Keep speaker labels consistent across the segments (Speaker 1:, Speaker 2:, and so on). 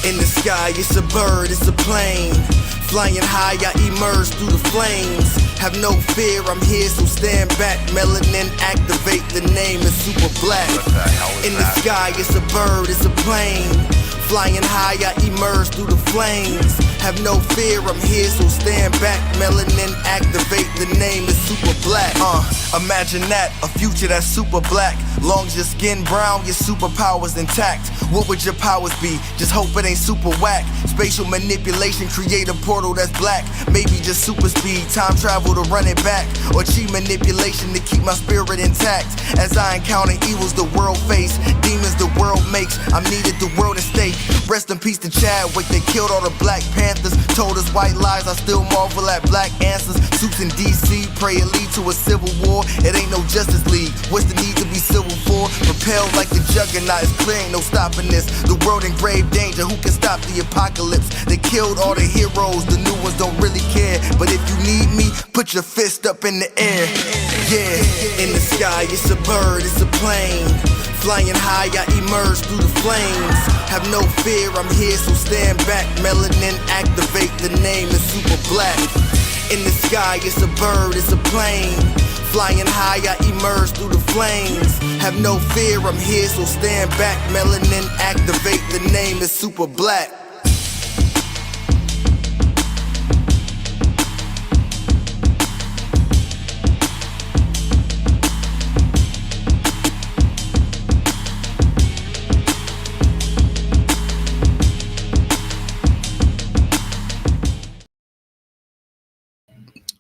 Speaker 1: In the sky, it's a bird, it's a plane. Flying high, I emerge through the flames. Have no fear, I'm here, so stand back. Melanin activate, the name is super black. In the sky, it's a bird, it's a plane. Flying high, I emerge through the flames. Have no fear, I'm here, so stand back. Melanin activate, the name is super black. Imagine that, a future that's super black. Long as your skin brown, your superpowers intact. What would your powers be? Just hope it ain't super whack. Spatial manipulation, create a portal that's black. Maybe just super speed, time travel to run it back. Or cheat manipulation to keep my spirit intact. As I encounter evils the world face, demons the world make. makes. I'm needed the world at stake. Rest in peace to Chadwick. They killed all the Black Panthers. Told us white lies. I still marvel at black answers. Suits in DC. Pray it lead to a civil war. It ain't no Justice League. What's the need to be civil for? Propelled like the juggernaut. It's clear ain't no stopping this. The world in grave danger. Who can stop the apocalypse? They killed all the heroes. The new ones don't really care. But if you need me, put your fist up in the air. Yeah, in the sky, it's a bird, it's a plane. Flying high, I emerge through the flames. Have no fear, I'm here, so stand back. Melanin activate, the name is super black. In the sky, it's a bird, it's a plane. Flying high, I emerge through the flames. Have no fear, I'm here, so stand back. Melanin activate, the name is super black.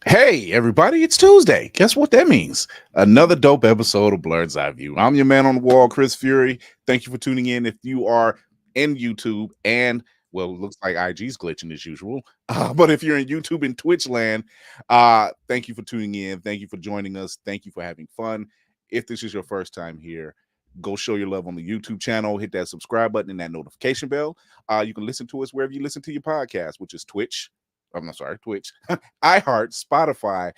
Speaker 2: Hey, everybody, it's Tuesday. Guess what that means? Another dope episode of Blurred's Eye View. I'm your man on the wall, Chris Fury. Thank you for tuning in. If you are in YouTube and, well, it looks like IG's glitching as usual. But if you're in YouTube and Twitch land, thank you for tuning in. Thank you for joining us. Thank you for having fun. If this is your first time here, go show your love on the YouTube channel. Hit that subscribe button and that notification bell. You can listen to us wherever you listen to your podcast, which is Twitch, iHeart, Spotify,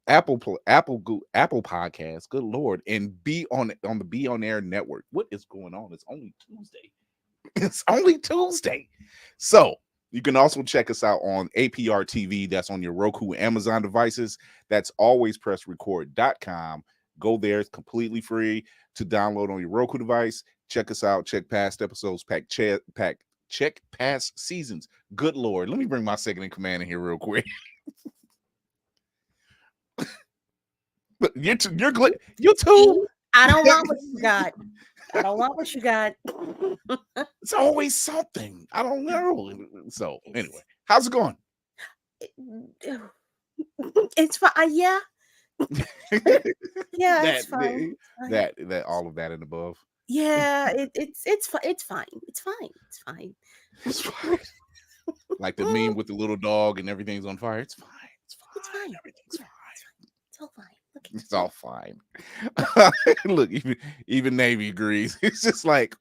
Speaker 2: Apple Podcasts. Good Lord, and be on the Be On Air network. What is going on? It's only Tuesday. It's only Tuesday. So you can also check us out on APR TV. That's on your Roku, Amazon devices. That's alwayspressrecord.com. Go there. It's completely free to download on your Roku device. Check us out. Check past episodes. Check past seasons. Good Lord. Let me bring my second in command in here real quick. But you're too.
Speaker 3: I don't want what you got. I don't want what you got.
Speaker 2: It's always something. I don't know. So anyway, how's it going?
Speaker 3: It's fine. Yeah. Yeah, it's fine.
Speaker 2: That all of that and above.
Speaker 3: Yeah, it's fine. It's fine. It's fine. It's fine.
Speaker 2: It's fine. Like the meme with the little dog and everything's on fire. It's fine. It's fine.
Speaker 3: It's fine.
Speaker 2: Everything's fine.
Speaker 3: It's all fine. Look,
Speaker 2: it's all fine. Look, even Navy agrees. It's just like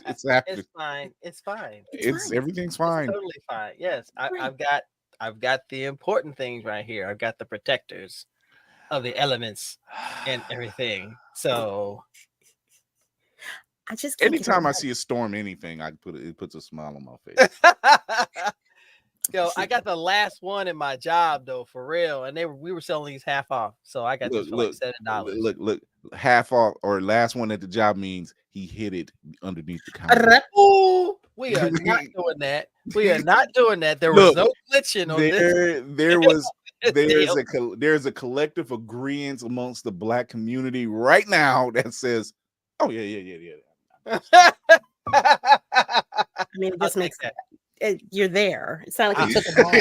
Speaker 2: it's happening.
Speaker 4: It's fine. It's fine.
Speaker 2: It's everything's fine.
Speaker 4: It's totally fine. Yes, I've got the important things right here. I've got the protectors of the elements and everything. So
Speaker 3: I just
Speaker 2: anytime I see a storm, anything, it puts a smile on my face.
Speaker 4: Yo, I got the last one in my job though, for real, and we were selling these half off, so I got this for like $7.
Speaker 2: Look, half off or last one at the job means he hid it underneath the counter.
Speaker 4: Ooh, we are not doing that. We are not doing that. There was no glitching on this.
Speaker 2: There's a collective agreement amongst the Black community right now that says, "Oh yeah."
Speaker 3: I mean, it just makes you're there. It's not like you took a ball.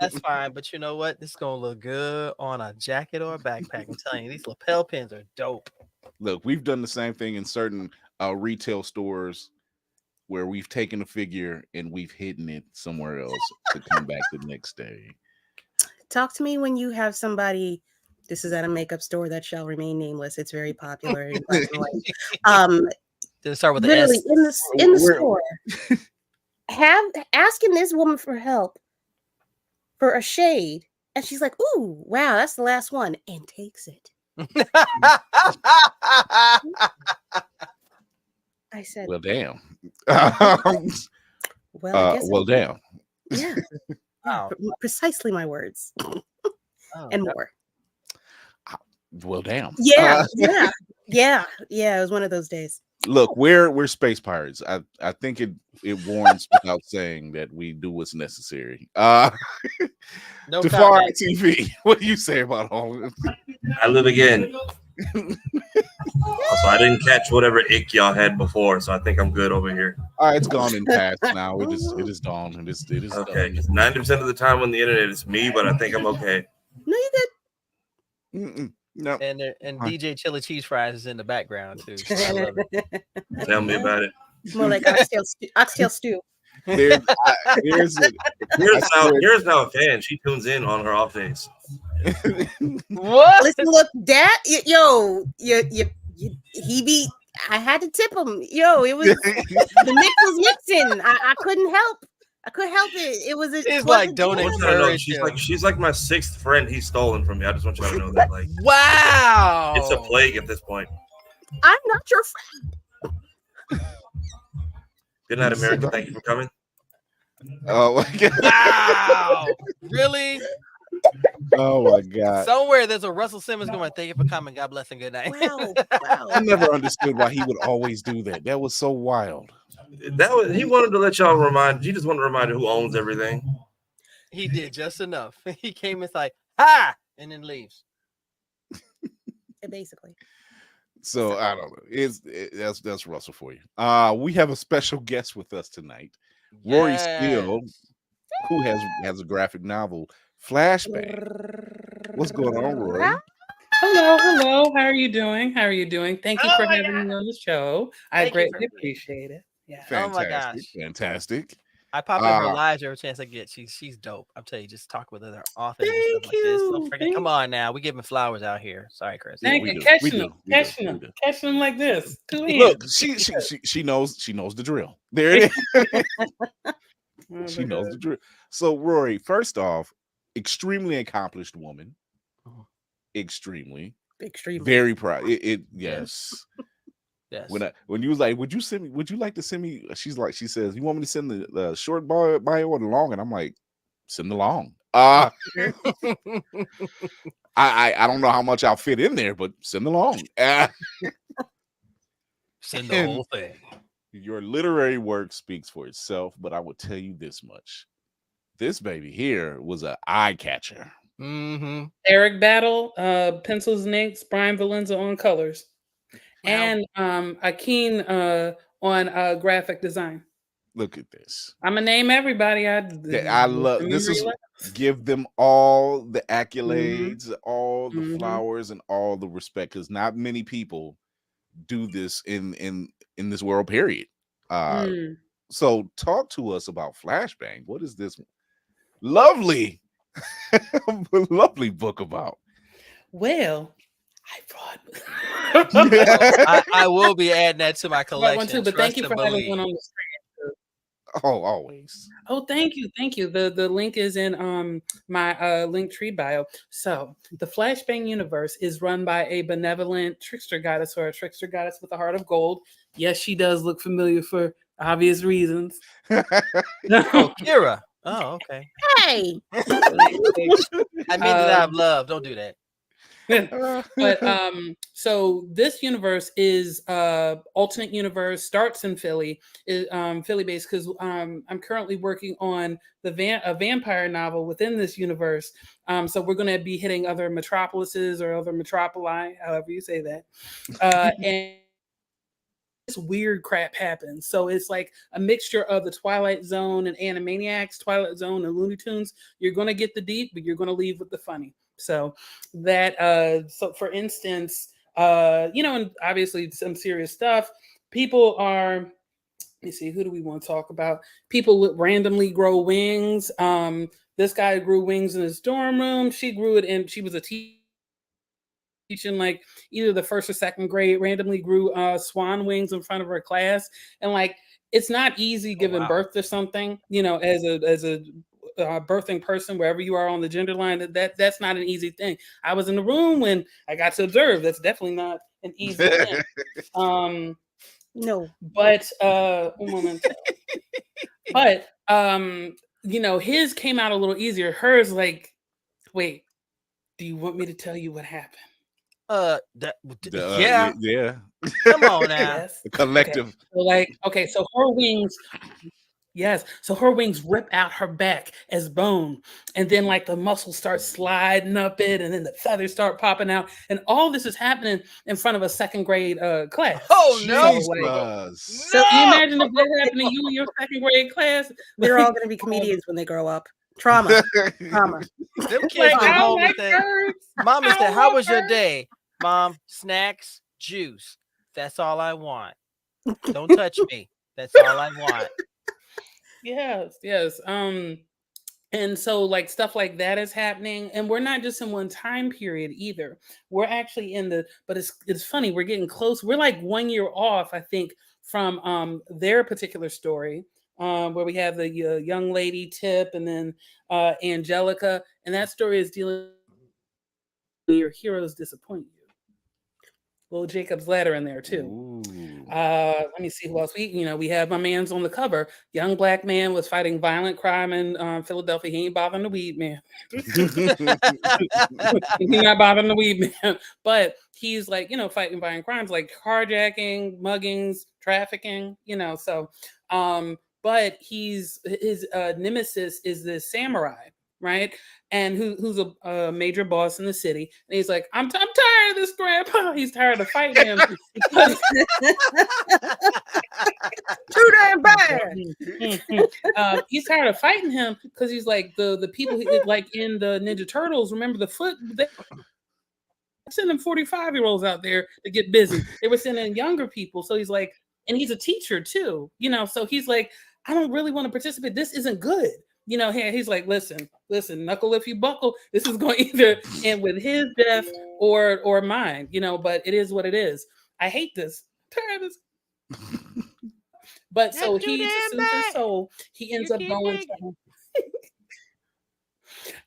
Speaker 4: That's fine, but you know what? This is gonna look good on a jacket or a backpack. I'm telling you, these lapel pins are dope.
Speaker 2: Look, we've done the same thing in certain retail stores where we've taken a figure and we've hidden it somewhere else to come back the next day.
Speaker 3: Talk to me when you have somebody. This is at a makeup store that shall remain nameless. It's very popular in Black and white.
Speaker 4: Did it start with
Speaker 3: literally
Speaker 4: the S?
Speaker 3: in the store, asking this woman for help for a shade, and she's like, "Ooh, wow, that's the last one," and takes it. I said,
Speaker 2: "Well, damn."
Speaker 3: Well,
Speaker 2: damn.
Speaker 3: Yeah, wow. Precisely my words, and more.
Speaker 2: Well, damn.
Speaker 3: Yeah. It was one of those days.
Speaker 2: Look, we're space pirates. I think it warrants without saying that we do what's necessary.
Speaker 4: No
Speaker 2: Tafari TV, what do you say about all of this?
Speaker 5: I live again. So I didn't catch whatever ick y'all had before, so I think I'm good over here.
Speaker 2: All right, it's gone in past now. It is dawned and it is
Speaker 5: okay. 90% of the time on the internet it's me, but I think I'm okay.
Speaker 3: No, you good.
Speaker 2: No.
Speaker 4: And DJ Chili Cheese Fries is in the background too.
Speaker 5: Tell me about it.
Speaker 3: It's more like oxtail stew.
Speaker 2: Here's
Speaker 5: Here's now a fan. She tunes in on her off days.
Speaker 4: What?
Speaker 3: Listen, look, Dad, he be. I had to tip him. Yo, it was the mix was mixing. I couldn't help. I couldn't help it. It was a.
Speaker 4: It's like, don't
Speaker 5: I want you to know she's like my 6th friend he's stolen from me. I just want you to know that, like,
Speaker 4: Wow,
Speaker 5: it's a plague at this point.
Speaker 3: I'm not your friend.
Speaker 5: Good night, America. Thank you for coming.
Speaker 2: Oh my god!
Speaker 4: wow, really?
Speaker 2: Oh my god!
Speaker 4: Somewhere there's a Russell Simmons going. Thank you for coming. God bless and good night.
Speaker 3: Wow.
Speaker 2: I never understood why he would always do that. That was so wild.
Speaker 5: He wanted to let y'all remind. He just wanted to remind you who owns everything.
Speaker 4: He did just enough. He came and like, ha, and then leaves.
Speaker 3: Basically.
Speaker 2: So I don't know. That's Russell for you. We have a special guest with us tonight, Rorie Still, who has a graphic novel, Flashbang. What's going on, Rorie?
Speaker 6: Hello. How are you doing? Thank you for having me on the show. I greatly appreciate it. Yeah.
Speaker 2: Fantastic,
Speaker 4: oh my gosh,
Speaker 2: fantastic.
Speaker 4: I pop in her lives every chance I get. She's dope. I'm telling you, just talk with other authors and stuff like this. So come on now, we giving flowers out here. Sorry, Chris.
Speaker 6: Thank you. Catching them like this.
Speaker 2: Look, she knows the drill. There it is. She knows the drill. So Rorie, first off, extremely accomplished woman. Extremely very proud. Yes.
Speaker 4: Yes.
Speaker 2: When you was like, would you like to send me? She says, you want me to send the short bio or the long? And I'm like, send the long. I don't know how much I'll fit in there, but send the long.
Speaker 4: Send the whole thing.
Speaker 2: Your literary work speaks for itself, but I will tell you this much: this baby here was an eye catcher.
Speaker 4: Mm-hmm.
Speaker 6: Eric Battle, pencils and inks, Brian Valenza on colors. And a keen on graphic design.
Speaker 2: Look at this.
Speaker 6: I'm gonna name everybody.
Speaker 2: I love this. Give them all the accolades, all the flowers, and all the respect, because not many people do this in this world. Period. So talk to us about Flashbang. What is this lovely, lovely book about?
Speaker 6: Well,
Speaker 4: I will be adding that to my collection.
Speaker 6: One too, but thank you for having one on the screen.
Speaker 2: Oh, always.
Speaker 6: Oh, thank you. The link is in my link tree bio. So the Flashbang universe is run by a benevolent trickster goddess, or a trickster goddess with a heart of gold. Yes, she does look familiar for obvious reasons.
Speaker 4: Oh, Kira. Oh, okay.
Speaker 3: Hey.
Speaker 4: I mean that I've loved. Don't do that.
Speaker 6: But so this universe is alternate universe, starts in Philly, is Philly based, because I'm currently working on a vampire novel within this universe. So we're going to be hitting other metropolises or other metropoli, however you say that, and this weird crap happens. So it's like a mixture of the Twilight Zone and Animaniacs, Twilight Zone and Looney Tunes. You're going to get the deep, but you're going to leave with the funny. So that, so for instance, and obviously some serious stuff. People are, let me see, who do we want to talk about? People randomly grow wings. This guy grew wings in his dorm room. She grew it, and she was a teaching like either the first or second grade. Randomly grew swan wings in front of her class, and like it's not easy giving birth to something, as a birthing person, wherever you are on the gender line. That's not an easy thing. I was in the room when I got to observe. That's definitely not an easy thing.
Speaker 3: No,
Speaker 6: but un moment. But his came out a little easier. Hers, like, wait, do you want me to tell you what happened?
Speaker 4: Yeah. Come on now.
Speaker 6: Yes.
Speaker 2: The collective.
Speaker 6: Okay. So her wings. Yes. So her wings rip out her back as bone. And then like the muscles start sliding up it, and then the feathers start popping out. And all this is happening in front of a second grade class.
Speaker 4: Oh no.
Speaker 6: So you imagine if that happened to you in your second grade class.
Speaker 3: They're all gonna be comedians when they grow up. Trauma.
Speaker 4: Them kids come home and say, Mom and said, how was your day? Mom, snacks, juice. That's all I want. Don't touch me. That's all I want.
Speaker 6: Yes. And so like stuff like that is happening, and we're not just in one time period either. We're actually in the, but it's funny, we're getting close. We're like 1 year off, I think, from their particular story, where we have the young lady Tip, and then Angelica, and that story is dealing with your heroes disappoint you. Little Jacob's Ladder in there too.
Speaker 2: Ooh.
Speaker 6: Let me see who else we have. My man's on the cover. Young black man was fighting violent crime in Philadelphia. He ain't bothering the weed man. He's not bothering the weed man, but he's like fighting violent crimes like carjacking, muggings, trafficking. So but his nemesis is this samurai, right? And who's a major boss in the city. And he's like, I'm tired of this, Grandpa. He's tired of fighting him.
Speaker 3: Too damn bad.
Speaker 6: He's tired of fighting him because he's like the people like in the Ninja Turtles. Remember the foot? They sending 45-year-olds out there to get busy. They were sending younger people. So he's like, and he's a teacher too, so he's like, I don't really want to participate. This isn't good. He's like, listen, knuckle if you buckle. This is going to either end with his death or mine, but it is what it is. I hate this. I'm tired of this. But so he, to soothe his soul, he ends up going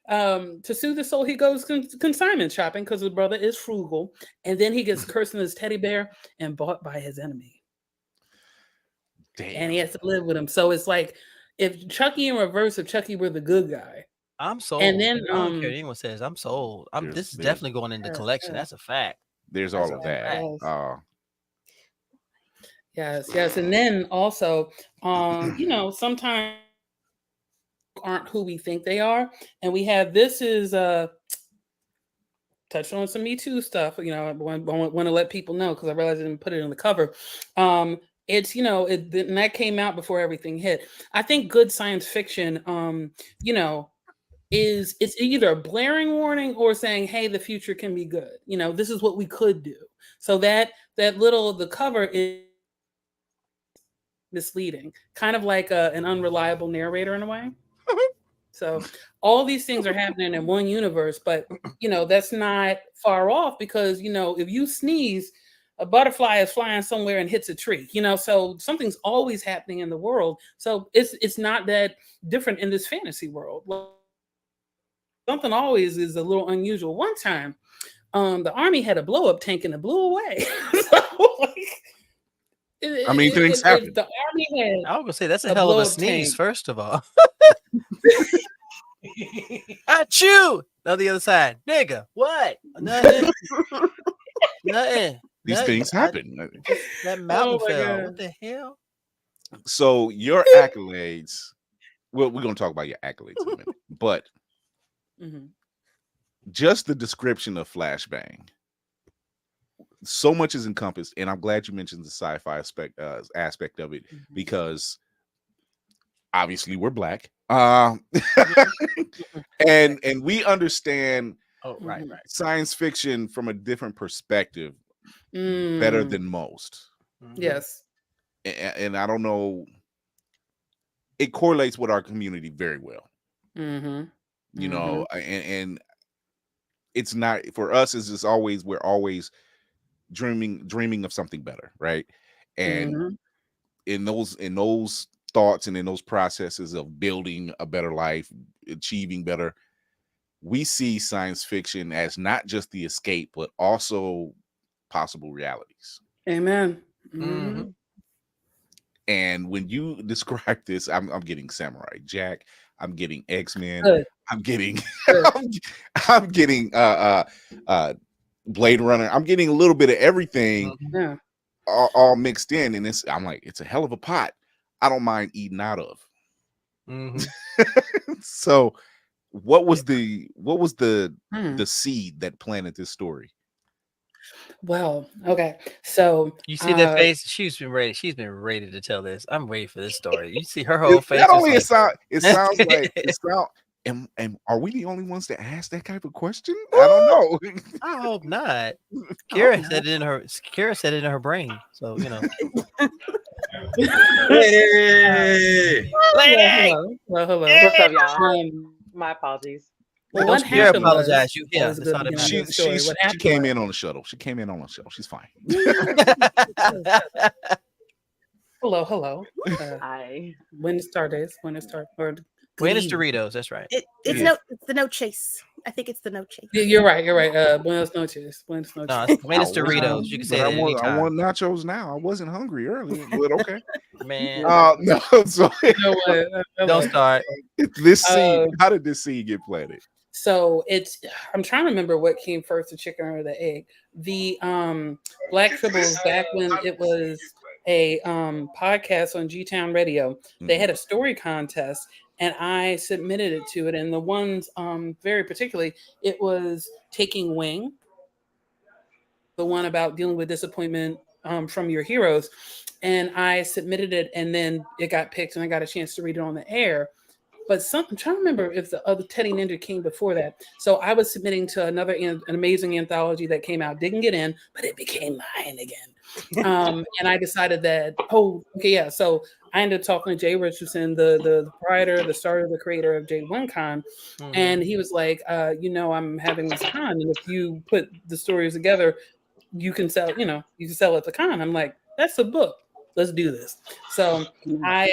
Speaker 6: to soothe his soul, he goes consignment shopping because his brother is frugal. And then he gets cursed in his teddy bear and bought by his enemy.
Speaker 2: Damn.
Speaker 6: And he has to live with him. So it's like, if Chucky in reverse, if Chucky were the good guy,
Speaker 4: I'm sold.
Speaker 6: And then
Speaker 4: I don't care what anyone says. I'm sold. This is definitely going into collection. That's a fact.
Speaker 2: There's all of that.
Speaker 6: Yes. And then also, sometimes aren't who we think they are. And we have touched on some Me Too stuff. I want to let people know because I realized I didn't put it on the cover. It's and that came out before everything hit. I think good science fiction, is it's either a blaring warning or saying, hey, the future can be good. This is what we could do. So the cover is misleading, kind of like an unreliable narrator in a way. So all these things are happening in one universe, but that's not far off because if you sneeze, a butterfly is flying somewhere and hits a tree, so something's always happening in the world. So it's not that different in this fantasy world. Something always is a little unusual. One time, the army had a blow-up tank and it blew away.
Speaker 2: Things happen.
Speaker 6: The army had
Speaker 4: I was gonna say that's a hell of a sneeze,
Speaker 6: tank.
Speaker 4: first of all. Achoo! On the other side, nigga. What? Nothing. Nothing.
Speaker 2: These things happen.
Speaker 4: That mountain fell.
Speaker 6: God.
Speaker 4: What the hell?
Speaker 2: So your accolades. Well, we're gonna talk about your accolades in a minute, but just the description of Flashbang. So much is encompassed, and I'm glad you mentioned the sci-fi aspect of it because obviously we're Black, and we understand
Speaker 4: right
Speaker 2: science fiction from a different perspective better than most.
Speaker 6: Yes,
Speaker 2: and I don't know, it correlates with our community very well. You know, and it's not for us. It's just always we're always dreaming of something better, right? And in those thoughts and in those processes of building a better life, achieving better, we see science fiction as not just the escape, but also possible realities.
Speaker 6: Amen.
Speaker 2: And when you describe this, I'm getting Samurai Jack, I'm getting X-Men, I'm getting I'm getting Blade Runner, I'm getting a little bit of everything all mixed in, and I'm like, it's a hell of a pot. I don't mind eating out of. So what was the seed that planted this story?
Speaker 6: Well, okay. So
Speaker 4: you see that face? She's been ready to tell this. I'm ready for this story. You see her whole face.
Speaker 2: Not only it sounds like And are we the only ones that ask that type of question? I don't know.
Speaker 4: I hope not.
Speaker 3: hope
Speaker 4: Kira
Speaker 3: not.
Speaker 4: said it in her. Kira said it in her brain. So you know.
Speaker 5: Hey!
Speaker 4: Lady!
Speaker 6: Hello.
Speaker 7: What's up, y'all?
Speaker 6: Um,
Speaker 7: My apologies.
Speaker 6: well,
Speaker 4: Don't
Speaker 6: what
Speaker 4: you dare
Speaker 6: happened was
Speaker 4: apologize. You
Speaker 6: that
Speaker 4: here.
Speaker 6: was a
Speaker 4: That's
Speaker 6: good
Speaker 4: all that
Speaker 6: beginning
Speaker 4: matters.
Speaker 6: of the story. What
Speaker 2: She
Speaker 6: happened
Speaker 2: came
Speaker 6: was-
Speaker 2: in on the shuttle. She's fine.
Speaker 6: Hello.
Speaker 7: I
Speaker 6: Buenos tardes. Or good
Speaker 4: Buenos
Speaker 6: evening.
Speaker 4: Doritos. That's right.
Speaker 3: It's
Speaker 2: Yeah.
Speaker 3: it's the no chase. I think it's the no chase.
Speaker 6: Yeah, you're right. Buenos noches.
Speaker 4: No, it's Buenos Doritos. You can say
Speaker 2: But
Speaker 4: that
Speaker 2: I
Speaker 4: anytime.
Speaker 2: want nachos now. I wasn't hungry earlier, but okay.
Speaker 4: Man,
Speaker 2: No, so
Speaker 6: You know what?
Speaker 4: don't start.
Speaker 2: this seed, how did this seed get planted?
Speaker 6: So I'm trying to remember what came first, the chicken or the egg. The Black Tribbles, back when it was a podcast on G-Town Radio, they had a story contest and I submitted it to it. And the ones very particularly, it was Taking Wing, the one about dealing with disappointment from your heroes. And I submitted it and then it got picked and I got a chance to read it on the air. But I'm trying to remember if the other Teddy Ninja came before that. So I was submitting to another an amazing anthology that came out, didn't get in, but it became mine again. And I decided that, so I ended up talking to Jay Richardson, the proprietor, the starter, the creator of J1Con. And he was like, I'm having this con. And if you put the stories together, you can sell at the con. I'm like, that's a book. Let's do this. So I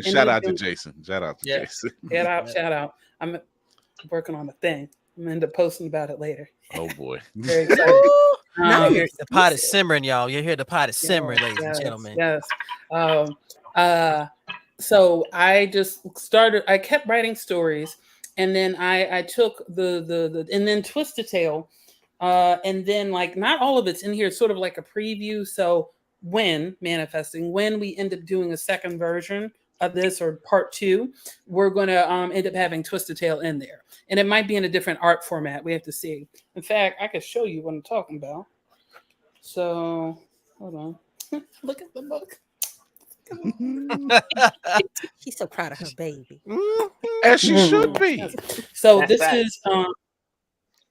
Speaker 2: shout out to Jason. Jason.
Speaker 6: Shout out. I'm working on a thing. I'm gonna end up posting about it later.
Speaker 2: Oh boy.
Speaker 6: Very excited.
Speaker 4: The pot is simmering, y'all. You hear the pot is simmering, ladies and gentlemen.
Speaker 6: Yes. So I just I kept writing stories, and then I took the and then Twisted Tale, and then like not all of it's in here. It's sort of like a preview. So when we end up doing a second version of this or part 2, we're going to end up having Twisted Tale in there, and it might be in a different art format. We have to see. In fact, I could show you what I'm talking about. So hold on. Look at the book.
Speaker 3: She's so proud of her baby.
Speaker 2: As she should be.
Speaker 6: So
Speaker 7: That's
Speaker 6: this
Speaker 7: facts.
Speaker 6: is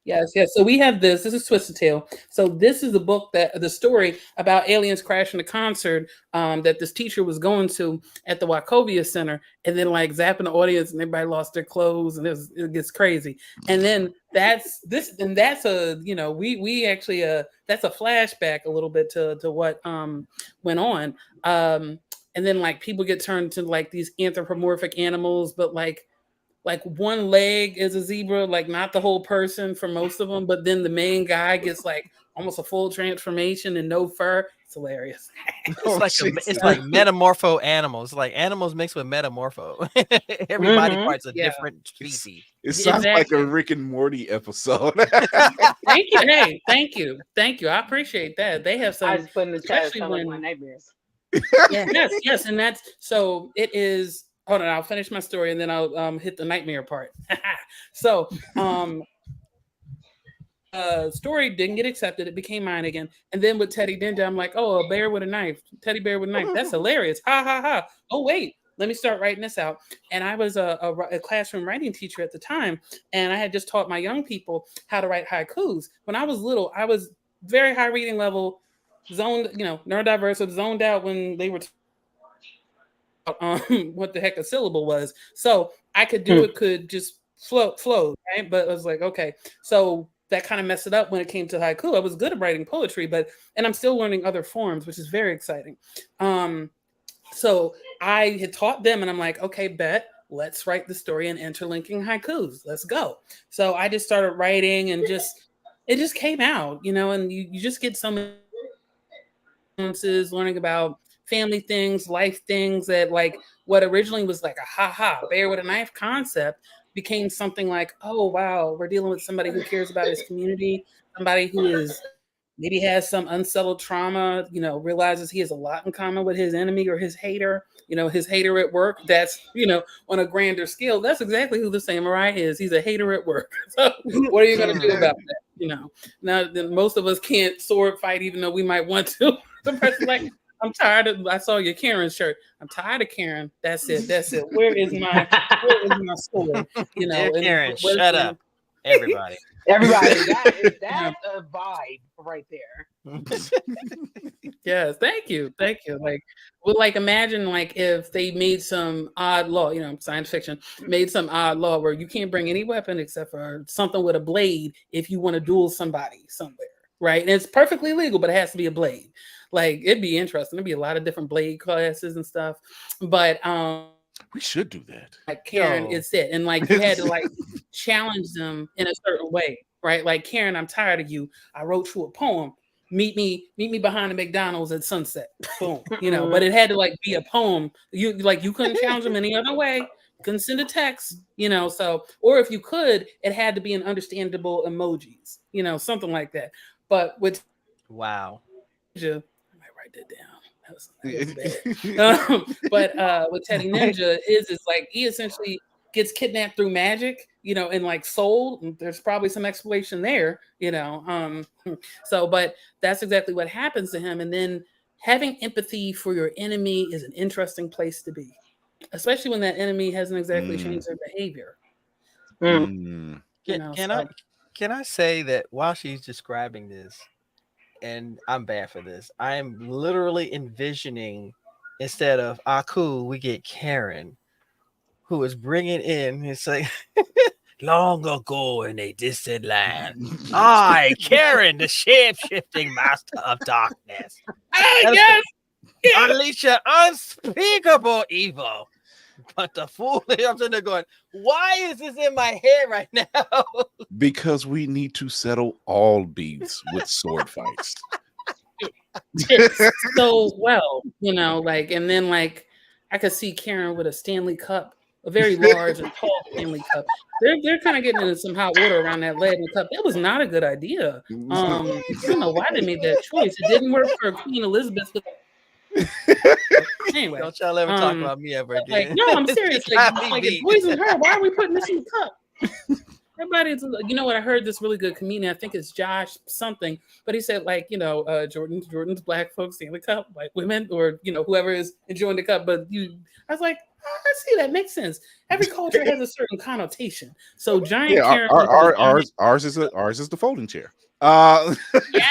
Speaker 6: yes. So we have this. This is Twisted Tale. So this is the book the story about aliens crashing a concert that this teacher was going to at the Wachovia Center, and then like zapping the audience, and everybody lost their clothes, and it gets crazy. And then that's a we actually that's a flashback a little bit to what went on. And then like people get turned to like these anthropomorphic animals, but like one leg is a zebra, like not the whole person for most of them, but then the main guy gets like almost a full transformation and no fur. It's hilarious.
Speaker 4: It's like metamorpho animals, like animals mixed with metamorpho. Every body part's a different species.
Speaker 2: It sounds like a Rick and Morty episode.
Speaker 6: Thank you. Hey, thank you. I appreciate that. They have some.
Speaker 7: I just put in the chat.
Speaker 6: especially
Speaker 7: Sound like
Speaker 6: when-
Speaker 7: my nightmares.
Speaker 6: yes, and that's so. It is. Hold on, I'll finish my story and then I'll hit the nightmare part. So, story didn't get accepted. It became mine again. And then with Teddy Ninja, I'm like, oh, a bear with a knife. Teddy bear with a knife. That's hilarious. Ha, ha, ha. Oh, wait. Let me start writing this out. And I was a classroom writing teacher at the time. And I had just taught my young people how to write haikus. When I was little, I was very high reading level, zoned, neurodiverse, zoned out when they were what the heck a syllable was. So I could do it, could just flow, right? But I was like, okay. So that kind of messed it up when it came to haiku. I was good at writing poetry, and I'm still learning other forms, which is very exciting. So I had taught them and I'm like, okay, bet, let's write the story and interlinking haikus. Let's go. So I just started writing and it just came out, and you just get so many experiences learning about family things, life things that like what originally was like a bear with a knife concept became something like, oh, wow, we're dealing with somebody who cares about his community, somebody who is maybe has some unsettled trauma, realizes he has a lot in common with his enemy or his hater, his hater at work. That's, on a grander scale, that's exactly who the samurai is. He's a hater at work. So what are you going to do about that? Now then most of us can't sword fight, even though we might want to. The person's like, I'm tired of. I saw your Karen shirt. I'm tired of Karen. That's it. Where is my sword? You know,
Speaker 4: Dear
Speaker 6: and
Speaker 4: Karen,
Speaker 6: where's
Speaker 4: shut
Speaker 6: my-
Speaker 4: up, everybody.
Speaker 7: Everybody, that's a vibe right there.
Speaker 6: Yes, thank you. Like, well, like imagine like if they made some odd law, you know, science fiction made some odd law where you can't bring any weapon except for something with a blade if you want to duel somebody somewhere, right? And it's perfectly legal, but it has to be a blade. Like it'd be interesting. There'd be a lot of different blade classes and stuff, but
Speaker 2: we should do that.
Speaker 6: like Karen, it's it, and like you had to like challenge them in a certain way, right? Like Karen, I'm tired of you. I wrote you a poem. Meet me behind the McDonald's at sunset. Boom, you know. But it had to like be a poem. You couldn't challenge them any other way. You couldn't send a text, you know. So, or if you could, it had to be an understandable emojis, you know, something like that. But with
Speaker 4: Wow,
Speaker 6: Ninja, I might write that down. That was bad. But with Teddy Ninja is like he essentially gets kidnapped through magic, you know, and like sold. And there's probably some explanation there, you know. So, but that's exactly what happens to him. And then having empathy for your enemy is an interesting place to be, especially when that enemy hasn't exactly changed their behavior.
Speaker 4: Can I say that while she's describing this, and I'm bad for this, I'm literally envisioning instead of Aku, we get Karen, who is bringing in. It's like long ago in a distant land, I, Karen, the shape-shifting master of darkness, unleash an unspeakable evil. But the fool, I'm sitting there going, why is this in my head right now?
Speaker 2: Because we need to settle all beefs with sword fights.
Speaker 6: So well, you know, like, and then like I could see Karen with a Stanley Cup, a very large and tall Stanley Cup. They're kind of getting into some hot water around that lead cup. That was not a good idea. I don't know why they made that choice. It didn't work for Queen Elizabeth. Anyway,
Speaker 4: Don't y'all ever talk about me ever again.
Speaker 6: Like, no, I'm serious. Like it poisoned her. Why are we putting this in the cup? Everybody's, you know what? I heard this really good comedian. I think it's Josh something, but he said like, you know, Jordan's black folks Stanley Cup, white women, or you know, whoever is enjoying the cup. But I was like, oh, I see that makes sense. Every culture has a certain connotation. So giant.
Speaker 2: Yeah, ours is the folding chair.
Speaker 6: Yeah,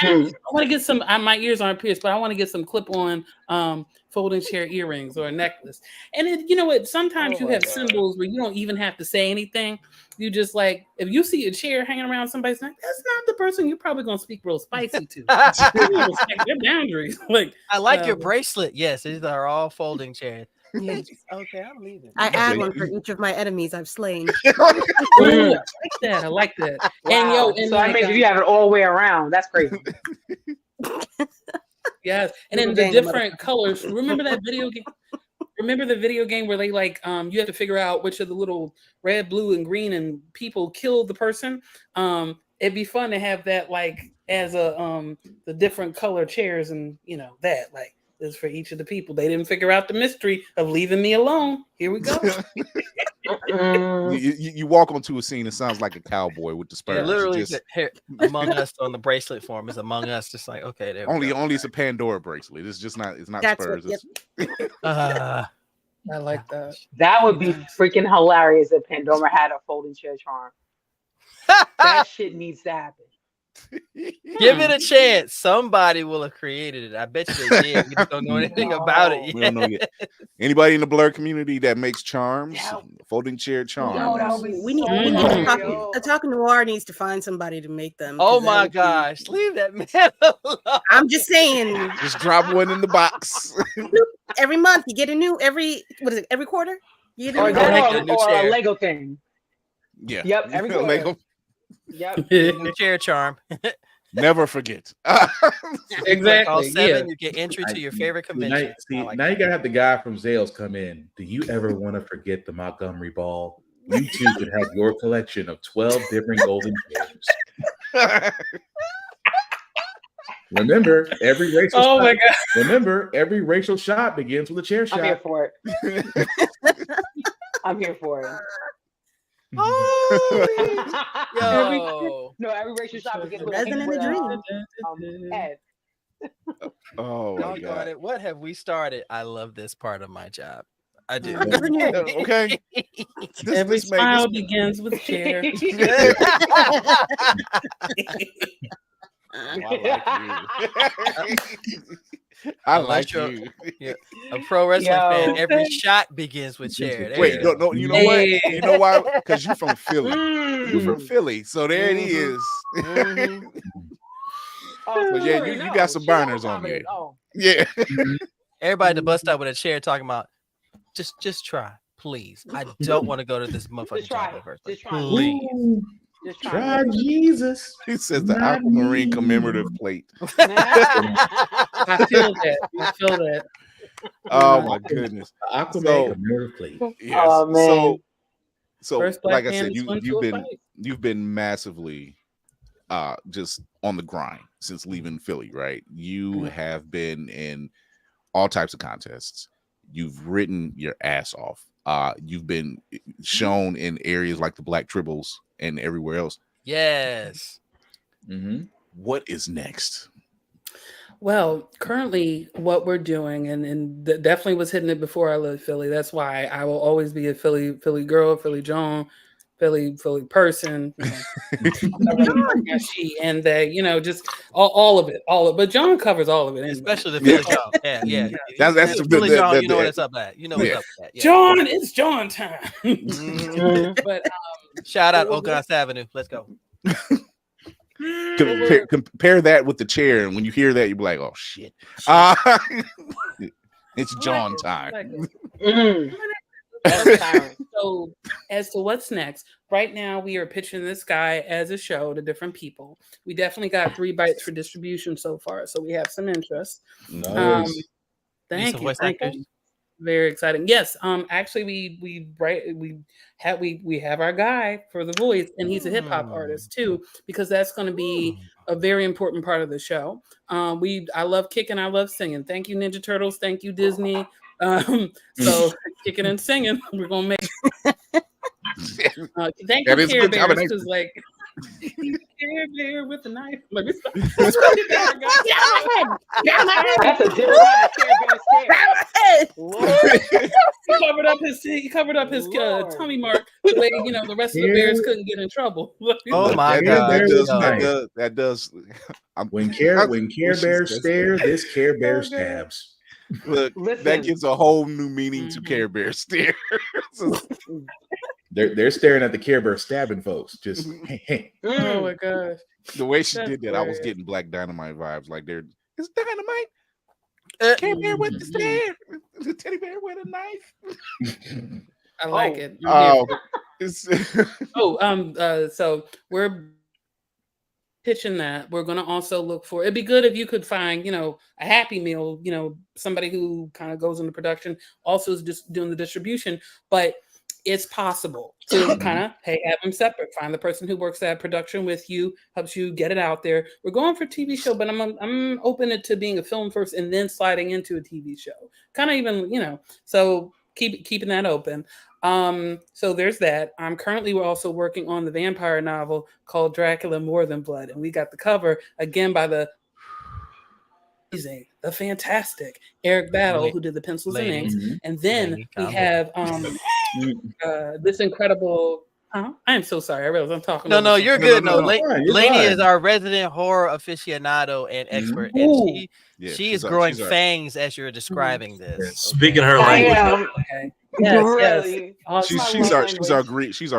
Speaker 6: I want to get some. My ears aren't pierced, but I want to get some clip-on folding chair earrings or a necklace. And it, you know what? Sometimes you have symbols where you don't even have to say anything. You just like if you see a chair hanging around somebody's neck, that's not the person you're probably gonna speak real spicy to. You respect their boundaries. Like
Speaker 4: I like your bracelet. Yes, these are all folding chairs.
Speaker 3: Yeah.
Speaker 4: Okay, I'm leaving.
Speaker 3: I add one for each of my enemies I've slain.
Speaker 6: I like that.
Speaker 7: Wow.
Speaker 6: And
Speaker 7: so I mean, if you have it all the way around, that's crazy.
Speaker 6: Yes, and then the different colors. Remember that video game? Remember the video game where they like you have to figure out which of the little red, blue, and green and people killed the person. It'd be fun to have that like as a the different color chairs and you know that like is for each of the people. They didn't figure out the mystery of leaving me alone. Here we go.
Speaker 2: You walk onto a scene. It sounds like a cowboy with the spurs.
Speaker 4: Yeah, literally, Among Us on the bracelet form is Among Us. Just like okay, there.
Speaker 2: Only it's a Pandora bracelet. It's just not. It's not
Speaker 3: That's
Speaker 2: spurs.
Speaker 6: I like that.
Speaker 7: That would be freaking hilarious if Pandora had a folding chair charm. That shit needs to happen.
Speaker 4: Give it a chance. Somebody will have created it. I bet you they did. We just don't know anything about it yet.
Speaker 2: We don't know yet. Anybody in the Blur community that makes charms, folding chair charms.
Speaker 3: We need Talking Noir needs to find somebody to make them.
Speaker 4: Oh my gosh, leave that man alone.
Speaker 3: I'm just saying.
Speaker 2: Just drop one in the box.
Speaker 3: Every month you get a new. Every quarter you get a new.
Speaker 7: Or a Lego thing.
Speaker 2: Yeah.
Speaker 7: Yep. Every quarter.
Speaker 2: Lego.
Speaker 7: Yep.
Speaker 4: New chair charm.
Speaker 2: Never forget.
Speaker 6: Exactly.
Speaker 4: Yeah. You get entry to your favorite convention.
Speaker 8: Now you gotta have the guy from Zales come in. Do you ever want to forget the Montgomery Ball? You too could have your collection of 12 different golden chairs. Remember, every racial shot.
Speaker 6: My God.
Speaker 8: Remember, every racial shot begins with a chair shot.
Speaker 7: I'm here for it. I'm here for it.
Speaker 4: Oh,
Speaker 7: no, every racial shot begins with
Speaker 3: Resident Dream.
Speaker 7: head.
Speaker 2: Oh my
Speaker 4: Doggone
Speaker 2: god.
Speaker 4: it. What have we started? I love this part of my job. I do.
Speaker 2: Okay.
Speaker 6: Every
Speaker 2: this made
Speaker 6: smile
Speaker 2: this.
Speaker 6: begins with chair.
Speaker 2: Oh, I like you. I
Speaker 4: Unless
Speaker 2: like
Speaker 4: you're
Speaker 2: you.
Speaker 4: a pro wrestling fan,
Speaker 7: Yo.
Speaker 4: every shot begins with chair. There
Speaker 2: Wait,
Speaker 4: you
Speaker 2: no,
Speaker 4: go.
Speaker 2: you know what?
Speaker 6: Hey.
Speaker 2: You know why? Because you're from Philly. You're from
Speaker 7: Mm.
Speaker 2: Philly, so there it
Speaker 4: Mhm.
Speaker 2: is.
Speaker 4: Mhm.
Speaker 7: Oh,
Speaker 2: So yeah,
Speaker 7: sorry,
Speaker 2: you
Speaker 7: no.
Speaker 2: got some
Speaker 7: She got
Speaker 2: burners on you.
Speaker 7: confidence. Oh.
Speaker 2: Yeah.
Speaker 4: Everybody at the bus stop with a chair talking about just try, please. I don't want to go to this motherfucking
Speaker 7: Just try
Speaker 4: job
Speaker 7: it.
Speaker 4: in first
Speaker 7: Just
Speaker 4: place.
Speaker 7: try it.
Speaker 4: Please.
Speaker 8: Ooh,
Speaker 7: Just try
Speaker 8: try Jesus.
Speaker 2: He says the
Speaker 8: Not
Speaker 2: Aquamarine
Speaker 8: me.
Speaker 2: commemorative plate.
Speaker 7: it.
Speaker 6: I feel that. I feel that.
Speaker 2: Oh my goodness.
Speaker 8: Aquaman
Speaker 2: So
Speaker 8: commemorative plate.
Speaker 2: yes.
Speaker 7: Oh, man.
Speaker 2: So
Speaker 6: First black
Speaker 2: like I
Speaker 6: man
Speaker 2: said,
Speaker 6: to swim to
Speaker 2: you've
Speaker 6: a
Speaker 2: been
Speaker 6: fight.
Speaker 2: you've been massively just on the grind since leaving Philly, right? You have been in all types of contests. You've written your ass off. You've been shown in areas like the Black Tribbles and everywhere else.
Speaker 4: Yes.
Speaker 8: Mm-hmm.
Speaker 2: What is next?
Speaker 6: Well, currently, what we're doing, and definitely was hitting it before I left Philly. That's why I will always be a Philly girl, Philly Joan, Philly person. She and they, just all of it, But John covers all of it, anyway.
Speaker 4: Especially the Philly John. Yeah.
Speaker 2: That's
Speaker 4: Philly John. You know what it's up at. You know what's up at. Yeah.
Speaker 6: John, it's John time.
Speaker 4: Mhm.
Speaker 6: But
Speaker 4: Shout out Ogas Avenue. Let's go.
Speaker 2: Compare that with the chair, and when you hear that, you'll be like, "Oh shit!" It's John time.
Speaker 6: So, as to what's next, right now we are pitching this guy as a show to different people. We definitely got 3 bites for distribution so far, so we have some interest.
Speaker 8: Nice.
Speaker 6: Thank you. Very exciting. Yes. Actually, we have our guy for the voice, and he's a hip hop artist too, because that's going to be a very important part of the show. I love kicking, I love singing. Thank you, Ninja Turtles. Thank you, Disney. So kicking and singing, we're gonna make. Thank you, Care Bears, because like. Care Bear with a knife. Let me stop.
Speaker 7: That's a different kind of Care Bear stare.
Speaker 6: He covered up his tummy mark the way the rest of the bears couldn't get in trouble.
Speaker 4: Oh my God!
Speaker 2: That does.
Speaker 8: When Care Bears stare, this Care Bear stabs.
Speaker 2: Look, that gives a whole new meaning to Care Bear stare.
Speaker 8: They're staring at the Care Bear stabbing folks. Just
Speaker 6: oh my gosh.
Speaker 2: The way she did that, I was getting Black Dynamite vibes. Like it's Dynamite. Care Bear with the stare. The teddy bear with a knife.
Speaker 6: I like it. So we're pitching that. We're going to also look for, it'd be good if you could find, a Happy Meal, somebody who kind of goes into production, also is just doing the distribution, but it's possible to kind of, have them separate. Find the person who works at production with you, helps you get it out there. We're going for TV show, but I'm open to being a film first and then sliding into a TV show. Kind of even, so keeping that open. So there's that. We're also working on the vampire novel called Dracula More Than Blood, and we got the cover again by the amazing, the fantastic Eric Battle, who did the pencils and inks, and then we have this incredible. I am so sorry. I realize I'm talking.
Speaker 4: No, you're good. No, Lainey is our resident horror aficionado and expert, and she is growing fangs as you're describing this.
Speaker 5: Speaking her language.
Speaker 7: Yes.
Speaker 2: She's our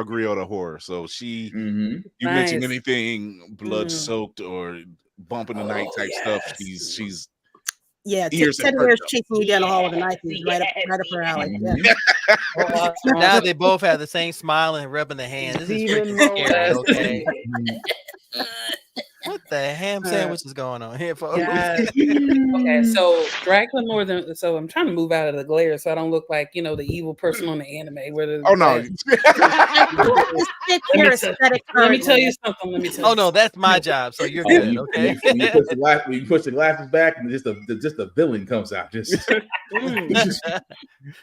Speaker 2: griot horror. So you mention anything blood soaked or bump in the night type stuff. She's
Speaker 3: teddy bear's chasing you down the hall with a knife is right up her alley.
Speaker 4: Now they both have the same smile and rubbing their hands. This is freaking scary. Okay. What the ham sandwich is going on here, folks?
Speaker 6: Okay, so Dracula More Than. So I'm trying to move out of the glare so I don't look like the evil person on the anime. Where let me tell you something.
Speaker 4: Oh no, that's my job. So you're good. Okay.
Speaker 8: When you push the glasses back, and just the villain comes out.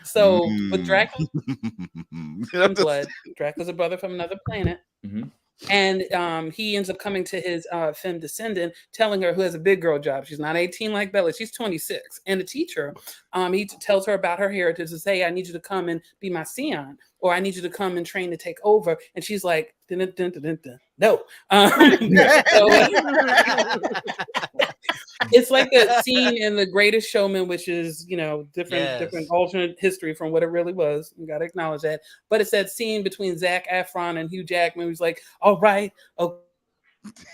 Speaker 6: So with Dracula Blood, Dracula's a brother from another planet. And he ends up coming to his femme descendant, telling her, who has a big girl job. She's not 18 like Bella. She's 26. And the teacher, he tells her about her heritage and say, hey, I need you to come and be my scion, or I need you to come and train to take over. And she's like, dun, dun, dun, dun, dun, dun. No. It's like a scene in The Greatest Showman, which is, different alternate history from what it really was. You got to acknowledge that. But it's that scene between Zac Efron and Hugh Jackman. Who's like, all right, okay.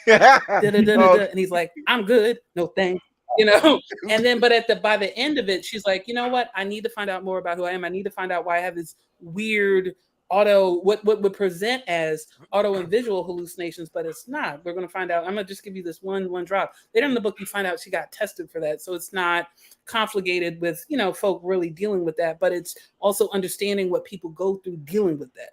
Speaker 6: And he's like, I'm good. No thanks. And then, but by the end of it, she's like, you know what? I need to find out more about who I am. I need to find out why I have this weird what would present as auto and visual hallucinations, but it's not. We're going to find out. I'm going to just give you this one drop. Later in the book, you find out she got tested for that. So it's not confligated with, folk really dealing with that, but it's also understanding what people go through dealing with that,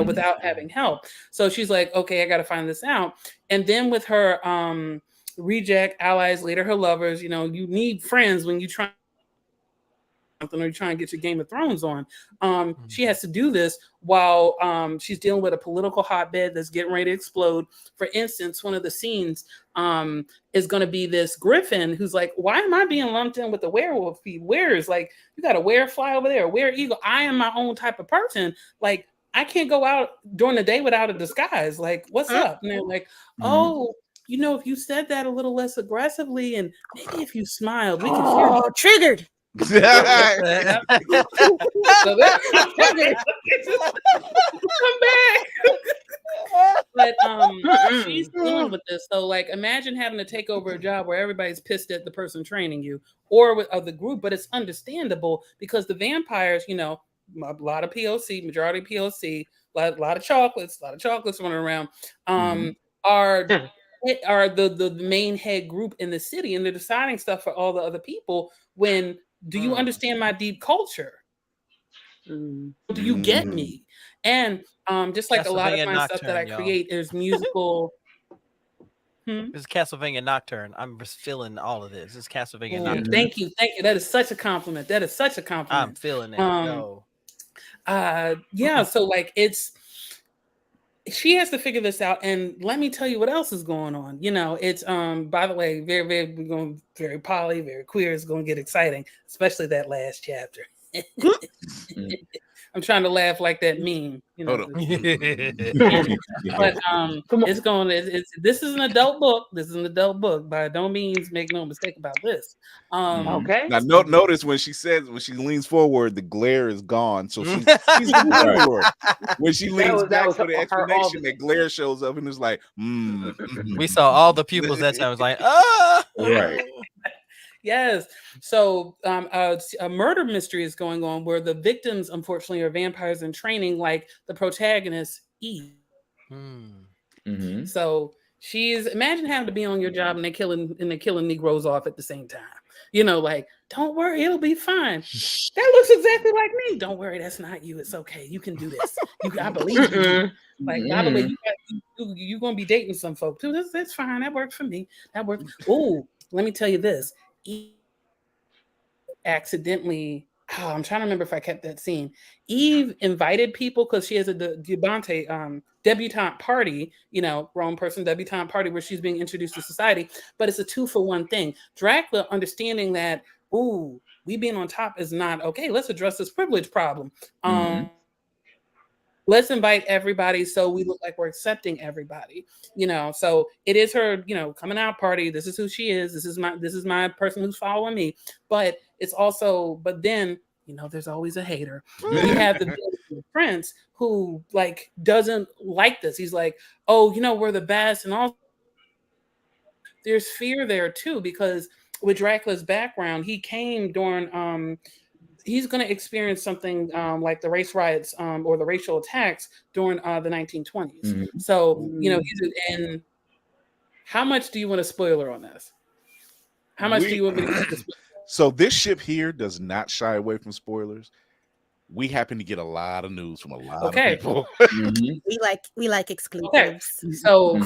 Speaker 6: without having help. So she's like, okay, I got to find this out. And then with her reject allies, later her lovers, you need friends when you try something or you're trying to get your Game of Thrones on. She has to do this while she's dealing with a political hotbed that's getting ready to explode. For instance, one of the scenes is going to be this griffin who's like, why am I being lumped in with the werewolf people? Where is, like, you got a werefly over there, a were-eagle. I am my own type of person. Like, I can't go out during the day without a disguise. Like, what's up? And they're like, oh, if you said that a little less aggressively and maybe if you smiled, we can hear
Speaker 3: triggered.
Speaker 6: But she's dealing with this. So, like, imagine having to take over a job where everybody's pissed at the person training you or with the group, but it's understandable because the vampires, a lot of POC, majority POC, a lot of chocolates running around, are the main head group in the city, and they're deciding stuff for all the other people. When do you understand my deep culture? Do you get me? And just like a lot of my stuff that I create is musical.
Speaker 4: It's Castlevania Nocturne. I'm just feeling all of this. It's Castlevania Nocturne.
Speaker 6: Thank you. That is such a compliment. I'm
Speaker 4: feeling it.
Speaker 6: So like she has to figure this out, and let me tell you what else is going on. It's by the way, very, very, we're going very poly, very queer. It's going to get exciting, especially that last chapter. I'm trying to laugh like that meme, but it's going. This is an adult book. By no means, make no mistake about this.
Speaker 7: Okay.
Speaker 2: Now, notice when she leans forward, the glare is gone. So she's forward. When she leans back for the explanation, the glare shows up and it's like,
Speaker 4: We saw all the pupils that time. It was like,
Speaker 2: right.
Speaker 6: Yes. So a murder mystery is going on where the victims, unfortunately, are vampires in training, like the protagonist, Eve. So imagine having to be on your job and they're killing Negroes off at the same time. Like, don't worry, it'll be fine. That looks exactly like me. Don't worry, that's not you. It's okay. You can do this. I believe you. Like, by the way, you're going to be dating some folk too. That's fine. That works for me. That works. Oh, let me tell you this. Eve accidentally, I'm trying to remember if I kept that scene. Eve invited people because she has a debutante party, grown person debutante party where she's being introduced to society, but it's a 2-for-1 thing. Dracula understanding that, we being on top is not okay. Let's address this privilege problem. Let's invite everybody so we look like we're accepting everybody, So it is her, coming out party. This is who she is. This is my person who's following me. But it's also, but then, there's always a hater. We have the prince who doesn't like this. He's like, oh, we're the best, and all. There's fear there too because with Dracula's background, he came during he's going to experience something like the race riots or the racial attacks during the 1920s. So, and how much do you want a spoiler on this? How much do you want me to spoiler?
Speaker 2: So this ship here does not shy away from spoilers. We happen to get a lot of news from a lot of people.
Speaker 3: We like exclusives.
Speaker 6: Okay. So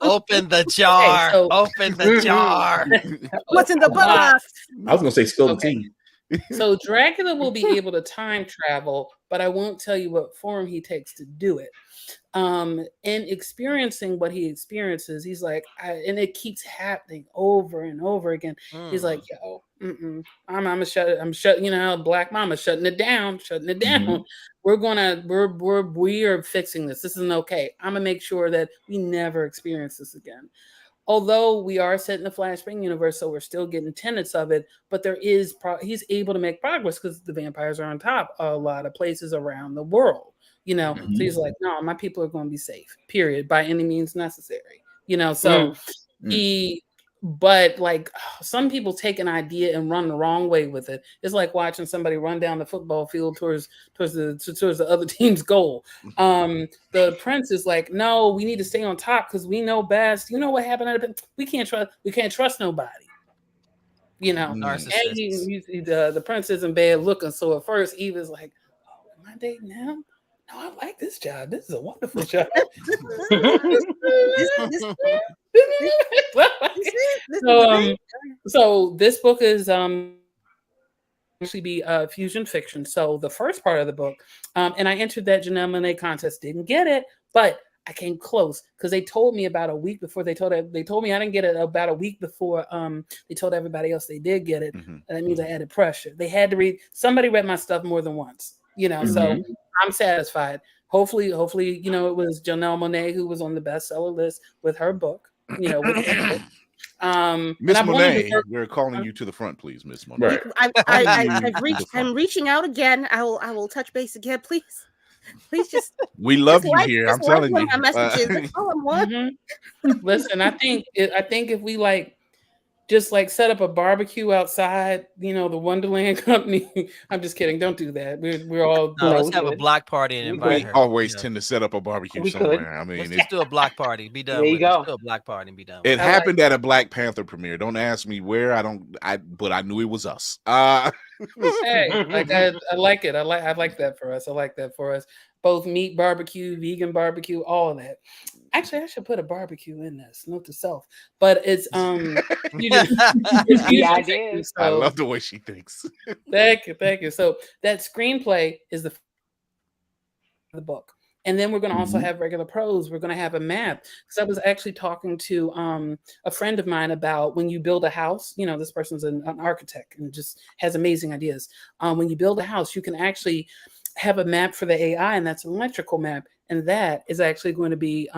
Speaker 4: open the jar. Open the jar.
Speaker 3: What's in the box?
Speaker 8: I was gonna say spill the tea.
Speaker 6: So Dracula will be able to time travel, but I won't tell you what form he takes to do it. And experiencing what he experiences, he's like, and it keeps happening over and over again. He's like, yo, I'm shutting, you know how Black Mama shutting it down. We are fixing this. This isn't okay. I'm gonna make sure that we never experience this again. Although we are set in the Flashbang universe, so we're still getting tenets of it, but there is he's able to make progress because the vampires are on top of a lot of places around the world, you know. So he's like, no, my people are going to be safe, period, by any means necessary, you know. So but like some people take an idea and run the wrong way with it. It's like watching somebody run down the football field towards the other team's goal. The prince is like, no, we need to stay on top because we know best. You know what happened? We can't trust nobody. You know, and the prince is in bed looking. So at first Eve is like, oh, am I dating him? No, I like this job. This is a wonderful job. So this book is actually be fusion fiction. So the first part of the book, and I entered that Janelle Monáe contest, didn't get it, but I came close because they told me about a week before they told me I didn't get it about a week before they told everybody else they did get it. And that means I added pressure. They had to read. Somebody read my stuff more than once, you know. So I'm satisfied. Hopefully, you know, it was Janelle Monáe who was on the bestseller list with her book, you know. Miss
Speaker 2: Monáe, we're calling you to the front, please, Miss Monáe.
Speaker 3: Right. I'm reaching out again. I will touch base again, please. Please just.
Speaker 2: We love you here. I'm telling you.
Speaker 3: My messages. That's all I'm wanting.
Speaker 6: Listen, I think if we just set up a barbecue outside, you know, the Wonderland Company. I'm just kidding. Don't do that. We're all.
Speaker 4: Let's have a block party and invite her.
Speaker 2: Always tend to set up a barbecue somewhere. I mean,
Speaker 4: let's do a block party. Be done.
Speaker 7: There you go.
Speaker 4: Let's do a block party and be done.
Speaker 2: It happened at a Black Panther premiere. Don't ask me where. But I knew it was us.
Speaker 6: Hey, I like it. I like that for us. I like that for us. Both meat barbecue, vegan barbecue, all of that. Actually, I should put a barbecue in this. Note to self. But it's
Speaker 7: it's
Speaker 2: I love the way she thinks.
Speaker 6: Thank you. So that screenplay is the book. And then we're going to also have regular prose. We're going to have a map. Because I was actually talking to a friend of mine about when you build a house, you know, this person's an architect and just has amazing ideas. When you build a house, you can actually have a map for the AI, and that's an electrical map. And that is actually going to be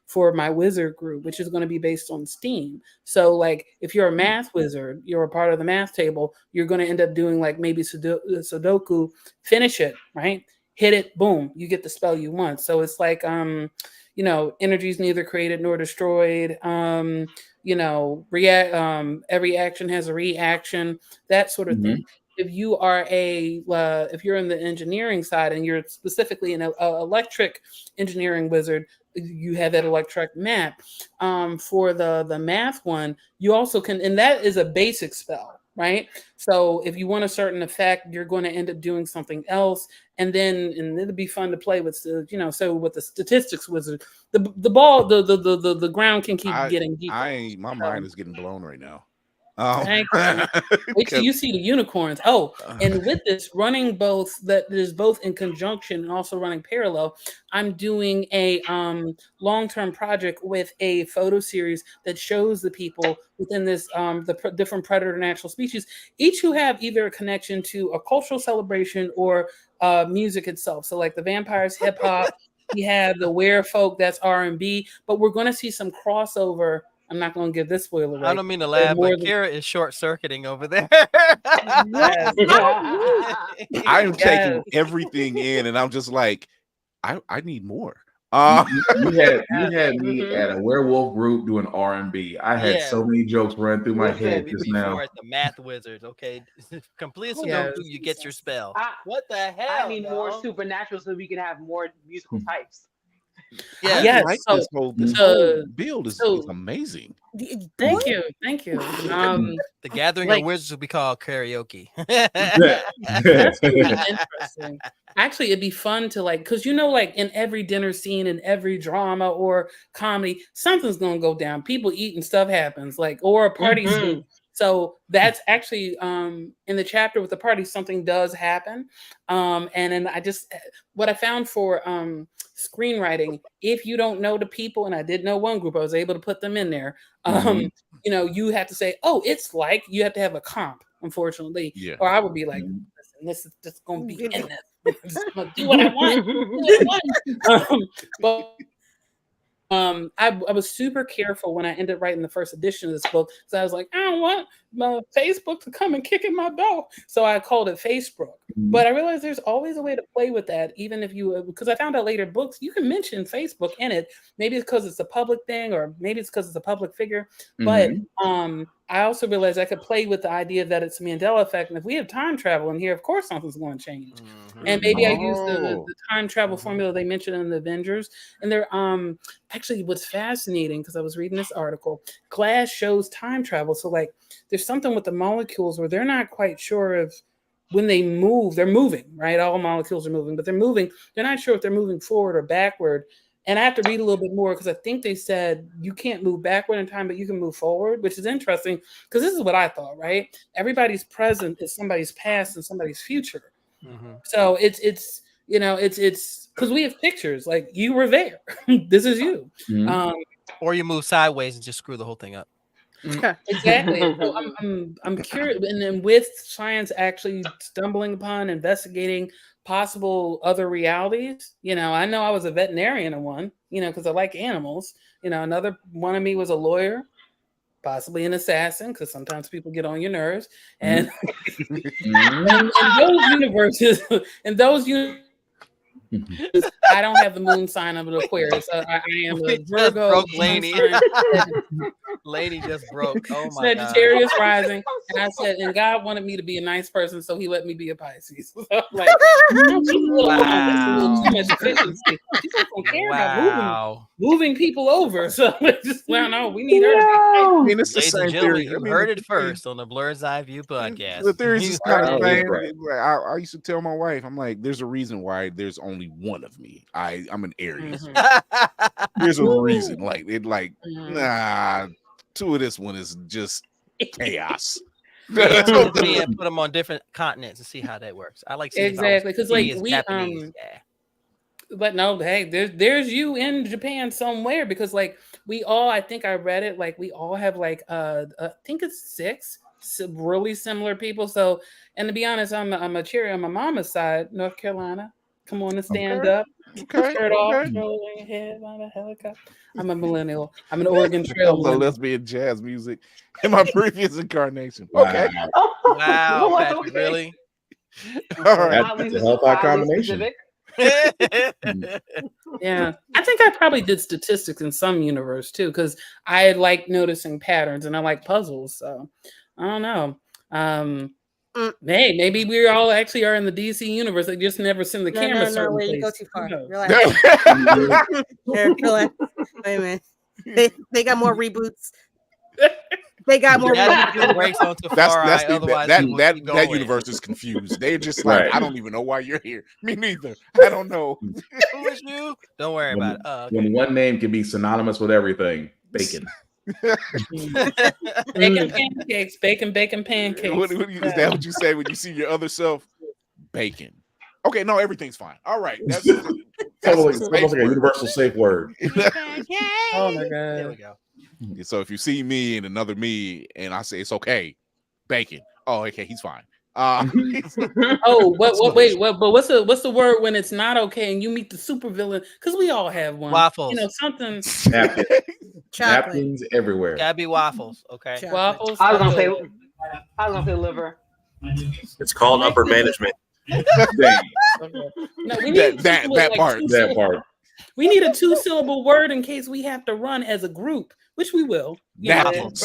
Speaker 6: for my wizard group, which is going to be based on STEAM. So like if you're a math wizard, you're a part of the math table, you're going to end up doing like maybe Sudoku, finish it, right? Hit it, boom, you get the spell you want. So it's like, you know, energy is neither created nor destroyed. You know, every action has a reaction, that sort of thing. If you are if you're in the engineering side and you're specifically an electric engineering wizard, you have that electric map. For the math one, you also can, and that is a basic spell, right? So if you want a certain effect, you're going to end up doing something else, and it'll be fun to play with. You know, so with the statistics wizard, the ground can keep getting deeper.
Speaker 2: My mind is getting blown right now.
Speaker 6: Wait till you see the unicorns. Oh, and with this running that is both in conjunction and also running parallel, I'm doing a long-term project with a photo series that shows the people within this the different predator natural species, each who have either a connection to a cultural celebration or music itself. So like the vampires, hip hop. We have the werefolk, that's R&B, but we're going to see some crossover. I'm not going to give this spoiler away.
Speaker 4: I don't mean to laugh, but Kira is short-circuiting over there.
Speaker 2: I am taking everything in, and I'm just like, I need more.
Speaker 8: You had me at a werewolf group doing R&B. I had so many jokes run through my head just now.
Speaker 4: At the math wizards, okay? Complete Sudoku, you get your spell. What the hell?
Speaker 7: I need more supernatural so we can have more musical types.
Speaker 6: Yeah,
Speaker 2: like this whole build is amazing.
Speaker 6: Thank you.
Speaker 4: The gathering of wizards will be called karaoke.
Speaker 6: That's really interesting. Actually, it'd be fun to because you know, like in every dinner scene, in every drama or comedy, something's gonna go down. People eat and stuff happens, or a party scene. So that's actually in the chapter with the party, something does happen. And then what I found for screenwriting, if you don't know the people, and I did know one group, I was able to put them in there. You have to say, oh, it's like, you have to have a comp, unfortunately.
Speaker 2: Yeah.
Speaker 6: Or I would be like, listen, this is just going to be in this. I'm just going to do what I want. But I was super careful when I ended up writing the first edition of this book. So I was like, I don't want my Facebook to come and kick in my door. So I called it Facebook. But I realized there's always a way to play with that, even if you, because I found out later books, you can mention Facebook in it. Maybe it's because it's a public thing, or maybe it's because it's a public figure. But I also realized I could play with the idea that it's a Mandela effect. And if we have time travel in here, of course something's going to change. And maybe I use the time travel formula they mentioned in the Avengers. And they're actually, what's fascinating, because I was reading this article, Glass shows time travel. So like there's something with the molecules where they're not quite sure if when they move, they're moving, right? All molecules are moving, but they're moving. They're not sure if they're moving forward or backward. And I have to read a little bit more, because I think they said you can't move backward in time, but you can move forward, which is interesting, because this is what I thought, right? Everybody's present is somebody's past and somebody's future. So it's because we have pictures, like you were there. This is you.
Speaker 4: Or you move sideways and just screw the whole thing up.
Speaker 6: Exactly. So I'm curious, and then with science actually stumbling upon investigating possible other realities, I know I was a veterinarian in one, because I like animals. Another one of me was a lawyer, possibly an assassin, because sometimes people get on your nerves. And in those universes, I don't have the moon sign of an Aquarius. I am a Virgo.
Speaker 4: Lady just broke. Oh my God.
Speaker 6: Sagittarius rising. And I said, and God wanted me to be a nice person, so he let me be a Pisces. So I'm like, that's a little too much efficiency. People don't care about moving people over. So just no, we need her to be.
Speaker 2: I mean, it's the
Speaker 4: Ladies
Speaker 2: same
Speaker 4: and gentlemen,
Speaker 2: theory.
Speaker 4: you heard it first on the Blur's Eye View podcast.
Speaker 2: The theory is just kind of
Speaker 8: Right.
Speaker 2: I used to tell my wife, I'm like, there's a reason why there's only one of me. I'm an Aries. There's a reason. Nah, two of this one is just chaos.
Speaker 4: Put them on different continents and see how that works. I like
Speaker 6: exactly, because like we
Speaker 4: Japanese.
Speaker 6: But no, hey, there's you in Japan somewhere, because like we all, I think I read it, like we all have like I think it's 6 really similar people. So, and to be honest, I'm a cherry on my mama's side, North Carolina. Come on and stand up. Shirt off, rolling your head on a helicopter. I'm a millennial. I'm an Oregon Trail.
Speaker 2: Lesbian jazz music in my previous incarnation. Okay.
Speaker 4: Wow, Patrick, really?
Speaker 2: All right.
Speaker 8: That's a hellfire combination.
Speaker 6: Yeah, I think I probably did statistics in some universe too, because I like noticing patterns and I like puzzles. So I don't know. Hey, maybe we all actually are in the DC universe. They just never send the camera.
Speaker 3: No, wait, you go too far. Relax. Wait a minute. They got more reboots. They got more.
Speaker 2: That universe is confused. They're just like, I don't even know why you're here. Me neither. I don't know.
Speaker 4: Who is you? Don't worry about it. Okay.
Speaker 8: When one name can be synonymous with everything, bacon.
Speaker 6: Bacon pancakes, bacon pancakes.
Speaker 2: Is that what you say when you see your other self? Bacon. Okay, no, everything's fine. All right. That's
Speaker 8: almost like a universal safe word.
Speaker 6: Oh my God.
Speaker 4: There we go.
Speaker 2: So if you see me and another me and I say it's okay, bacon. Oh, okay, he's fine.
Speaker 6: Oh, but what's the word when it's not okay and you meet the supervillain? Because we all have one.
Speaker 4: Waffles.
Speaker 6: Something.
Speaker 8: Napkins everywhere.
Speaker 4: Gotta be waffles. Okay.
Speaker 3: Chocolate.
Speaker 6: Waffles.
Speaker 7: I was gonna say liver.
Speaker 5: It's called upper management.
Speaker 6: No, we need
Speaker 2: that part.
Speaker 6: We need a 2-syllable word in case we have to run as a group, which we will.
Speaker 2: Napkins.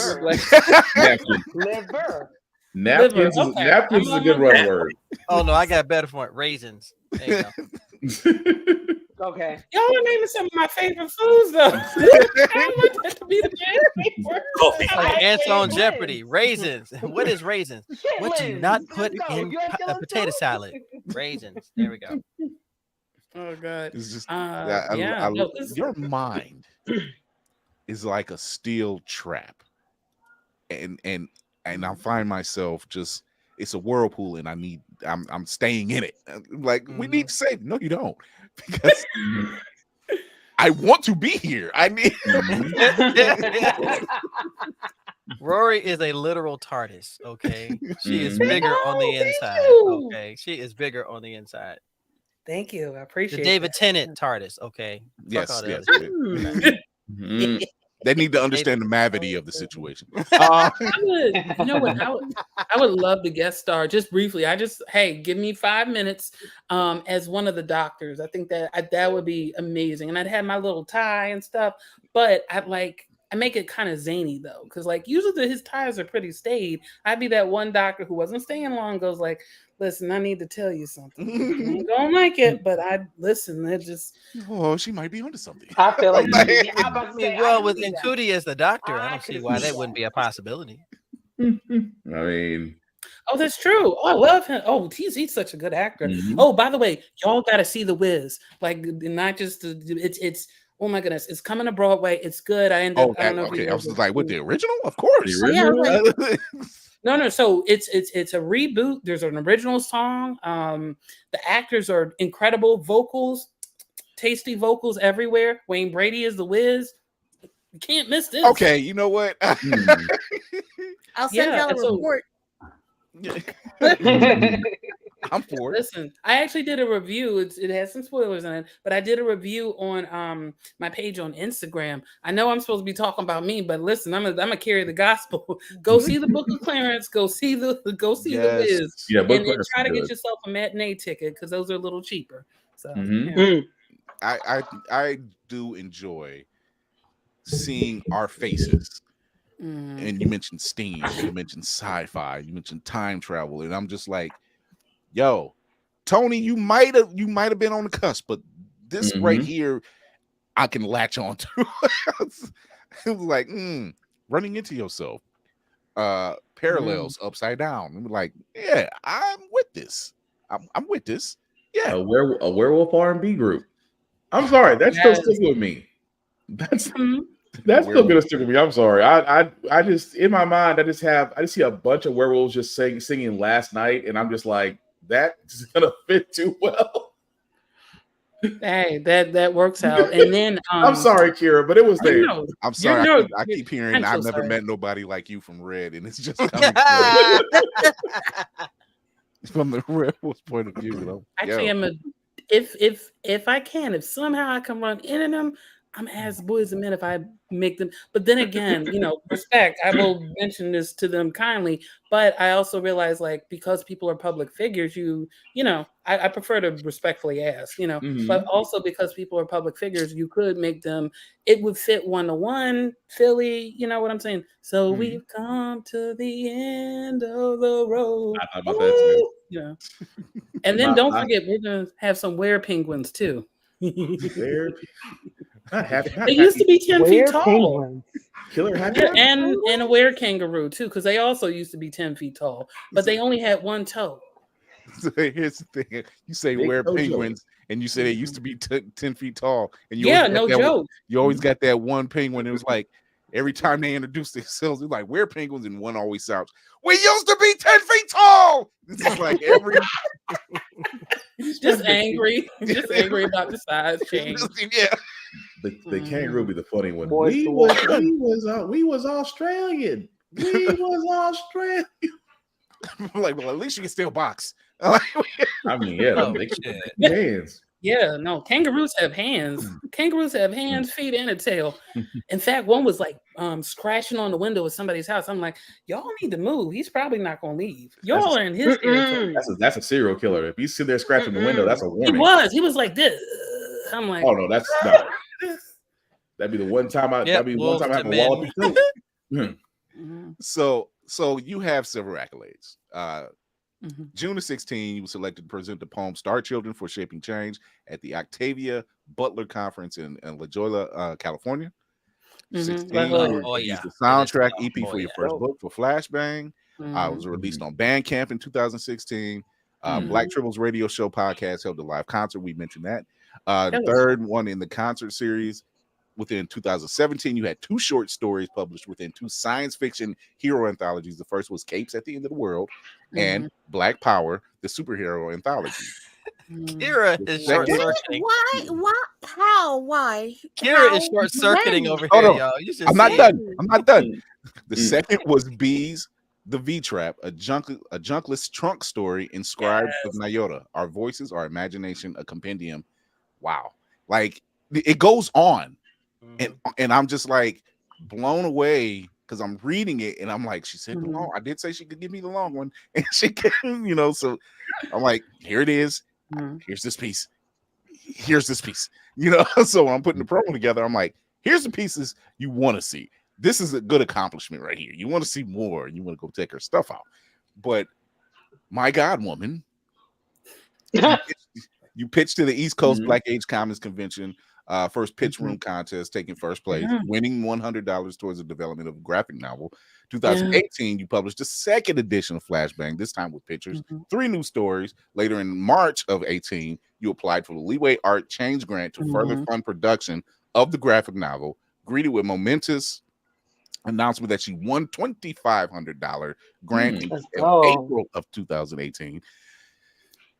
Speaker 7: Liver.
Speaker 8: Napkins is a good run word.
Speaker 4: Oh no, I got better for it. Raisins. There you go.
Speaker 7: Okay.
Speaker 6: Y'all are naming some of my favorite foods, though. I don't want that to be the favorite word.
Speaker 5: Coffee.
Speaker 4: Like answer on Jeopardy. Raisins. What is raisins? What do you not put in a potato salad? Raisins. There we go.
Speaker 6: Oh God.
Speaker 2: It's just
Speaker 6: no,
Speaker 2: your mind is like a steel trap. And and I find myself just, it's a whirlpool, and I'm staying in it. Like, we need to save. No, you don't, because I want to be here. I need.
Speaker 4: Rorie is a literal TARDIS. Okay, she is bigger on the inside. Okay, she is bigger on the inside.
Speaker 3: Thank you. I
Speaker 4: The
Speaker 3: appreciate
Speaker 4: David
Speaker 3: that.
Speaker 4: Tennant TARDIS. Okay. Fuck all
Speaker 2: Yes.
Speaker 4: the others.
Speaker 2: They need to understand the gravity of the situation.
Speaker 6: I would, you know what? I would love to guest star just briefly. Hey, give me 5 minutes as one of the doctors. I think that would be amazing, and I'd have my little tie and stuff. But I make it kind of zany though, because like usually his ties are pretty staid. I'd be that one doctor who wasn't staying long, goes like, listen, I need to tell you something. You ain't gonna like it, but I listen. It just
Speaker 2: she might be onto something.
Speaker 7: I feel like
Speaker 4: with Ncuti as the doctor, I don't see why that wouldn't be a possibility.
Speaker 8: I mean,
Speaker 6: oh, that's true. Oh, I love him. Oh, he's such a good actor. Oh, by the way, y'all got to see The Wiz. Like, not just it's. Oh my goodness, it's coming to Broadway. It's good. I don't know.
Speaker 2: Okay, I was just like, what, the original? Of course.
Speaker 6: The original? No. So it's a reboot. There's an original song. The actors are incredible. Vocals, tasty vocals everywhere. Wayne Brady is the Wiz. You can't miss this.
Speaker 2: Okay, you know what?
Speaker 3: I'll send y'all a report.
Speaker 2: I'm for it.
Speaker 6: Listen, I actually did a review. It has some spoilers in it, but I did a review on my page on Instagram. I know I'm supposed to be talking about me, but listen, I'm gonna carry the gospel. Go see the Book of Clarence. Go see the Wiz.
Speaker 8: Yeah,
Speaker 6: and then try to get yourself a matinee ticket because those are a little cheaper. So
Speaker 2: I do enjoy seeing our faces. And you mentioned Steam, you mentioned sci-fi, you mentioned time travel, and I'm just like, yo, Tony, you might have been on the cusp, but this right here, I can latch on to. It was like running into yourself, parallels upside down. I'm like, yeah, I'm with this. I'm with this. Yeah,
Speaker 8: a werewolf R&B group. I'm sorry, that's still sticking with me. That's still gonna stick with me. I'm sorry. I just, in my mind, I just see a bunch of werewolves just singing Last Night, and I'm just like, that's gonna fit too well.
Speaker 6: Hey, that works out. And then
Speaker 8: I'm sorry, Kira, but it was there.
Speaker 2: I'm sorry. I keep hearing I've never met nobody like you from Red, and it's just coming from the werewolf's point of view.
Speaker 6: Actually, if I can, if somehow I can run into them, I'm as boys and men if I make them. But then again, respect. I will mention this to them kindly, but I also realize, like, because people are public figures, I prefer to respectfully ask, but also because people are public figures, you could make them, it would fit 1-to-1 Philly, you know what I'm saying? So we've come to the end of the road.
Speaker 8: I thought about that too.
Speaker 6: And then don't forget, we're going to have some were-penguins too. They used to be 10 feet tall.
Speaker 8: Killer Happy
Speaker 6: and a were-kangaroo too, because they also used to be 10 feet tall, but they only had one toe.
Speaker 2: So here's the thing: you say were-penguins, and you say they used to be 10 feet tall, and you
Speaker 6: no joke.
Speaker 2: You always got that one penguin. It was like every time they introduced themselves, it's like were-penguins, and one always shouts, "We used to be 10 feet tall." This is like every.
Speaker 6: just angry about the size change.
Speaker 2: Yeah.
Speaker 8: The kangaroo be the funny one. We was Australian. We was Australian.
Speaker 2: I'm like, well, at least you can still box.
Speaker 8: I mean, yeah, they hands.
Speaker 6: Yeah, no, kangaroos have hands. Kangaroos have hands, feet, and a tail. In fact, one was like scratching on the window of somebody's house. I'm like, y'all need to move. He's probably not gonna leave. Y'all are in his territory.
Speaker 8: That's a serial killer. If you sit there scratching the window, that's a warning.
Speaker 6: He was like this. I'm like,
Speaker 8: oh no, that's not. That'd be the one time I have a wallopy coat.
Speaker 2: So you have several accolades. June of 16, you were selected to present the poem "Star Children for Shaping Change" at the Octavia Butler Conference in La Jolla, California. 16, the soundtrack EP for your first book for Flashbang. Was released on Bandcamp in 2016. Black Tribbles radio show podcast held a live concert. We mentioned that. Third one in the concert series. within 2017, you had 2 short stories published within 2 science fiction hero anthologies. The first was Capes at the End of the World and Black Power, the superhero anthology.
Speaker 4: Kira is short circuiting.
Speaker 3: Why? How? Why?
Speaker 4: Kira is short circuiting over
Speaker 2: Oh,
Speaker 4: here,
Speaker 2: no.
Speaker 4: y'all. You just
Speaker 2: I'm not
Speaker 4: see
Speaker 2: done.
Speaker 4: it.
Speaker 2: I'm not done. The second was Bees, the V-Trap, a junkless trunk story inscribed with Nyota. Our voices, our imagination, a compendium. Wow. Like, it goes on. And I'm just like blown away because I'm reading it and I'm like, she said the long. I did say she could give me the long one, and she can, you know. So I'm like, here it is. Here's this piece. Here's this piece. You know. So when I'm putting the promo together, I'm like, here's the pieces you want to see. This is a good accomplishment right here. You want to see more, and you want to go take her stuff out. But my God, woman, you pitched to the East Coast Black Age Comics Convention. First pitch room contest, taking first place, winning $100 towards the development of a graphic novel. 2018, you published the second edition of Flashbang, this time with pictures, 3 new stories. Later in March of 18, you applied for the Leeway Art Change Grant to further fund production of the graphic novel, greeted with momentous announcement that she won $2,500 grant in April of 2018.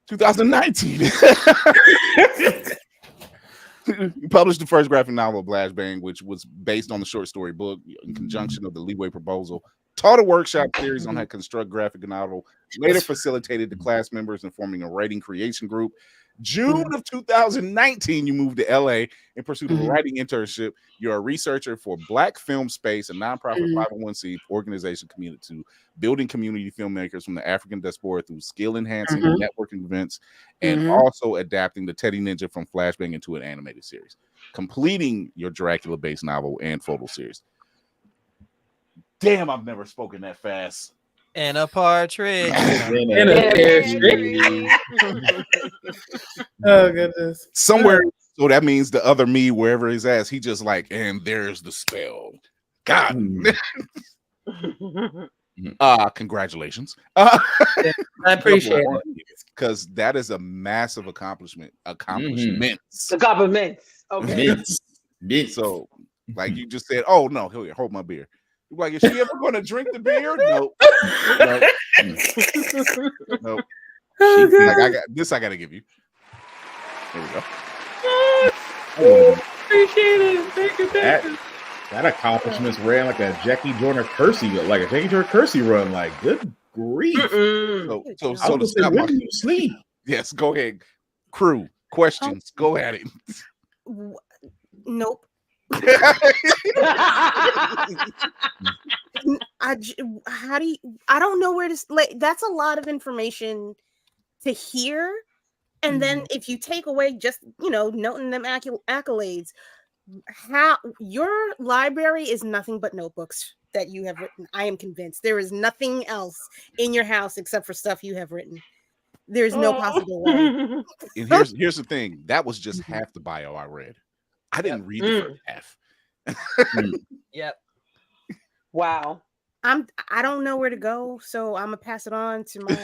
Speaker 2: 2019. He published the first graphic novel of Flashbang, which was based on the short story book in conjunction of the Leeway proposal. Taught a workshop series on how to construct graphic novel. Later facilitated the class members in forming a writing creation group. June of 2019, you moved to LA in pursuit of a writing internship. You're a researcher for Black Film Space, a nonprofit 501c organization committed to building community filmmakers from the African diaspora through skill enhancing networking events, and also adapting the Teddy Ninja from Flashbang into an animated series, completing your Dracula-based novel and photo series. Damn, I've never spoken that fast.
Speaker 4: And a partridge.
Speaker 6: And a pear tree. Oh goodness.
Speaker 2: Somewhere, so that means the other me, wherever he's at, he just like, and there's the spell. God. Congratulations.
Speaker 6: I appreciate it.
Speaker 2: Because that is a massive accomplishment. Accomplishments.
Speaker 7: The governments. Okay.
Speaker 2: So, like you just said, oh no, here, hold my beer. Like, is she ever going to drink the beer? No. No. Like, I got this. I got to give you. There we go.
Speaker 6: Appreciate it. Thank you.
Speaker 8: That accomplishments ran like a Jackie Joyner Kersey, run. Like, good grief.
Speaker 2: So to stop
Speaker 8: when do you sleep?
Speaker 2: Yes, go ahead. Crew questions. Go at it.
Speaker 3: Nope. I don't know where to, like, that's a lot of information to hear, and then if you take away just, you know, noting them accolades, how your library is nothing but notebooks that you have written. I am convinced there is nothing else in your house except for stuff you have written. There's no possible way.
Speaker 2: And here's the thing, that was just half the bio I read. I didn't read the first half.
Speaker 4: Yep.
Speaker 7: Wow.
Speaker 3: I don't know where to go, so I'm gonna pass it on to my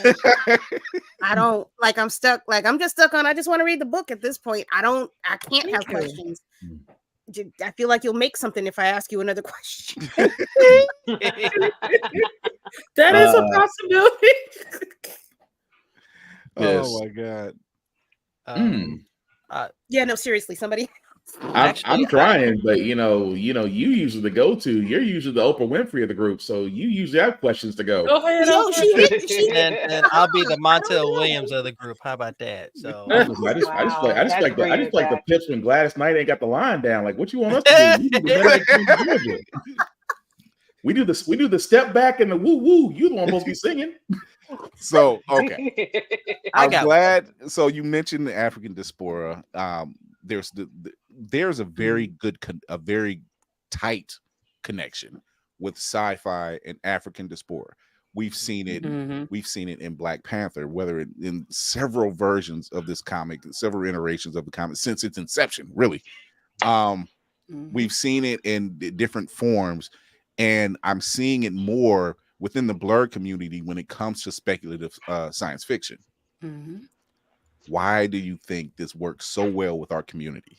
Speaker 3: I'm stuck. Like, I'm just stuck on, I just want to read the book at this point. I can't have questions. I feel like you'll make something if I ask you another question.
Speaker 6: That is a possibility.
Speaker 2: Oh my God.
Speaker 3: Yeah, no, seriously, somebody.
Speaker 8: I'm trying, but you usually the go-to. You're usually the Oprah Winfrey of the group, so you usually have questions to go.
Speaker 6: Go ahead.
Speaker 4: And I'll be the Montel Williams of the group. How about that? So
Speaker 8: I just like the pitch when Gladys Knight ain't got the line down. Like, what you want us to do? We do the step back and the woo woo. You the one supposed to be singing.
Speaker 2: So okay, I'm glad. So you mentioned the African diaspora. There's a very good, a very tight connection with sci-fi and African diaspora. We've seen it. We've seen it in Black Panther, whether in several versions of this comic, several iterations of the comic since its inception. Really, we've seen it in different forms, and I'm seeing it more within the blurred community when it comes to speculative science fiction. Why do you think this works so well with our community?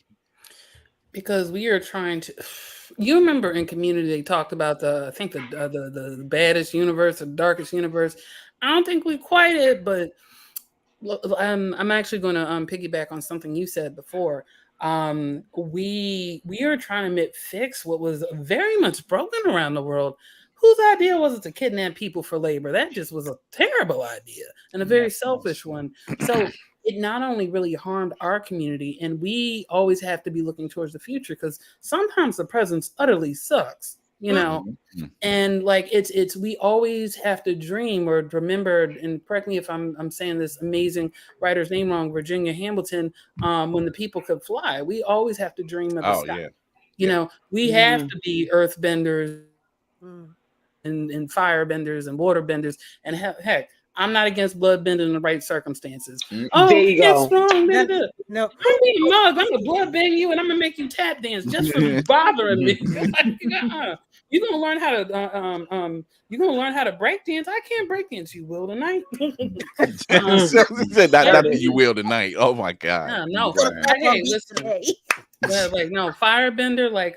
Speaker 6: Because we are trying to. You remember in Community they talked about the baddest universe, the darkest universe. I don't think we quite it, but I'm actually going to piggyback on something you said before. We are trying to fix what was very much broken around the world. Whose idea was it to kidnap people for labor? That just was a terrible idea and a very selfish one. So it not only really harmed our community, and we always have to be looking towards the future because sometimes the present utterly sucks, you know. And like it's we always have to dream or remember, and correct me if I'm saying this amazing writer's name wrong, Virginia Hamilton, when the people could fly. We always have to dream of the sky.
Speaker 2: Yeah.
Speaker 6: You know, we have to be earthbenders and firebenders and waterbenders, and heck, I'm not against bloodbending in the right circumstances. Oh,
Speaker 7: there you go.
Speaker 6: it's wrong.
Speaker 3: No,
Speaker 6: I'm being mug. I'm gonna bloodbend you, and I'm gonna make you tap dance just for bothering me. You're gonna learn how to you're gonna learn how to break dance. I can't break dance. You will tonight.
Speaker 2: Not you will tonight. Oh my god.
Speaker 6: No. Hey, listen. Like no firebender, like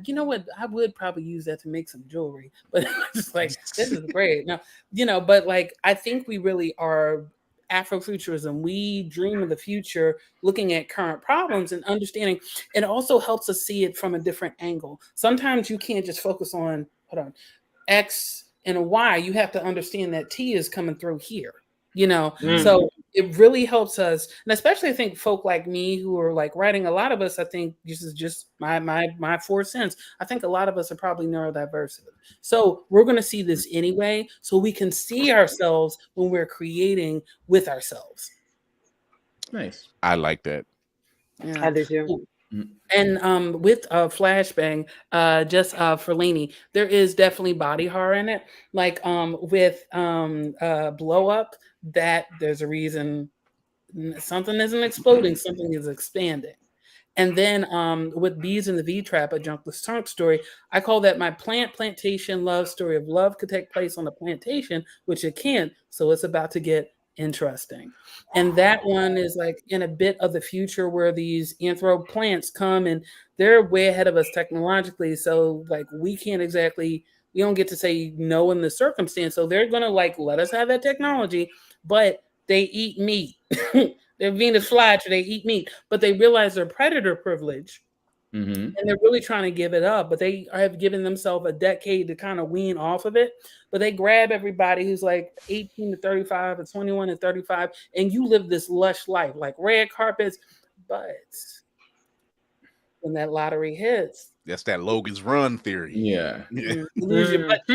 Speaker 6: you know what, I would probably use that to make some jewelry, but it's like this is great. No, you know, but like I think we really are Afrofuturism. We dream of the future, looking at current problems and understanding. It also helps us see it from a different angle. Sometimes you can't just focus on X and a Y. You have to understand that T is coming through here. You know, so it really helps us, and especially I think folk like me who are like writing. A lot of us, I think, this is just my 4 cents. I think a lot of us are probably neurodiverse, so we're going to see this anyway, so we can see ourselves when we're creating with ourselves.
Speaker 8: Nice,
Speaker 2: I like that.
Speaker 6: Yeah.
Speaker 7: I do too.
Speaker 6: And with Flashbang, just for Lainey, there is definitely body horror in it. Like with Blow Up, that there's a reason something isn't exploding, something is expanding. And then with Bees in the V Trap, a Junkless Trunk story, I call that my plantation love story of love could take place on the plantation, which it can't. So it's about to get interesting. And that one is like in a bit of the future where these anthro plants come and they're way ahead of us technologically. So like we don't get to say no in the circumstance. So they're gonna like let us have that technology, but they eat meat. They're Venus flytrap, they eat meat, but they realize their predator privilege. And they're really trying to give it up, but they have given themselves a decade to kind of wean off of it. But they grab everybody who's like 18 to 35 or 21 to 35, and you live this lush life, like red carpets. But when that lottery hits,
Speaker 2: that's that Logan's Run theory.
Speaker 8: Yeah.
Speaker 6: You lose your butt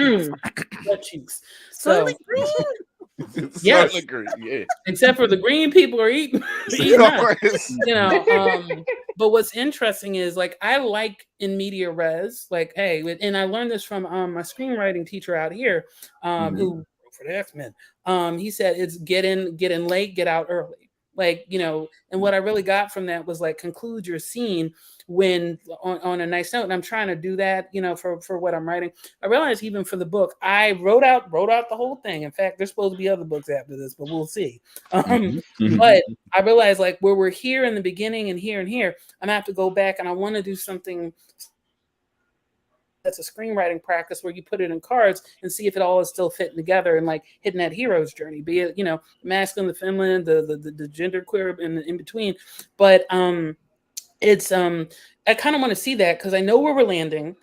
Speaker 6: cheeks.
Speaker 3: So
Speaker 6: yes,
Speaker 2: yeah.
Speaker 6: Except for the green people are eating us, you know. But what's interesting is like I like in media res, like hey, and I learned this from my screenwriting teacher out here, who wrote for the X-Men. He said it's get in late, get out early. Like, you know, and what I really got from that was like conclude your scene when on a nice note. And I'm trying to do that, you know, for what I'm writing. I realized even for the book, I wrote out the whole thing. In fact, there's supposed to be other books after this, but we'll see. But I realized like where we're here in the beginning and here, I'm gonna have to go back and I want to do something that's a screenwriting practice where you put it in cards and see if it all is still fitting together and like hitting that hero's journey, be it, you know, masculine, the feminine, the gender queer in between. But it's I kind of want to see that because I know where we're landing,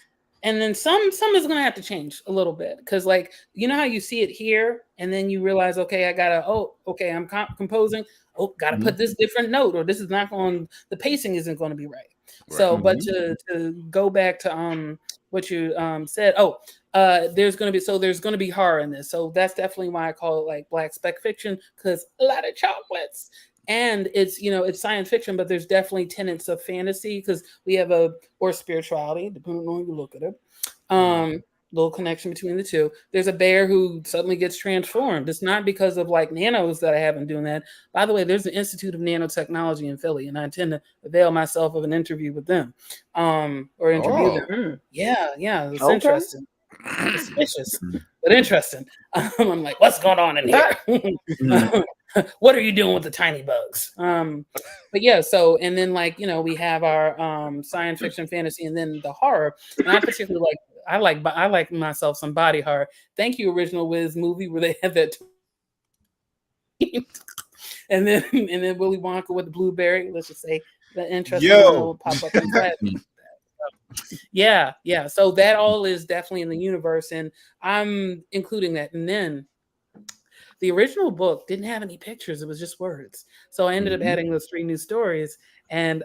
Speaker 6: and then some is gonna have to change a little bit because like you know how you see it here and then you realize okay I'm composing, gotta put this different note, or this is not going, the pacing isn't going to be right. So but to go back to what you said, there's going to be horror in this, so that's definitely why I call it like black spec fiction, because a lot of chocolates. And it's, you know, it's science fiction, but there's definitely tenets of fantasy because we have or spirituality, depending on how you look at it. Little connection between the two. There's a bear who suddenly gets transformed. It's not because of like nanos that I have been doing that. By the way, there's the Institute of Nanotechnology in Philly, and I intend to avail myself of an interview with them, or interview them. Yeah, it's interesting. Suspicious. but interesting. I'm like, what's going on in here? What are you doing with the tiny bugs? But yeah, so and then like we have our science fiction, fantasy, and then the horror. And I particularly I like myself some body horror. Thank you, Original Wiz movie where they have that. And then Willy Wonka with the blueberry. Let's just say the interesting little pop up inside. Yeah. So that all is definitely in the universe, and I'm including that. And then the original book didn't have any pictures; it was just words. So I ended up adding those 3 new stories, and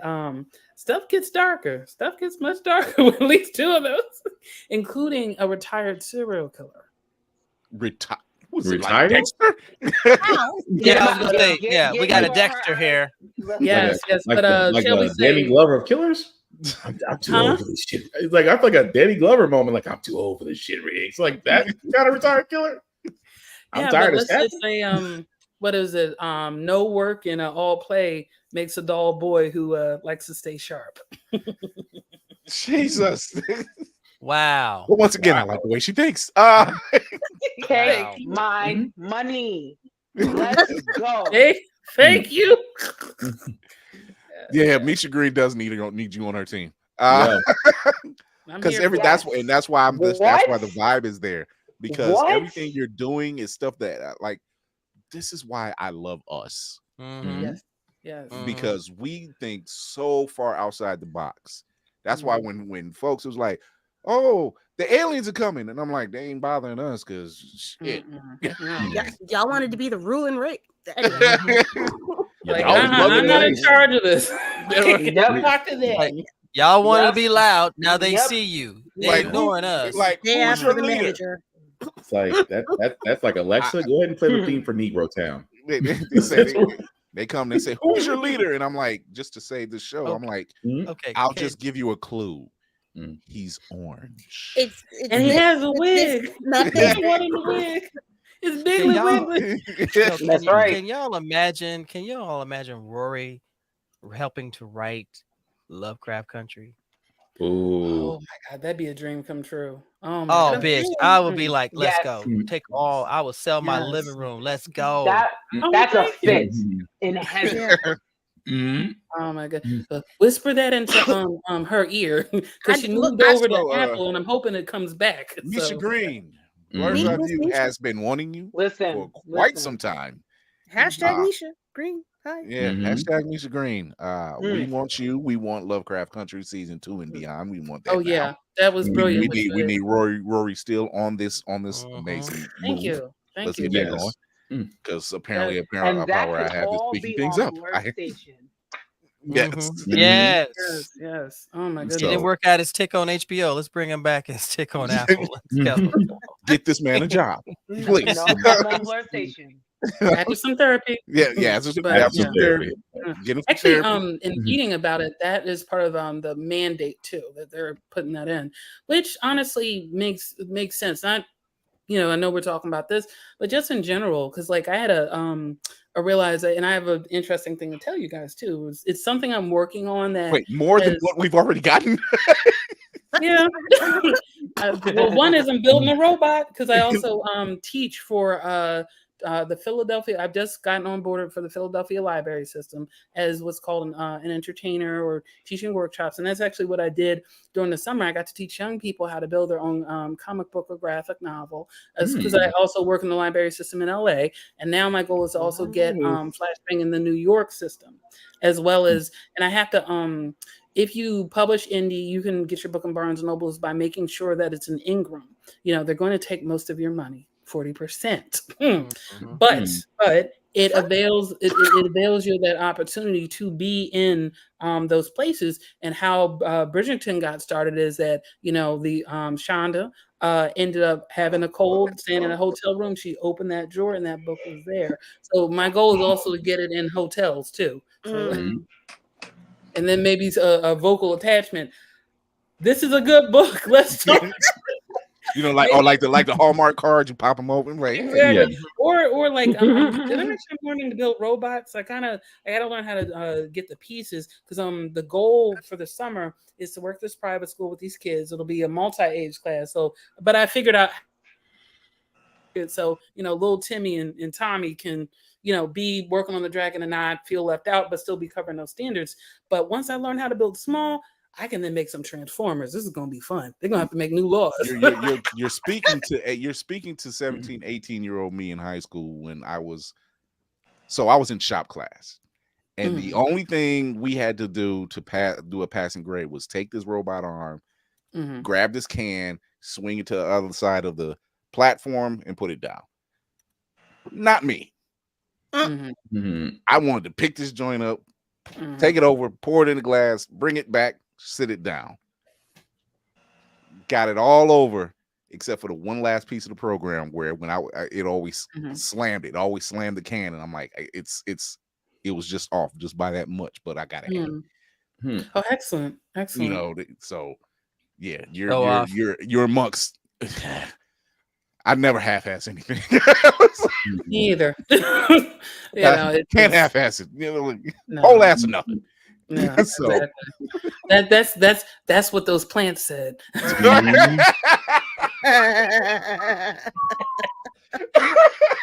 Speaker 6: stuff gets darker. Stuff gets much darker with at least 2 of those, including a retired serial killer.
Speaker 2: Retired?
Speaker 4: Yeah, we got a Dexter here.
Speaker 6: Yes,
Speaker 8: like
Speaker 6: but
Speaker 8: like
Speaker 6: shall we
Speaker 8: a Danny
Speaker 6: say
Speaker 8: Glover of killers? I'm too old for this shit. It's like I feel like a Danny Glover moment. Like I'm too old for this shit. It's like that kind of retired killer. I'm tired of
Speaker 6: let's just say what is it? No work and all play makes a dull boy who likes to stay sharp.
Speaker 2: Jesus.
Speaker 4: Wow.
Speaker 2: Well, once again, I like the way she thinks.
Speaker 7: Take my money. Let's go.
Speaker 6: Hey, thank you.
Speaker 2: Yeah, Misha Green does need you on her team. Because that's why that's why the vibe is there. Because everything you're doing is stuff that like this is why I love us.
Speaker 6: Yes.
Speaker 2: Because we think so far outside the box. That's why when folks was like, oh, the aliens are coming, and I'm like, they ain't bothering us because shit.
Speaker 3: Y'all wanted to be the ruling race.
Speaker 6: Like, I'm not in charge of this.
Speaker 4: Y'all want to be loud. Now they see you. They're ignoring us.
Speaker 2: Like, who's your leader?
Speaker 3: Manager.
Speaker 8: It's like that's like Alexa. Go ahead and play the theme for Negro Town.
Speaker 2: They come. They say, "Who's your leader?" And I'm like, just to save the show, I'm like,
Speaker 4: okay,
Speaker 2: I'll just give you a clue. He's orange.
Speaker 6: And he has a wig. Not this one in the wig. It's Bigly Wiggly.
Speaker 7: That's right.
Speaker 4: Can y'all imagine Rory helping to write Lovecraft Country?
Speaker 8: Ooh.
Speaker 6: Oh my God, that'd be a dream come true.
Speaker 4: Oh bitch, I would be like, let's go. Take all. I would sell my living room. Let's go.
Speaker 7: That's a fit in heaven.
Speaker 6: Oh my God! Whisper that into her ear because she moved over to Apple, and I'm hoping it comes back.
Speaker 2: Misha Green, Blur's Review has been wanting you for quite some time.
Speaker 3: Hashtag Misha Green. Hi.
Speaker 2: Yeah, hashtag Misha Green. We want you. We want Lovecraft Country season 2 and beyond. We want that.
Speaker 6: Oh yeah, that was brilliant.
Speaker 2: We need Rorie Still on this amazing.
Speaker 6: Thank you.
Speaker 2: Let's get that going. Because apparently a power I have is speaking things up.
Speaker 6: Yes. Oh my goodness.
Speaker 4: He didn't work out his tick on HBO. Let's bring him back as tick on Apple. Let's go.
Speaker 2: Get this man a job, please.
Speaker 6: After some therapy.
Speaker 2: After some therapy.
Speaker 6: Actually, in reading about it, that is part of the mandate too, that they're putting that in, which honestly makes sense. Not, I know we're talking about this, but just in general, because like I had a realize that, and I have an interesting thing to tell you guys too. It's something I'm working on that.
Speaker 2: Wait, more than what we've already gotten.
Speaker 6: Yeah. Well, one is I'm building a robot because I also teach for the Philadelphia. I've just gotten on board for the Philadelphia library system as what's called an entertainer or teaching workshops, and that's actually what I did during the summer. I got to teach young people how to build their own comic book or graphic novel, because I also work in the library system in LA, and now my goal is to also get Flashbang in the New York system, as well as, and I have to if you publish indie, you can get your book in Barnes & Nobles by making sure that it's an Ingram. They're going to take most of your money, 40%. But it avails you that opportunity to be in those places. And how Bridgerton got started is that, the Shonda ended up having a cold, staying in a hotel room. She opened that drawer and that book was there. So my goal is also to get it in hotels too. So, and then maybe a vocal attachment. This is a good book. Let's talk.
Speaker 2: like the Hallmark cards, you pop them open, right?
Speaker 6: Exactly. Yeah. Or like I'm learning to build robots. I gotta learn how to get the pieces, because the goal for the summer is to work this private school with these kids. It'll be a multi-age class. So, but I figured out market. So, little Timmy and Tommy can, be working on the dragon and not feel left out, but still be covering those standards. But once I learn how to build small, I can then make some Transformers. This is going to be fun. They're going to have to make new laws.
Speaker 2: You're speaking to 17, 18-year-old me in high school when I was in shop class. And the only thing we had to do to do a passing grade was take this robot arm, grab this can, swing it to the other side of the platform, and put it down. Not me. I wanted to pick this joint up, take it over, pour it in the glass, bring it back, sit it down. Got it all over, except for the one last piece of the program where when it always slammed it, always slammed the can, and I'm like, it was just off just by that much, but I got it.
Speaker 6: Oh, excellent.
Speaker 2: So yeah, you're amongst. I never half-ass anything.
Speaker 6: Me either.
Speaker 2: Can't half-ass it. Whole ass or nothing.
Speaker 6: No,
Speaker 2: so
Speaker 6: that's what those plants said.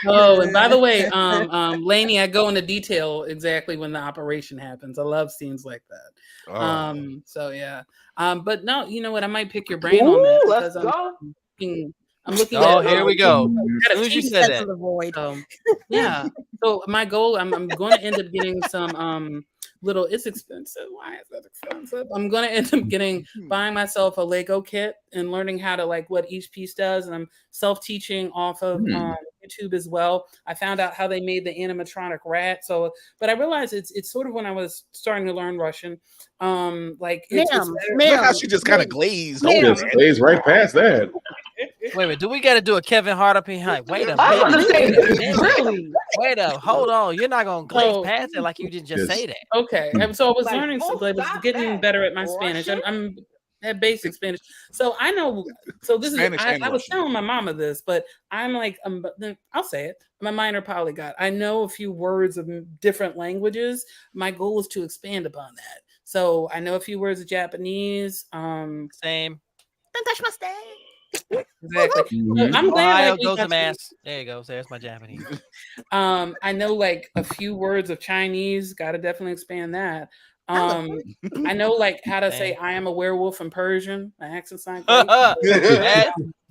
Speaker 6: Oh, and by the way, Lainey, I go into detail exactly when the operation happens. I love scenes like that. So yeah. But no, you know what? I might pick your brain on that because I'm looking at.
Speaker 4: Here we go. As soon as you said that.
Speaker 6: Yeah. So my goal, I'm going to end up getting some little. It's expensive. Why is that expensive? I'm going to end up buying myself a Lego kit and learning how to what each piece does, and I'm self-teaching off of YouTube as well. I found out how they made the animatronic rat. But I realized it's sort of when I was starting to learn Russian. Look
Speaker 2: how she just kind of glazed.
Speaker 8: Glazed right past that.
Speaker 4: Wait a minute, do we got to do a Kevin Hart up behind? Wait a minute. Wait up, hold on. You're not gonna glaze past it like you didn't just say that.
Speaker 6: Okay, and so I was learning something. I was getting better at my Spanish. I'm at basic Spanish, so I know. So this Spanish is I was telling my mama this, but I'm I'll say it. I'm a minor polyglot. I know a few words of different languages. My goal is to expand upon that. So I know a few words of Japanese.
Speaker 4: Same.
Speaker 3: Don't touch my steak.
Speaker 6: Exactly. So I'm
Speaker 4: glad there you go. So there's my Japanese.
Speaker 6: I know a few words of Chinese. Got to definitely expand that. I know how to say I am a werewolf in Persian. My accent's not great.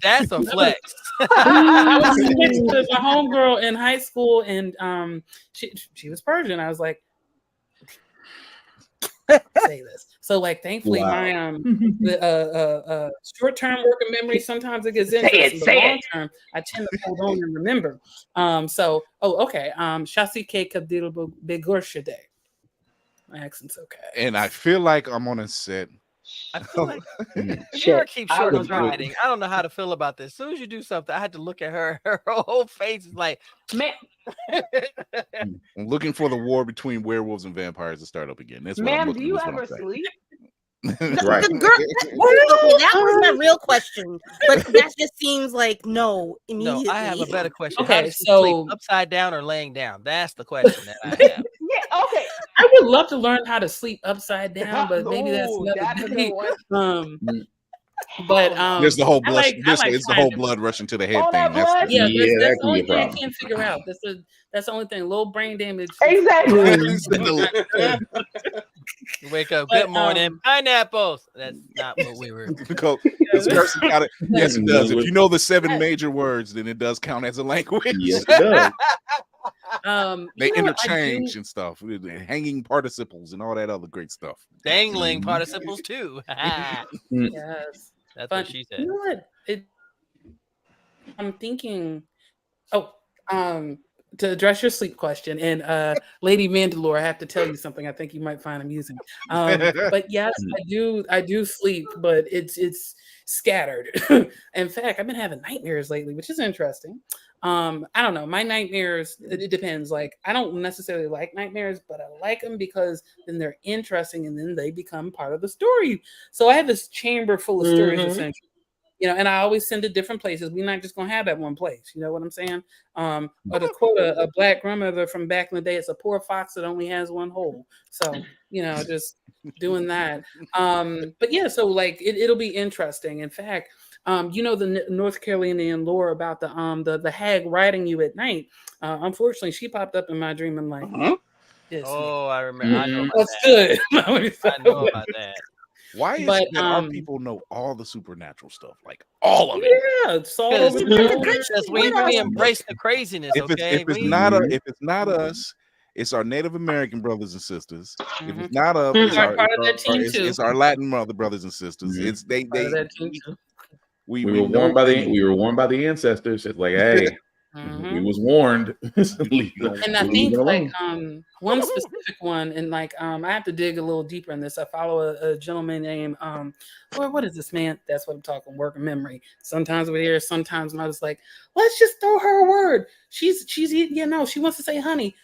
Speaker 4: That's a flex.
Speaker 6: I was speaking to my homegirl in high school, and she was Persian. I was like, say this. So thankfully my short-term working memory sometimes it gets interesting, but long-term I tend to hold on and remember. Shasi K Kabdil Begorshade. My accent's okay.
Speaker 2: And I feel like I'm on a set.
Speaker 4: I feel like Shara keeps short on writing. I don't know how to feel about this. As soon as you do something, I had to look at her. Her whole face is like, man.
Speaker 2: I'm looking for the war between werewolves and vampires to start up again. That's what I'm looking.
Speaker 7: Do you ever sleep?
Speaker 2: Right.
Speaker 3: That was my real question, but that just seems like no. Immediately.
Speaker 4: No, I have a better question.
Speaker 6: Okay,
Speaker 4: so upside down or laying down? That's the question that I have.
Speaker 7: Yeah, okay.
Speaker 6: I would love to learn how to sleep upside down, but maybe that's another day. But
Speaker 2: there's the whole blood. It's the whole blood rushing to the head thing. That's
Speaker 6: the only thing I can't figure out. That's the only thing. Low brain damage.
Speaker 7: Exactly.
Speaker 4: You wake up. Good morning. Pineapples. That's not what we were.
Speaker 2: This person got it. Yes, it does. If you know the 7 major words, then it does count as a language.
Speaker 8: Yes, it does.
Speaker 2: They interchange and stuff, hanging participles and all that other great stuff.
Speaker 4: Dangling participles too.
Speaker 6: Yes,
Speaker 4: that's what she said.
Speaker 6: You know what? I'm thinking. To address your sleep question, and Lady Mandalore, I have to tell you something I think you might find amusing. But yes, I do sleep, but it's scattered. In fact, I've been having nightmares lately, which is interesting. I don't know. My nightmares, it depends. I don't necessarily like nightmares, but I like them because then they're interesting and then they become part of the story. So I have this chamber full of stories, essentially. And I always send to different places. We're not just going to have that one place. You know what I'm saying? Or to quote a black grandmother from back in the day, it's a poor fox that only has one hole. So, just doing that. But yeah, so it'll be interesting. In fact, The North Carolinian lore about the hag riding you at night. Unfortunately, she popped up in my dream. I'm like,
Speaker 4: oh, I remember. I know about
Speaker 6: that's
Speaker 4: that.
Speaker 6: good.
Speaker 4: I know about that.
Speaker 2: Why is it that our people know all the supernatural stuff, like all of it?
Speaker 6: Yeah, it's all over
Speaker 4: because we embrace the craziness.
Speaker 2: If it's not us, it's our Native American brothers and sisters. If it's not us, it's our Latin brothers and sisters. It's they.
Speaker 8: We were warned by the ancestors. It's like, hey, we was warned.
Speaker 6: And I think like one specific one, and like I have to dig a little deeper in this. I follow a gentleman named what is this, man? That's what I'm talking, working memory. Sometimes we're here, sometimes I was like, let's just throw her a word. She's eating, she wants to say honey.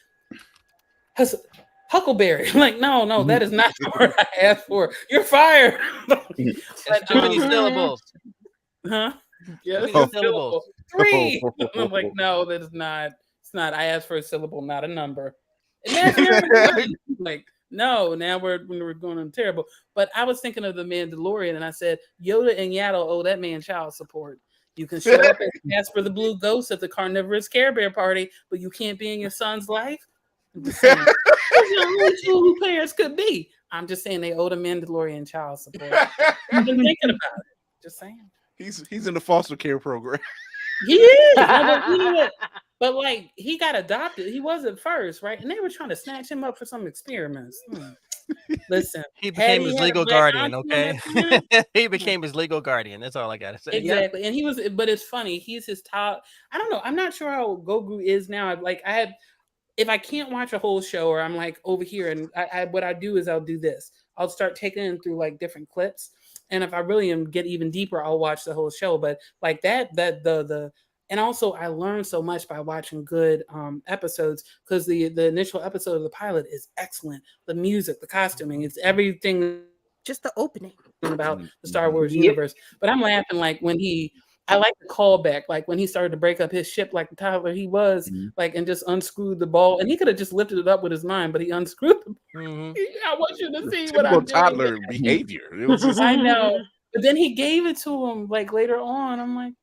Speaker 6: Huckleberry. Like, no, that is not the word I asked for. You're fired.
Speaker 4: That's too many syllables.
Speaker 6: Huh? Yeah,
Speaker 4: syllables.
Speaker 6: 3. I'm like, no, that is not. It's not. I asked for a syllable, not a number. And like, no. Now we're going on terrible. But I was thinking of the Mandalorian, and I said Yoda and Yaddle owe that man child support. You can show up as Casper the Blue Ghost at the Carnivorous Care Bear party, but you can't be in your son's life. I'm just saying, only 2 who parents could be. I'm just saying they owe the Mandalorian child support. I've been thinking about it. Just saying.
Speaker 2: He's in the foster care program.
Speaker 6: He is. But like he got adopted. He was at first, right? And they were trying to snatch him up for some experiments. Listen,
Speaker 4: he became his legal guardian. Okay, he became his legal guardian. That's all I gotta say.
Speaker 6: Exactly. And he was, but it's funny. He's his top. I don't know. I'm not sure how Grogu is now. If I can't watch a whole show, or I'm like over here, and what I do is I'll do this. I'll start taking them through like different clips, and if I really get even deeper, I'll watch the whole show. But like and also I learned so much by watching good episodes, because the initial episode of the pilot is excellent. The music, the costuming, it's everything.
Speaker 3: Just the opening
Speaker 6: about the Star Wars universe. But I'm laughing like when I like the callback, like when he started to break up his ship, like the toddler he was, like, and just unscrewed the ball, and he could have just lifted it up with his mind, but he unscrewed the ball. I want you to see what I'm
Speaker 2: toddler behavior. It was just,
Speaker 6: I know, but then he gave it to him like later on. I'm like,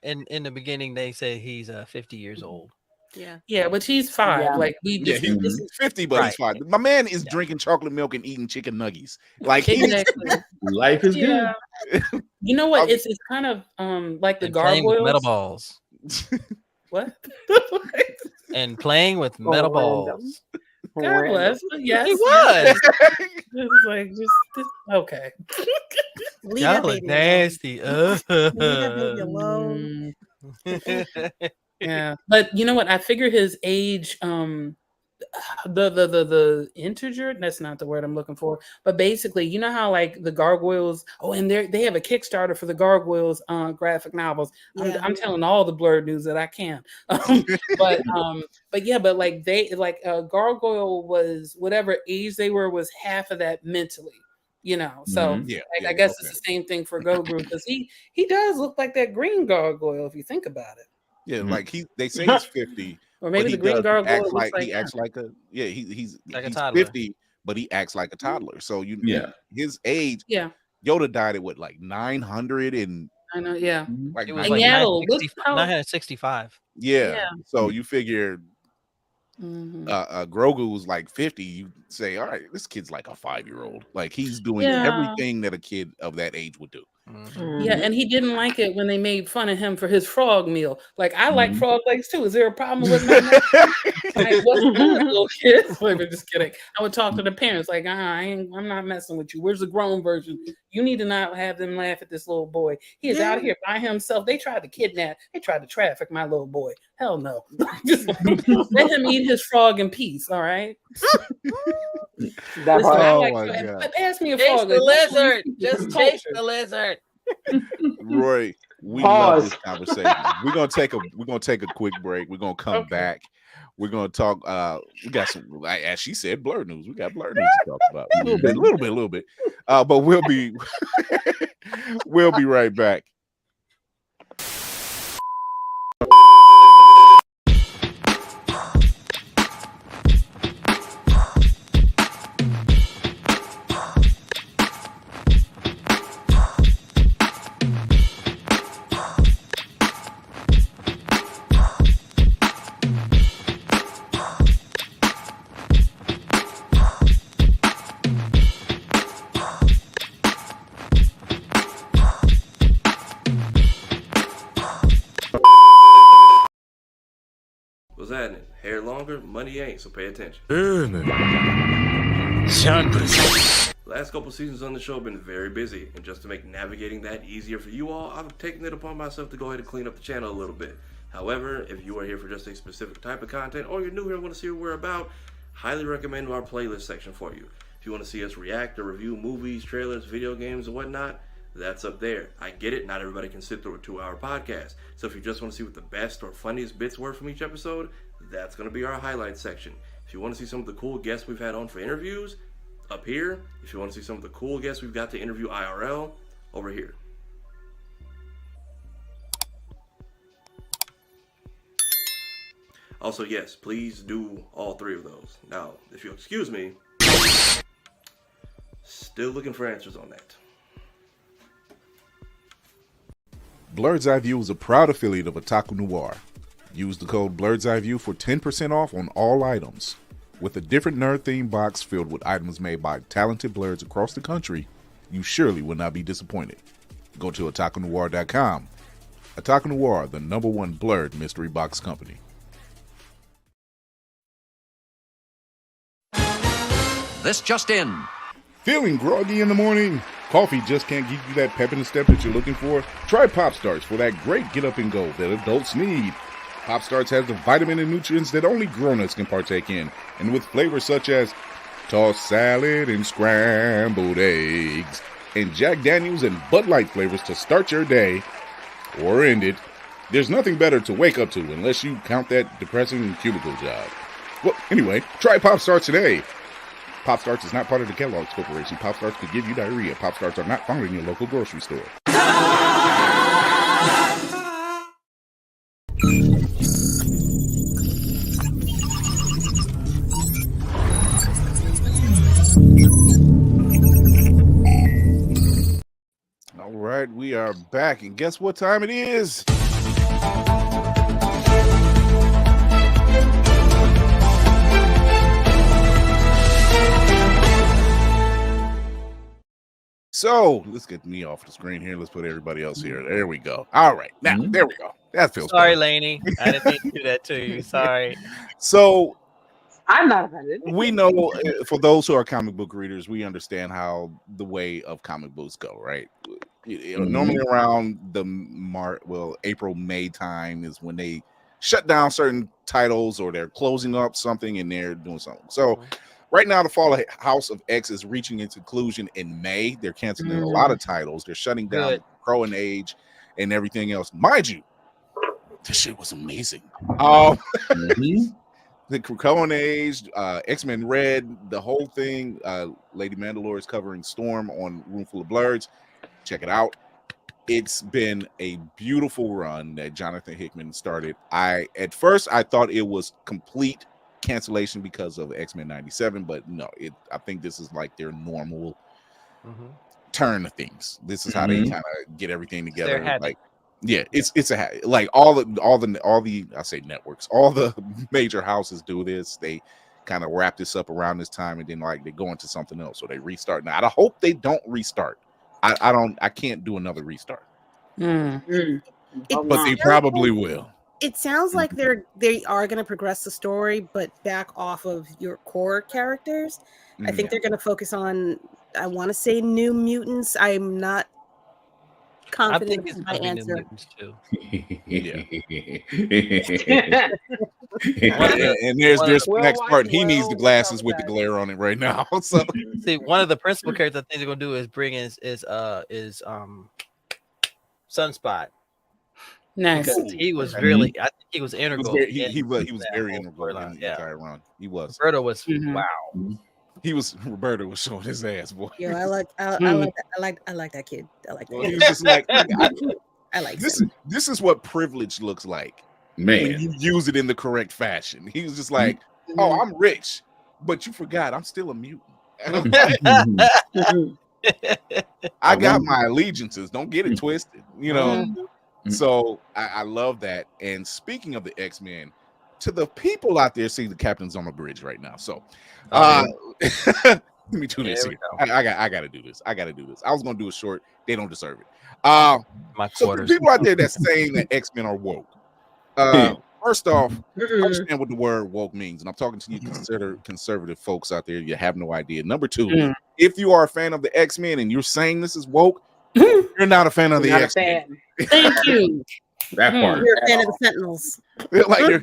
Speaker 4: and in the beginning they say he's 50 years old.
Speaker 6: Yeah, but he's 5.
Speaker 3: Yeah.
Speaker 6: Like
Speaker 2: he's 50, but he's 5. My man is drinking chocolate milk and eating chicken nuggets. Like
Speaker 6: exactly.
Speaker 8: Life is good.
Speaker 6: You know what? It's kind of like the gargoyles.
Speaker 4: Metal balls.
Speaker 6: What?
Speaker 4: And playing with metal balls.
Speaker 6: God bless. Yes,
Speaker 4: he was.
Speaker 6: It's like just okay.
Speaker 3: Leave
Speaker 4: Y'all
Speaker 3: that
Speaker 4: look
Speaker 3: baby
Speaker 4: nasty.
Speaker 3: Leave that baby alone.
Speaker 6: Yeah, but you know what? I figure his age, the integer, that's not the word I'm looking for, but basically, you know how like the gargoyles, and they have a Kickstarter for the gargoyles graphic novels. I'm telling all the blurred news that I can. But like they like gargoyle was whatever age they were was half of that mentally. So I guess it's the same thing for Grogu, because he does look like that green gargoyle if you think about it.
Speaker 2: Yeah, like they say he's 50,
Speaker 6: or maybe the green gargoyle
Speaker 2: he acts like a he's
Speaker 4: like a toddler.
Speaker 2: 50, but he acts like a toddler. So his age.
Speaker 6: Yeah,
Speaker 2: Yoda died at what, like 900 and
Speaker 6: I know. Yeah,
Speaker 2: like
Speaker 4: it was like 965.
Speaker 2: Yeah. So you figure Grogu was like 50. You say, all right, this kid's like a 5-year-old. Like he's doing everything that a kid of that age would do.
Speaker 6: Yeah, and he didn't like it when they made fun of him for his frog meal. Like, I like frog legs too. Is there a problem with my like, what's good, little kid? Like, we're just kidding. I would talk to the parents like, I'm not messing with you. Where's the grown version? You need to not have them laugh at this little boy. He is out here by himself. They tried to kidnap. They tried to traffic my little boy. Hell no. Just let him eat his frog in peace. All right. Pass me a frog.
Speaker 4: The lizard. Just taste the lizard.
Speaker 2: Roy, we love this conversation. We're gonna take a quick break. We're gonna come back. We're gonna talk. We got some, as she said, blur news. We got blur news to talk about a little bit. But we'll be right back.
Speaker 5: he ain't, so pay attention. Last couple seasons on the show have been very busy, and just to make navigating that easier for you all, I've taken it upon myself to go ahead and clean up the channel a little bit. However, if you are here for just a specific type of content, or you're new here and want to see what we're about, highly recommend our playlist section for you. If you want to see us react or review movies, trailers, video games, and whatnot, that's up there. I get it, not everybody can sit through a 2-hour podcast. So if you just want to see what the best or funniest bits were from each episode, that's going to be our highlights section. If you want to see some of the cool guests we've had on for interviews, up here. If you want to see some of the cool guests we've got to interview IRL, over here. Also, yes, please do all 3 of those. Now, if you'll excuse me, still looking for answers on that.
Speaker 2: Blurred's Eye View is a proud affiliate of Otaku Noir. Use the code Blurred's Eye View for 10% off on all items. With a different nerd-themed box filled with items made by talented blurs across the country, you surely will not be disappointed. Go to otakunoir.com. Otaku Noir, the #1 blurred mystery box company.
Speaker 9: This just in.
Speaker 2: Feeling groggy in the morning? Coffee just can't give you that pep in the step that you're looking for? Try Pop Starts for that great get up and go that adults need. Pop Starts has the vitamin and nutrients that only grown-ups can partake in, and with flavors such as tossed salad and scrambled eggs, and Jack Daniels and Bud Light flavors to start your day or end it. There's nothing better to wake up to unless you count that depressing cubicle job. Well, anyway, try Pop Starts today. Pop Starts is not part of the Kellogg's Corporation. Pop Starts could give you diarrhea. Pop Starts are not found in your local grocery store. All right, we are back, and guess what time it is? So let's get me off the screen here. Let's put everybody else here. There we go. All right. Now, there we go. That feels
Speaker 4: Sorry,
Speaker 2: better.
Speaker 4: Lainey. I didn't mean to do that to you. Sorry.
Speaker 2: So
Speaker 7: I'm not offended.
Speaker 2: we know, for those who are comic book readers, we understand how the way of comic books go, right? Normally around the April, May time is when they shut down certain titles or they're closing up something and they're doing something. So right now, the Fall of House of X is reaching its conclusion in May. They're canceling a lot of titles. They're shutting down Crow and Age and everything else. Mind you, this shit was amazing. The Crow and Age, X-Men Red, the whole thing. Lady Mandalore is covering Storm on Roomful of Blurs. Check it out. It's been a beautiful run that Jonathan Hickman started. At first I thought it was complete cancellation because of X-Men 97, but no, I think this is like their normal turn of things. This is how they kind of get everything together. Like, yeah, it's a like all the I say networks, all the major houses do this. They kind of wrap this up around this time, and then like they go into something else, or they restart. Now I hope they don't restart. I can't do another restart, but they probably will.
Speaker 3: It sounds like they are going to progress the story, but back off of your core characters. I think they're going to focus on, I want to say, New Mutants. I'm not confident in my answer.
Speaker 2: And there's next part. He needs the glasses with the glare on it right now. So
Speaker 4: see, one of the principal characters I think they're going to do is bring in is Sunspot.
Speaker 6: Nice.
Speaker 4: Because he was really, I think he was integral.
Speaker 2: He was very integral in the entire run. He was.
Speaker 4: Roberto was wow.
Speaker 2: Roberto was showing his ass, boy.
Speaker 3: Yeah, I like that kid. I like that.
Speaker 2: Well, he was just like,
Speaker 3: I like
Speaker 2: this. This is what privilege looks like,
Speaker 8: man.
Speaker 2: When you use it in the correct fashion. He was just like, "Oh, I'm rich, but you forgot I'm still a mutant." I got my allegiances. Don't get it twisted, you know. So I love that. And speaking of the X-Men, to the people out there, see the captain's on the bridge right now. So let me do this here. I got to do this. I was going to do it short. They don't deserve it. So the people out there that's saying that X-Men are woke, First off, understand what the word woke means, and I'm talking to you conservative folks out there. You have no idea. Number two, if you are a fan of the X-Men and you're saying this is woke, you're not a fan of the X-Men.
Speaker 6: Thank you.
Speaker 8: That part.
Speaker 3: You're a fan of the Sentinels.
Speaker 2: Like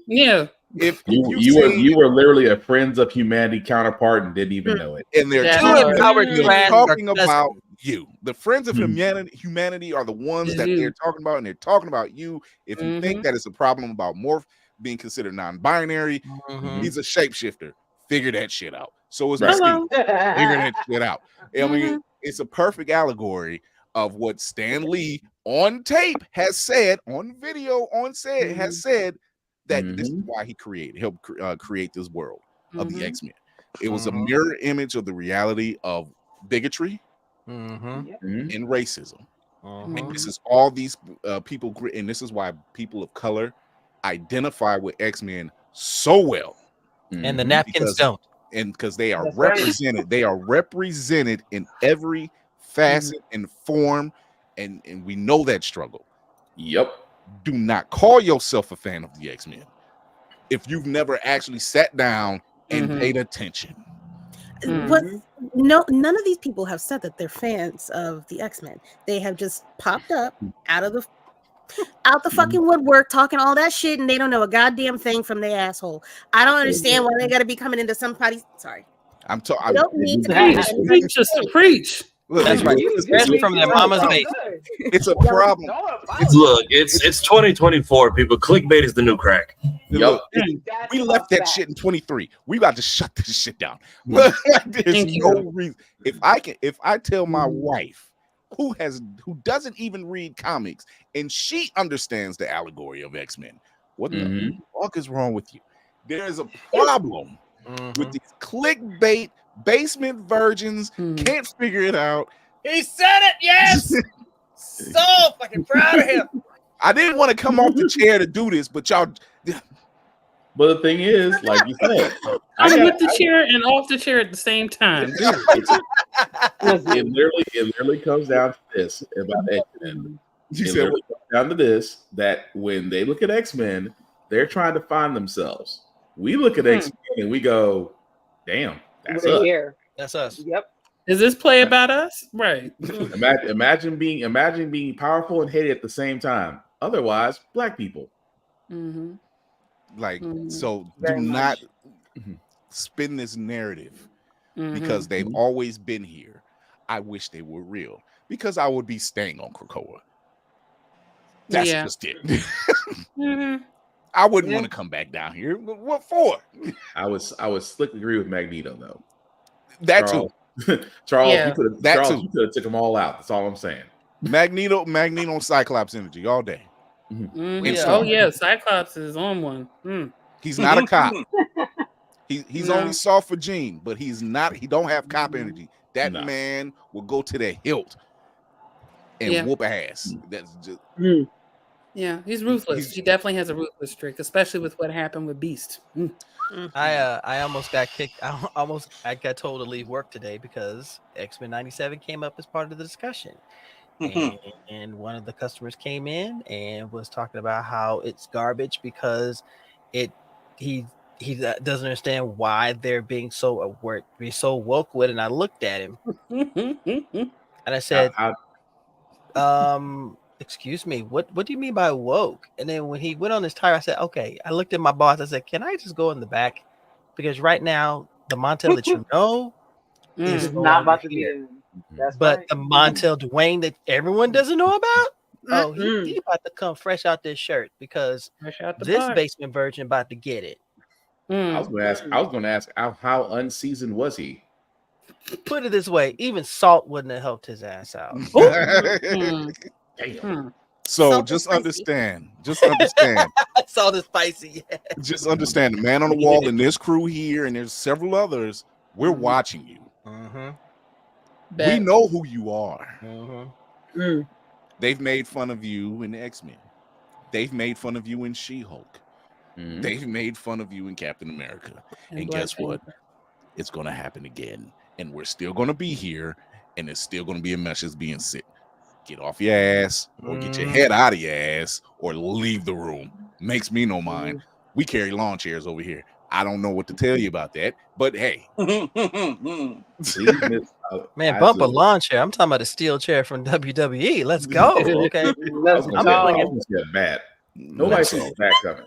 Speaker 6: yeah.
Speaker 2: If
Speaker 8: you were literally a Friends of Humanity counterpart and didn't even know it.
Speaker 2: And they're talking about you. The Friends of Humanity are the ones that they're talking about, and they're talking about you. If you think that it's a problem about Morph being considered non-binary, he's a shapeshifter. Figure that shit out. So is Mystique. Figure that shit out. I mean, it's a perfect allegory of what Stan Lee on tape has said, on video, on set, has said that this is why he helped create this world of the X-Men. It was a mirror image of the reality of bigotry and racism. And this is all these people, and this is why people of color identify with X-Men so well.
Speaker 4: And the napkins don't.
Speaker 2: And because they are represented, they are represented in every facet and form, and we know that struggle.
Speaker 8: Yep.
Speaker 2: Do not call yourself a fan of the X-Men if you've never actually sat down and paid attention.
Speaker 3: But none of these people have said that they're fans of the X-Men. They have just popped up out the fucking woodwork talking all that shit, and they don't know a goddamn thing from their asshole. I don't understand why they got to be coming into somebody's. Sorry,
Speaker 2: I'm talking.
Speaker 3: I don't need to
Speaker 6: preach. Just to preach.
Speaker 2: Look,
Speaker 4: that's right. Especially from their mama's base.
Speaker 2: It's a problem.
Speaker 10: Look, it's 2024. People, clickbait is the new crack.
Speaker 2: Look, we left that shit in 23. We got to shut this shit down. There's no reason. If I tell my wife, who doesn't even read comics, and she understands the allegory of X-Men, what the fuck is wrong with you? There is a problem with these clickbait basement virgins. Can't figure it out.
Speaker 4: He said it. Yes. So fucking proud of him.
Speaker 2: I didn't want to come off the chair to do this, but y'all.
Speaker 8: But the thing is, like you said,
Speaker 6: I'm with the chair and off the chair at the same time.
Speaker 8: It literally comes down to this about X-Men. It literally comes down to this, that when they look at X-Men, they're trying to find themselves. We look at X-Men and we go, damn, that's us.
Speaker 7: Here.
Speaker 4: That's us.
Speaker 7: Yep.
Speaker 6: Is this play about us? Right.
Speaker 8: Imagine being powerful and hated at the same time. Otherwise, black people.
Speaker 2: So do not spin this narrative because they've always been here. I wish they were real, because I would be staying on Krakoa. That's just it. I wouldn't want to come back down here. What for?
Speaker 8: I would slickly agree with Magneto though.
Speaker 2: That too.
Speaker 8: Charles, you could have took them all out. That's all I'm saying.
Speaker 2: Magneto, Cyclops energy all day.
Speaker 6: Oh yeah, Cyclops is on one.
Speaker 2: He's not a cop. He's only soft for Jean, but he's not. He don't have cop energy. That man will go to the hilt and whoop ass. That's just.
Speaker 6: Yeah, he's ruthless. He definitely has a ruthless streak, especially with what happened with Beast.
Speaker 4: I almost got kicked. I got told to leave work today because X-Men 97 came up as part of the discussion. And one of the customers came in and was talking about how it's garbage because he doesn't understand why they're being so woke with it. And I looked at him and I said, excuse me, what do you mean by woke? And then when he went on his tire, I said, okay. I looked at my boss. I said, can I just go in the back? Because right now, the Montel that you know is
Speaker 7: not about to be in.
Speaker 4: But the Montel Dwayne that everyone doesn't know about, he about to come fresh out this shirt because this basement virgin about to get it.
Speaker 8: I was going to ask how unseasoned was he?
Speaker 4: Put it this way, even salt wouldn't have helped his ass out.
Speaker 2: So just understand.
Speaker 4: Salt is spicy. Yeah.
Speaker 2: Just understand the man on the wall and this crew here, and there's several others. We're watching you. We know who you are. They've made fun of you in the X-Men. They've made fun of you in She-Hulk. They've made fun of you in Captain America. And guess what? It's going to happen again. And we're still going to be here. And it's still going to be a message being sent. Get off your ass, or get your head out of your ass, or leave the room. makes me no mind. We carry lawn chairs over here. I don't know what to tell you about that, but hey.
Speaker 4: Man, bump a lawn chair. I'm talking about a steel chair from WWE. Let's go. Okay.
Speaker 7: Let's
Speaker 8: I'm
Speaker 7: go.
Speaker 8: bad. Nobody sees the back coming.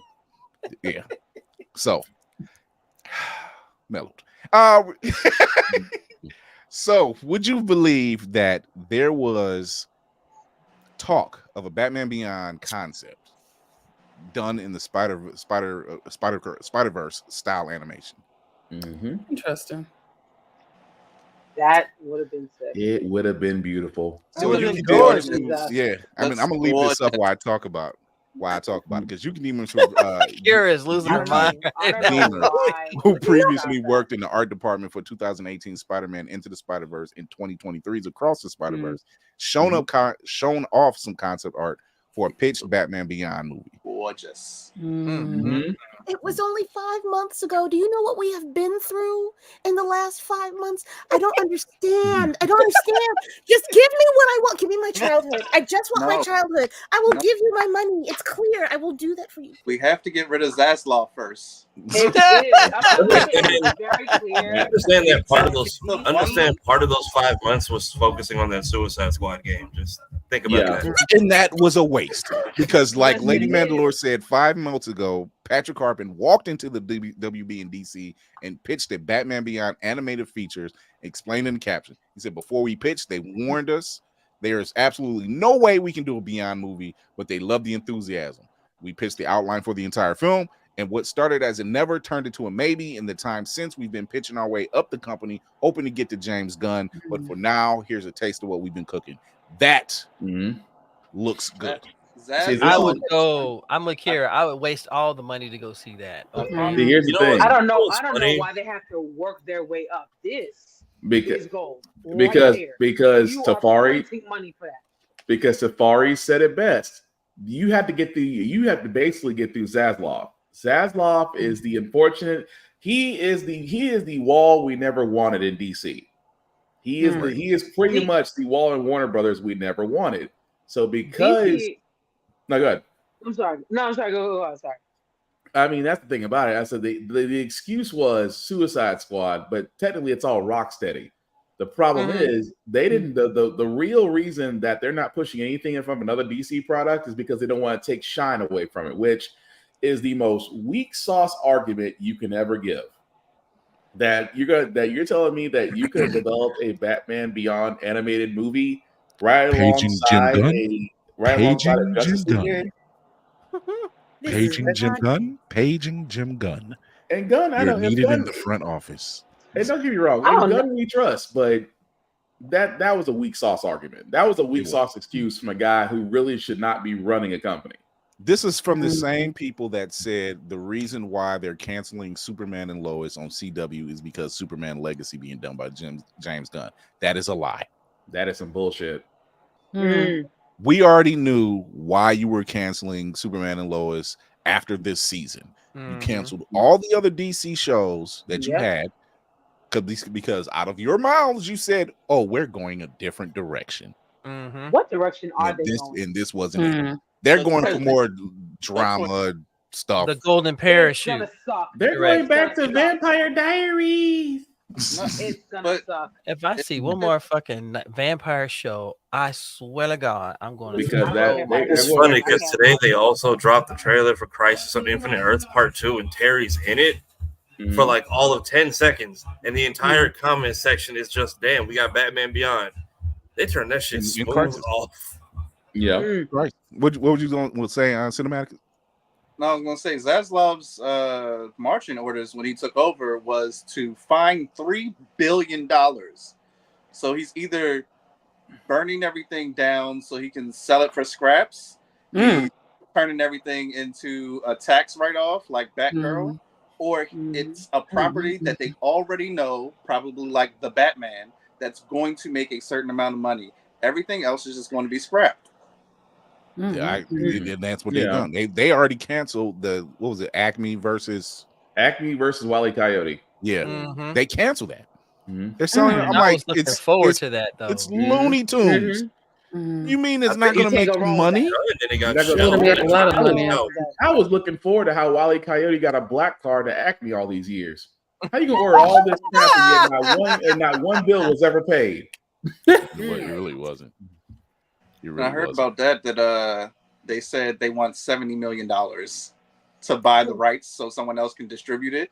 Speaker 2: Yeah. So mellowed. So would you believe that there was talk of a Batman Beyond concept done in the Spider-Verse style animation?
Speaker 6: Interesting.
Speaker 7: That would have been sick.
Speaker 8: It would have been beautiful.
Speaker 2: So you can yeah. I mean, I'm gonna leave this up while I talk about it, because you can even
Speaker 4: Kira is losing her mind.
Speaker 2: Who previously worked in the art department for 2018 Spider-Man Into the Spider-Verse and 2023's Across the Spider-Verse, shown off some concept art for a pitched Batman Beyond movie.
Speaker 11: Gorgeous.
Speaker 3: It was only 5 months ago. Do you know what we have been through in the last 5 months? I don't understand. Just give me what I want. Give me my childhood. I just want my childhood. I will give you my money. It's clear. I will do that for you.
Speaker 11: We have to get rid of Zaslav first.
Speaker 7: It is very clear.
Speaker 10: I understand that part of those 5 months was focusing on that Suicide Squad game. Just think about that.
Speaker 2: And that was a waste, because like Lady Mandalore said 5 months ago, Patrick Harpin walked into the WB in DC and pitched a Batman Beyond animated features, explaining the caption. He said, before we pitched, they warned us there is absolutely no way we can do a Beyond movie, but they love the enthusiasm. We pitched the outline for the entire film, and what started as a never turned into a maybe. In the time since, we've been pitching our way up the company, hoping to get to James Gunn. But for now, here's a taste of what we've been cooking. That looks good.
Speaker 4: I would go. I'm with Kira. I would waste all the money to go see that.
Speaker 8: Here's the thing.
Speaker 7: I don't know why they have to work their way up. This is gold.
Speaker 8: Because
Speaker 7: you
Speaker 8: Tafari,
Speaker 7: are printing money for that.
Speaker 8: Because Tafari said it best. You have to basically get through Zaslav. Zaslav is the unfortunate. He is the wall we never wanted in DC. He is pretty much the wall in Warner Brothers we never wanted. So because no, go ahead.
Speaker 7: I'm sorry. Go. Sorry.
Speaker 8: I mean, that's the thing about it. I said the excuse was Suicide Squad, but technically it's all Rocksteady. The problem is they didn't. The real reason that they're not pushing anything in front of another DC product is because they don't want to take shine away from it, which is the most weak sauce argument you can ever give. That you're telling me that you could have developed a Batman Beyond animated movie alongside Justice League.
Speaker 2: Paging Jim Gunn. Paging Jim Gunn.
Speaker 8: And Gunn, I don't
Speaker 2: needed in the front office.
Speaker 8: And don't get me wrong, Gunn we trust, but that was a weak sauce argument. That was a weak sauce excuse from a guy who really should not be running a company.
Speaker 2: This is from the same people that said the reason why they're canceling Superman and Lois on CW is because Superman Legacy being done by James Gunn. That is a lie.
Speaker 8: That is some bullshit.
Speaker 2: We already knew why you were canceling Superman and Lois after this season. You canceled all the other DC shows that you had because out of your mouths you said, "Oh, we're going a different direction."
Speaker 7: What direction are they going?
Speaker 2: And this wasn't it. They're going for more drama stuff.
Speaker 4: The Golden Parachute.
Speaker 8: They're going back to Vampire Diaries.
Speaker 7: It's gonna suck.
Speaker 4: If I see one more fucking vampire show, I swear to God, I'm going to.
Speaker 8: Because
Speaker 10: it's funny because today they also dropped the trailer for Crisis on Infinite Earths Part 2, and Terry's in it for like all of 10 seconds, and the entire comment section is just, "Damn, we got Batman Beyond." They turned that shit smooth off.
Speaker 8: Yeah,
Speaker 2: right. What would you going to say on cinematic?
Speaker 11: No, I was going to say Zaslav's marching orders when he took over was to find $3 billion. So he's either burning everything down so he can sell it for scraps, he's turning everything into a tax write-off like Batgirl, or it's a property that they already know, probably like the Batman, that's going to make a certain amount of money. Everything else is just going to be scrapped.
Speaker 2: Yeah, and that's what they've done. They already canceled what was it, Acme versus
Speaker 8: Wile E. Coyote.
Speaker 2: Yeah, they canceled that. They're selling. I'm
Speaker 4: I
Speaker 2: like,
Speaker 4: was looking forward to that though.
Speaker 2: It's Looney Tunes. You mean it's not going to make money?
Speaker 8: I was looking forward to how Wile E. Coyote got a black card to Acme all these years. How you gonna order all this crap and yet not one bill was ever paid?
Speaker 2: It really wasn't.
Speaker 11: I heard about that they said they want $70 million to buy the rights so someone else can distribute it.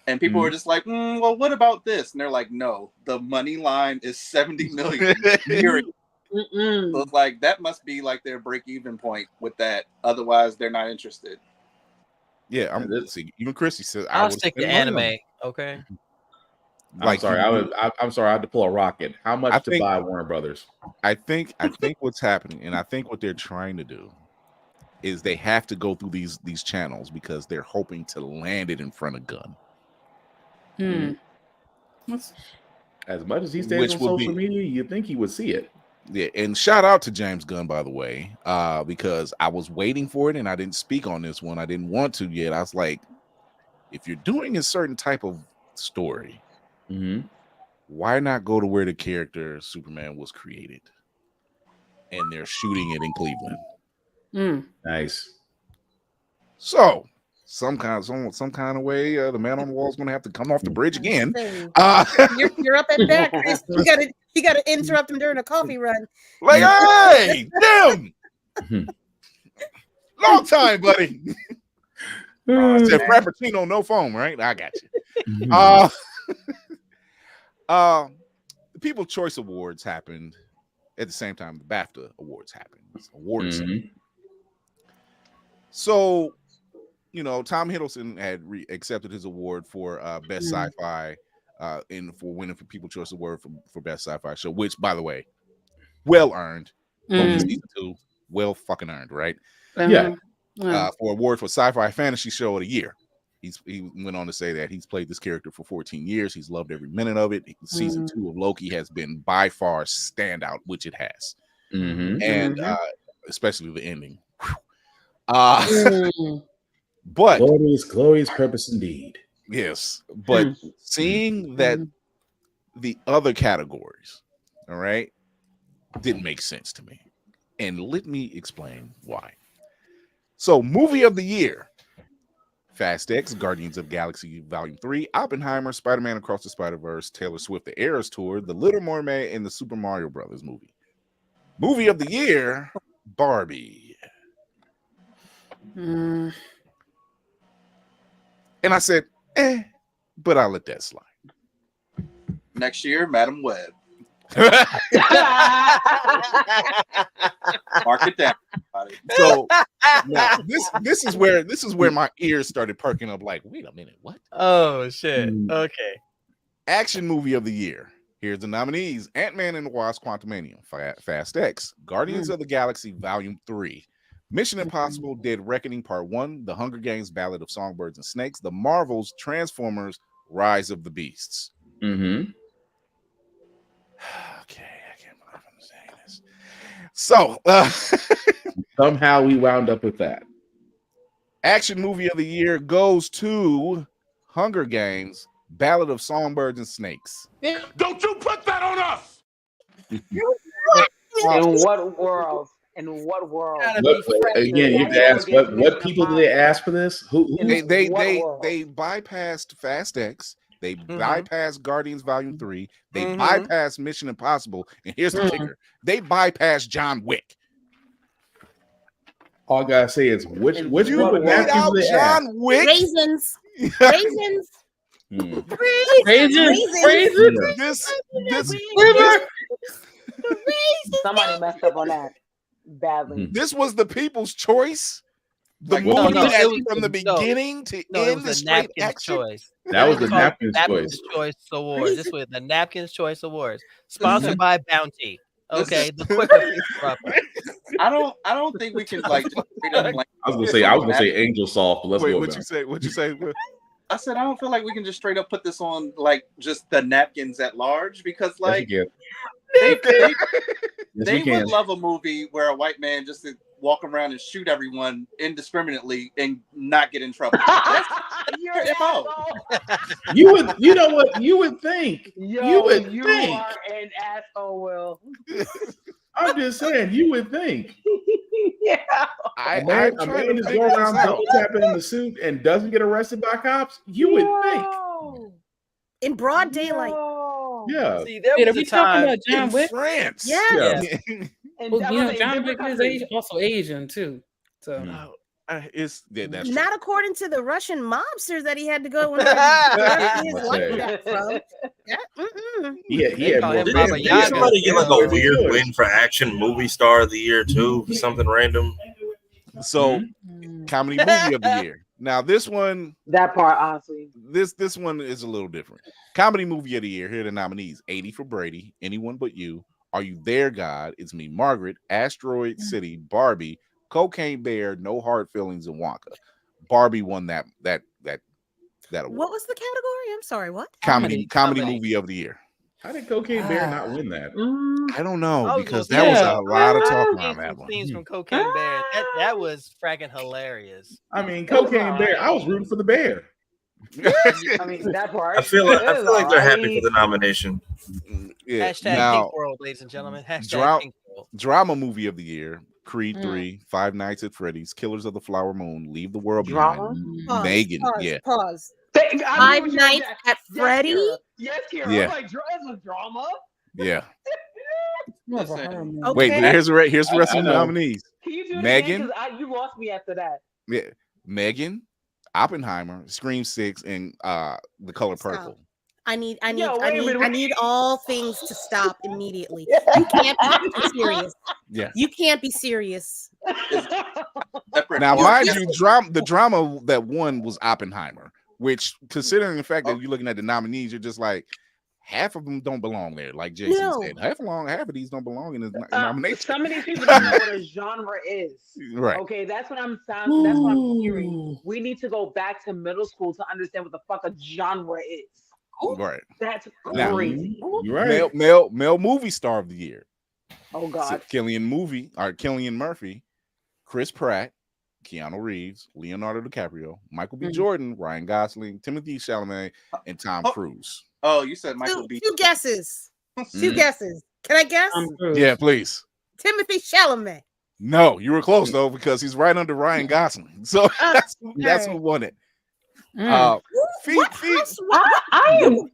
Speaker 11: And people were just like, well, what about this? And they're like, no, the money line is $70 million. So it's like, that must be like their break-even point with that. Otherwise, they're not interested.
Speaker 2: Yeah, even Chrissy says
Speaker 4: I'll stick to anime. Okay.
Speaker 8: I'm sorry. I'm sorry. I had to pull a rocket. How much to buy Warner Brothers?
Speaker 2: I think what's happening, and I think what they're trying to do is they have to go through these channels because they're hoping to land it in front of Gunn.
Speaker 8: As much as he stays on social media, you think he would see it.
Speaker 2: Yeah, and shout out to James Gunn, by the way, because I was waiting for it and I didn't speak on this one. I didn't want to yet. I was like, if you're doing a certain type of story, why not go to where the character Superman was created? And they're shooting it in Cleveland.
Speaker 8: Nice.
Speaker 2: So some kind of way, the man on the wall is going to have to come off the bridge again.
Speaker 3: You're up at bat, Chris. You got to interrupt him during a coffee run.
Speaker 2: Like, hey, damn! Long time, buddy. I said Frappuccino, no foam, right? I got you. The People's Choice Awards happened at the same time the BAFTA Awards happened. Awards. So, Tom Hiddleston had accepted his award for best sci-fi, for winning for People's Choice Award for best sci-fi show, which, by the way, well earned. Season 2, well fucking earned, right?
Speaker 8: Yeah.
Speaker 2: For award for sci-fi fantasy show of the year. He went on to say that he's played this character for 14 years. He's loved every minute of it. Season 2 of Loki has been by far standout, which it has, and especially the ending. But
Speaker 8: glorious purpose indeed.
Speaker 2: Yes, but seeing that the other categories, all right, didn't make sense to me, and let me explain why. So, movie of the year: Fast X, Guardians of the Galaxy Volume 3, Oppenheimer, Spider-Man Across the Spider-Verse, Taylor Swift: The Eras Tour, The Little Mermaid, and the Super Mario Brothers movie. Movie of the year: Barbie. And I said, but I'll let that slide.
Speaker 11: Next year, Madam Web. Mark it down.
Speaker 2: So now, this is where my ears started perking up. Like, wait a minute, what?
Speaker 4: Oh shit! Okay.
Speaker 2: Action movie of the year. Here's the nominees: Ant-Man and the Wasp: Quantumania, Fast X, Guardians of the Galaxy Volume 3, Mission Impossible: Dead Reckoning Part 1, The Hunger Games: Ballad of Songbirds and Snakes, The Marvels: Transformers: Rise of the Beasts. Okay, I can't believe I'm saying this. So
Speaker 8: somehow we wound up with that.
Speaker 2: Action movie of the year goes to Hunger Games: Ballad of Songbirds and Snakes.
Speaker 12: Don't you put that on us!
Speaker 7: In what world? In what world?
Speaker 8: Again, you have to ask what people do they ask for this? Who?
Speaker 2: They bypassed Fast X. They bypassed Guardians Volume 3. They bypassed Mission Impossible. And here's the kicker: they bypassed John Wick.
Speaker 8: All I gotta say is which one would
Speaker 2: out John Wick?
Speaker 3: Raisins.
Speaker 7: Somebody messed up on that badly.
Speaker 2: This was the people's choice. The movie from the beginning to end the straight action
Speaker 4: choice.
Speaker 8: That was the Napkins
Speaker 4: Choice Awards. This was the Napkins Choice Awards, sponsored by Bounty. Okay, the quicker.
Speaker 11: I don't think we can like.
Speaker 8: I was gonna say Angel Soft. But let's go.
Speaker 2: What'd you say?
Speaker 11: I said I don't feel like we can just straight up put this on like just the napkins at large because like they would love a movie where a white man just walk around and shoot everyone indiscriminately and not get in trouble. That's your MO.
Speaker 8: You know what? You would think.
Speaker 7: You are an asshole, Will.
Speaker 8: I'm just saying, you would think.
Speaker 7: Yeah.
Speaker 8: A man is going around double tapping in the suit and doesn't get arrested by cops. You would think.
Speaker 3: In broad daylight.
Speaker 8: Yeah.
Speaker 4: See, there
Speaker 6: Wait, are
Speaker 4: was
Speaker 6: we
Speaker 4: a
Speaker 6: talking
Speaker 4: time
Speaker 6: about John
Speaker 2: In
Speaker 6: Wick?
Speaker 2: France.
Speaker 3: Yes.
Speaker 7: And
Speaker 6: Well,
Speaker 7: that
Speaker 6: you
Speaker 7: was
Speaker 6: know,
Speaker 7: in
Speaker 6: John
Speaker 7: different
Speaker 6: Wick is
Speaker 7: countries.
Speaker 6: also Asian too. So
Speaker 2: It's that's
Speaker 3: Not according to the Russian mobsters that he had to go and his
Speaker 8: Let's
Speaker 3: life
Speaker 8: say.
Speaker 3: back from.
Speaker 8: Yeah, he had
Speaker 4: call
Speaker 8: more.
Speaker 4: him Baba
Speaker 10: Didn't
Speaker 4: Yaga.
Speaker 10: somebody get like a
Speaker 8: There's
Speaker 10: weird
Speaker 8: choice.
Speaker 10: win for action movie star of the year too? For something random.
Speaker 2: so comedy movie of the year. Now this one,
Speaker 7: That part, honestly.
Speaker 2: this one is a little different. Comedy movie of the year. Here are the nominees: 80 for Brady, Anyone But You, Are You There, God, It's Me, Margaret, Asteroid City, Barbie, Cocaine Bear, No Hard Feelings, and Wonka. Barbie won that award.
Speaker 3: What was the category? I'm sorry, what?
Speaker 2: Comedy movie of the year.
Speaker 8: How did Cocaine Bear not win that?
Speaker 2: I don't know,
Speaker 4: I was
Speaker 2: because
Speaker 4: gonna
Speaker 2: that was
Speaker 4: say,
Speaker 2: a lot of talk
Speaker 4: I've
Speaker 2: around
Speaker 4: seen
Speaker 2: that
Speaker 4: some
Speaker 2: one.
Speaker 4: scenes from Cocaine Bear. That was fragging hilarious.
Speaker 8: I mean, Cocaine Bear. I was rooting for the bear.
Speaker 7: I mean, that part.
Speaker 10: I feel like they're happy for the nomination.
Speaker 2: Yeah.
Speaker 4: Hashtag
Speaker 2: Now,
Speaker 4: Pink World, ladies and gentlemen. Hashtag
Speaker 2: dra-
Speaker 4: Pink World.
Speaker 2: drama movie of the year: Creed 3, Five Nights at Freddy's, Killers of the Flower Moon, Leave the World
Speaker 7: Drama?
Speaker 2: Behind, Megan.
Speaker 3: Pause.
Speaker 7: Five
Speaker 3: Nights at Freddy?
Speaker 7: Yes, Kira.
Speaker 2: Yeah.
Speaker 7: I'm like, it's a drama.
Speaker 2: Yeah.
Speaker 11: Listen,
Speaker 2: Wait, but here's the rest of the
Speaker 8: I know.
Speaker 2: nominees:
Speaker 7: Can you do it
Speaker 2: Megan.
Speaker 7: again? 'Cause you lost me after that.
Speaker 2: Yeah, Megan, Oppenheimer, Scream 6, and The Color Purple.
Speaker 3: I need
Speaker 7: Yo, wait a minute.
Speaker 3: I need all things to stop immediately. You can't be serious.
Speaker 2: Yeah.
Speaker 3: You can't be serious.
Speaker 2: Now, mind you, the drama that won was Oppenheimer, which, considering the fact that you're looking at the nominees, you're just like, half of them don't belong there. Like Jason
Speaker 3: No.
Speaker 2: said, half of these don't belong in the nomination.
Speaker 7: Some of these people don't know what a genre is.
Speaker 2: Right.
Speaker 7: Okay, that's what I'm hearing. We need to go back to middle school to understand what the fuck a genre is.
Speaker 2: Right.
Speaker 7: That's
Speaker 2: Now,
Speaker 7: crazy.
Speaker 8: You're right.
Speaker 2: Male movie star of the year.
Speaker 7: Oh God.
Speaker 2: Cillian Murphy, Chris Pratt, Keanu Reeves, Leonardo DiCaprio, Michael B. Jordan, Ryan Gosling, Timothy Chalamet, and Tom Cruise.
Speaker 11: Oh, you said Michael B.
Speaker 3: Two guesses. Two guesses. Can I guess?
Speaker 2: Yeah, please.
Speaker 3: Timothy Chalamet.
Speaker 2: No, you were close though, because he's right under Ryan Gosling. So that's who won it.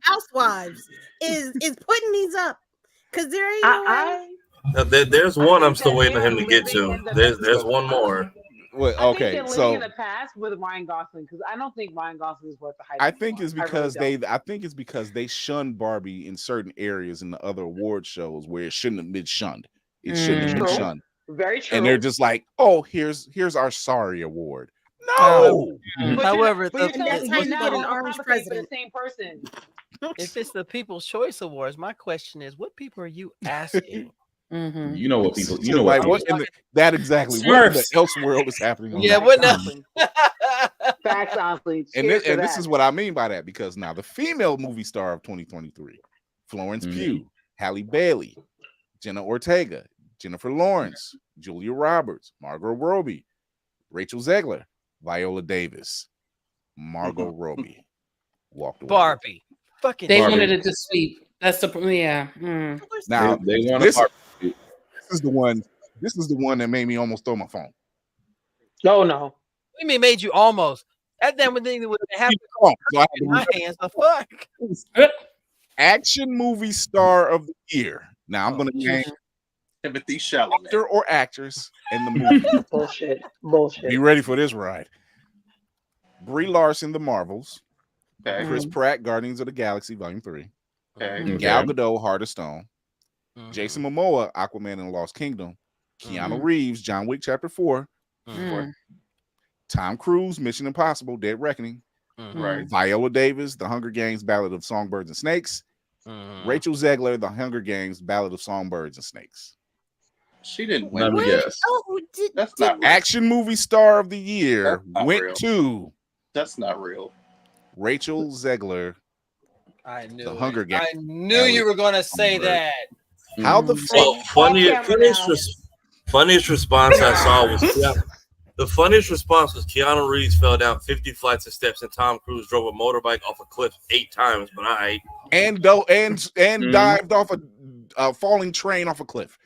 Speaker 3: Housewives is putting these up? Because there ain't no way.
Speaker 10: Now, there's one I'm still waiting on him to get to. There's one more.
Speaker 2: Well,
Speaker 7: I
Speaker 2: okay,
Speaker 7: think they're
Speaker 2: so
Speaker 7: living in the past with Ryan Gosling because I don't think Ryan Gosling is worth the hype.
Speaker 2: I think it's
Speaker 7: anymore.
Speaker 2: because
Speaker 7: I really don't.
Speaker 2: I think it's because they shunned Barbie in certain areas in the other award shows where it shouldn't have been shunned. It shouldn't have been
Speaker 7: True.
Speaker 2: shunned.
Speaker 7: Very true.
Speaker 2: And they're just like, oh, here's our sorry award. No.
Speaker 4: However,
Speaker 3: that's how you get an orange president.
Speaker 7: The same person.
Speaker 4: If it's the People's Choice Awards, my question is, what people are you asking?
Speaker 8: You know what people. You know
Speaker 2: like
Speaker 8: what?
Speaker 2: what in that exactly? What in the else world is happening?
Speaker 4: Yeah, what now?
Speaker 7: Facts, honestly.
Speaker 2: And this is what I mean by that, because now the female movie star of 2023, Florence Pugh, Halle Bailey, Jenna Ortega, Jennifer Lawrence, Julia Roberts, Margot Robbie, Rachel Zegler, Viola Davis, Margot Robbie walked away.
Speaker 4: Barbie. Fucking
Speaker 6: they
Speaker 8: Barbie.
Speaker 6: wanted it to sweep. That's the yeah.
Speaker 2: Now
Speaker 8: They want
Speaker 2: this
Speaker 8: to.
Speaker 2: is the one. This is the one that made me almost throw my phone.
Speaker 7: No, no.
Speaker 4: What do you mean made you almost? That damn thing would have happened
Speaker 2: So I had
Speaker 4: in
Speaker 2: to
Speaker 4: my hands. The fuck?
Speaker 2: Action movie star of the year. Now I'm going to name
Speaker 11: Timothy Chalamet.
Speaker 2: actor or actress in the movie.
Speaker 7: Bullshit.
Speaker 2: Be ready for this ride. Brie Larson, The Marvels.
Speaker 11: Okay.
Speaker 2: Chris Pratt, Guardians of the Galaxy Volume 3.
Speaker 11: Okay.
Speaker 2: Gal Gadot, Heart of Stone. Jason Momoa, Aquaman and the Lost Kingdom. Keanu Reeves, John Wick Chapter 4. Tom Cruise, Mission Impossible, Dead Reckoning.
Speaker 11: Right.
Speaker 2: Viola Davis, The Hunger Games, Ballad of Songbirds and Snakes. Rachel Zegler, The Hunger Games, Ballad of Songbirds and Snakes.
Speaker 11: She didn't
Speaker 8: Let
Speaker 11: win.
Speaker 8: me guess.
Speaker 11: That's not real.
Speaker 2: Action movie star of the year
Speaker 11: That's not
Speaker 2: went
Speaker 11: real.
Speaker 2: to
Speaker 11: That's not real.
Speaker 2: Rachel Zegler.
Speaker 4: I knew
Speaker 2: The Hunger Games.
Speaker 4: I knew you were going to say that.
Speaker 2: How the
Speaker 10: Well, funniest response I saw was the funniest response was Keanu Reeves fell down 50 flights of steps and Tom Cruise drove a motorbike off a cliff 8 times. But
Speaker 2: and dived off a falling train off a cliff.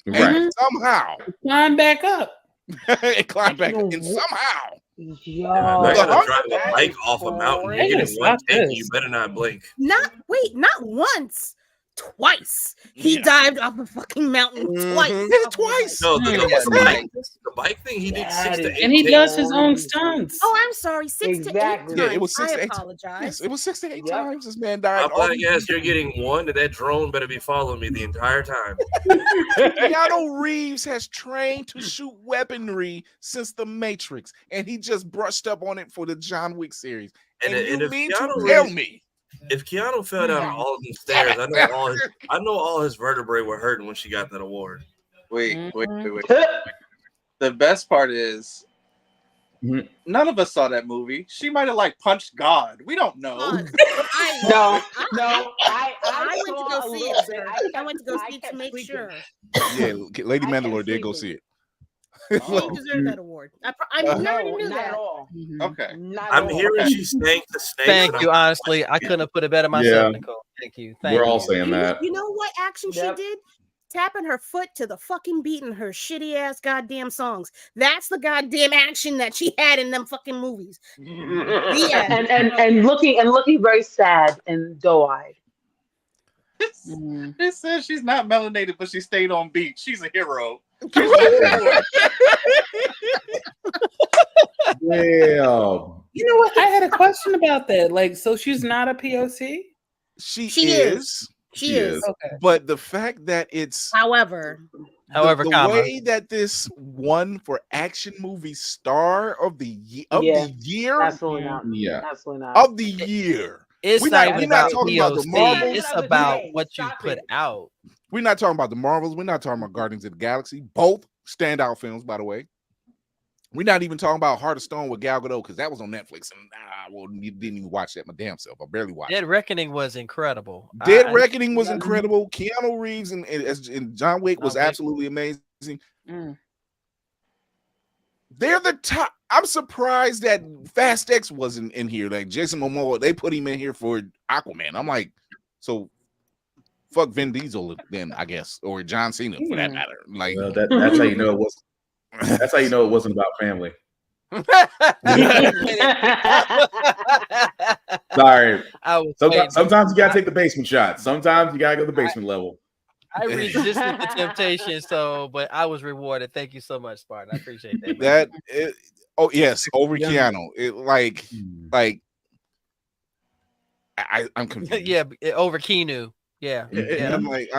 Speaker 2: Right. And somehow
Speaker 6: climb back up.
Speaker 2: It climbed back and somehow.
Speaker 10: They're gonna drive a bike off a mountain. You get in one take, you better not blink.
Speaker 3: Not once, twice. He dived off a fucking mountain twice.
Speaker 2: Twice.
Speaker 10: No, the bike thing he did 6 to 8.
Speaker 6: And he does his own stunts.
Speaker 3: Oh, I'm sorry, 6 to 8 times.
Speaker 2: Yeah, it was 6 to 8.
Speaker 3: Apologize.
Speaker 2: Yes, it was 6 to 8 times. This man died.
Speaker 10: I'm like, yes, you're getting one, and that drone better be following me the entire time.
Speaker 2: Keanu Reeves has trained to shoot weaponry since The Matrix, and he just brushed up on it for the John Wick series. And you mean to tell me?
Speaker 10: If Keanu fell down all of them stairs, I know all his vertebrae were hurting when she got that award.
Speaker 11: Wait. The best part is none of us saw that movie. She might have punched God. We don't know.
Speaker 3: I went to go see it, sir. I went to go see it to make sure.
Speaker 2: Yeah, Lady Mandalore did go see it.
Speaker 3: She deserved that award. I already knew that.
Speaker 11: Okay.
Speaker 10: I'm hearing she snanked the snake.
Speaker 4: Thank you. Honestly, I couldn't have put it better myself, Nicole. Thank you.
Speaker 8: We're all saying that.
Speaker 3: You know what action she did? Tapping her foot to the fucking beat in her shitty ass goddamn songs. That's the goddamn action that she had in them fucking movies.
Speaker 7: And looking very sad and doe-eyed.
Speaker 11: It says she's not melanated, but she stayed on beat. She's a hero.
Speaker 8: Damn.
Speaker 6: You know what? I had a question about that. So she's not a POC?
Speaker 2: She is.
Speaker 3: She is.
Speaker 6: Okay.
Speaker 2: But the fact that it's
Speaker 3: however,
Speaker 2: the way that this won for action movie star of the year,
Speaker 7: absolutely not.
Speaker 8: Yeah,
Speaker 7: absolutely not.
Speaker 2: Of the year.
Speaker 4: It's
Speaker 2: we're
Speaker 4: not
Speaker 2: not talking about the Marvels.
Speaker 4: It's about what you put out.
Speaker 2: We're not talking about the Marvels. We're not talking about Guardians of the Galaxy. Both standout films, by the way. We're not even talking about Heart of Stone with Gal Gadot because that was on Netflix, and you didn't even watch that my damn self. I barely watched.
Speaker 4: Dead Reckoning was incredible.
Speaker 2: Dead Reckoning was incredible. Keanu Reeves and John Wick was absolutely amazing. They're the top. I'm surprised that Fast X wasn't in here. Like Jason Momoa, they put him in here for Aquaman. I'm like, so fuck Vin Diesel then, I guess, or John Cena for that matter. Like
Speaker 8: that's how you know it was. That's how you know it wasn't about family. Sorry. Sometimes you gotta take the basement shot. Sometimes you gotta go to the basement level.
Speaker 4: I resisted the temptation, but I was rewarded. Thank you so much, Spartan. I appreciate that.
Speaker 2: Oh yes, over Keanu. I'm confused.
Speaker 4: Yeah, over Keanu. Yeah.
Speaker 2: I'm like,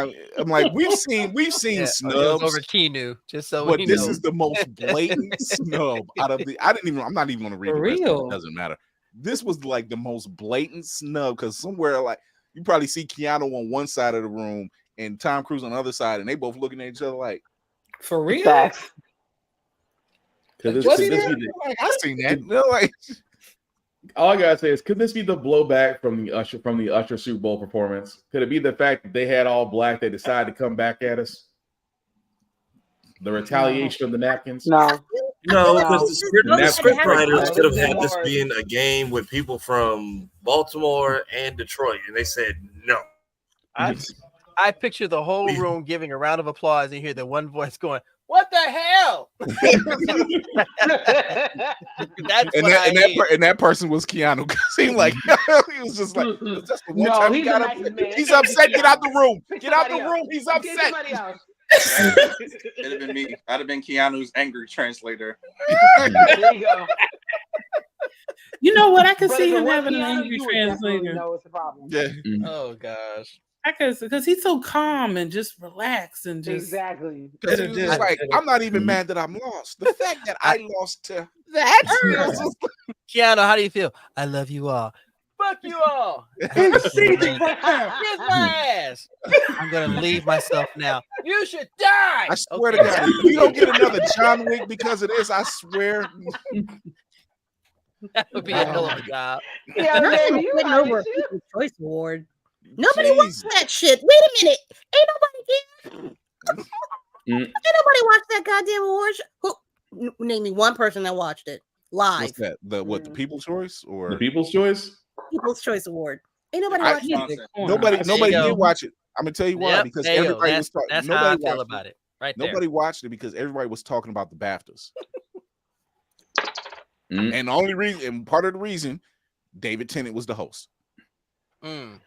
Speaker 2: we've seen snubs
Speaker 4: over Keanu, just so
Speaker 2: but
Speaker 4: we
Speaker 2: this
Speaker 4: know.
Speaker 2: is the most blatant snub out of the. I'm not even gonna read the rest. It doesn't matter. This was like the most blatant snub because somewhere you probably see Keanu on one side of the room and Tom Cruise on the other side, and they both looking at each other like,
Speaker 6: for real.
Speaker 2: I seen that. Like,
Speaker 8: all I gotta say is, could this be the blowback from the Usher Super Bowl performance? Could it be the fact that they had all black, they decided to come back at us? The retaliation of the napkins?
Speaker 10: No, because the script writers could have had this being a game with people from Baltimore and Detroit, and they said no.
Speaker 4: I picture the whole room giving a round of applause and hear the one voice going, "What the hell?"
Speaker 2: and that person was Keanu. Seemed like he was just like, that's the one time he got up. He's upset. Get out the room. Get out the room. He's upset.
Speaker 11: It'd have been me. I'd have been Keanu's angry translator.
Speaker 7: There you go.
Speaker 6: You know what? I could see him having an angry translator.
Speaker 7: No, it's a problem.
Speaker 2: Yeah.
Speaker 4: Oh gosh.
Speaker 6: Because he's so calm and just relaxed and just
Speaker 7: exactly.
Speaker 2: Because he was just like, I'm not even mad that I'm lost. The fact that I lost to that.
Speaker 4: Keanu, how do you feel? I love you all. Fuck you all. Kiss my ass. I'm gonna leave myself now. You should die.
Speaker 2: I swear to God, if we don't get another John Wick because of this, I swear.
Speaker 4: That would be a hell of a job.
Speaker 3: Yeah, man, you went over a People's Choice Award. Nobody watched that shit. Wait a minute. Ain't nobody watched that goddamn award show. Name me one person that watched it live.
Speaker 2: What's that? The People's Choice or
Speaker 8: the People's Choice?
Speaker 3: People's Choice Award. Ain't nobody watched it.
Speaker 2: Nobody did watch it. I'm gonna tell you why. Because everybody was talking.
Speaker 4: That's how I feel about it. Right there.
Speaker 2: Nobody watched it because everybody was talking about the BAFTAs. And the only reason, and part of the reason, David Tennant was the host.
Speaker 4: Mm.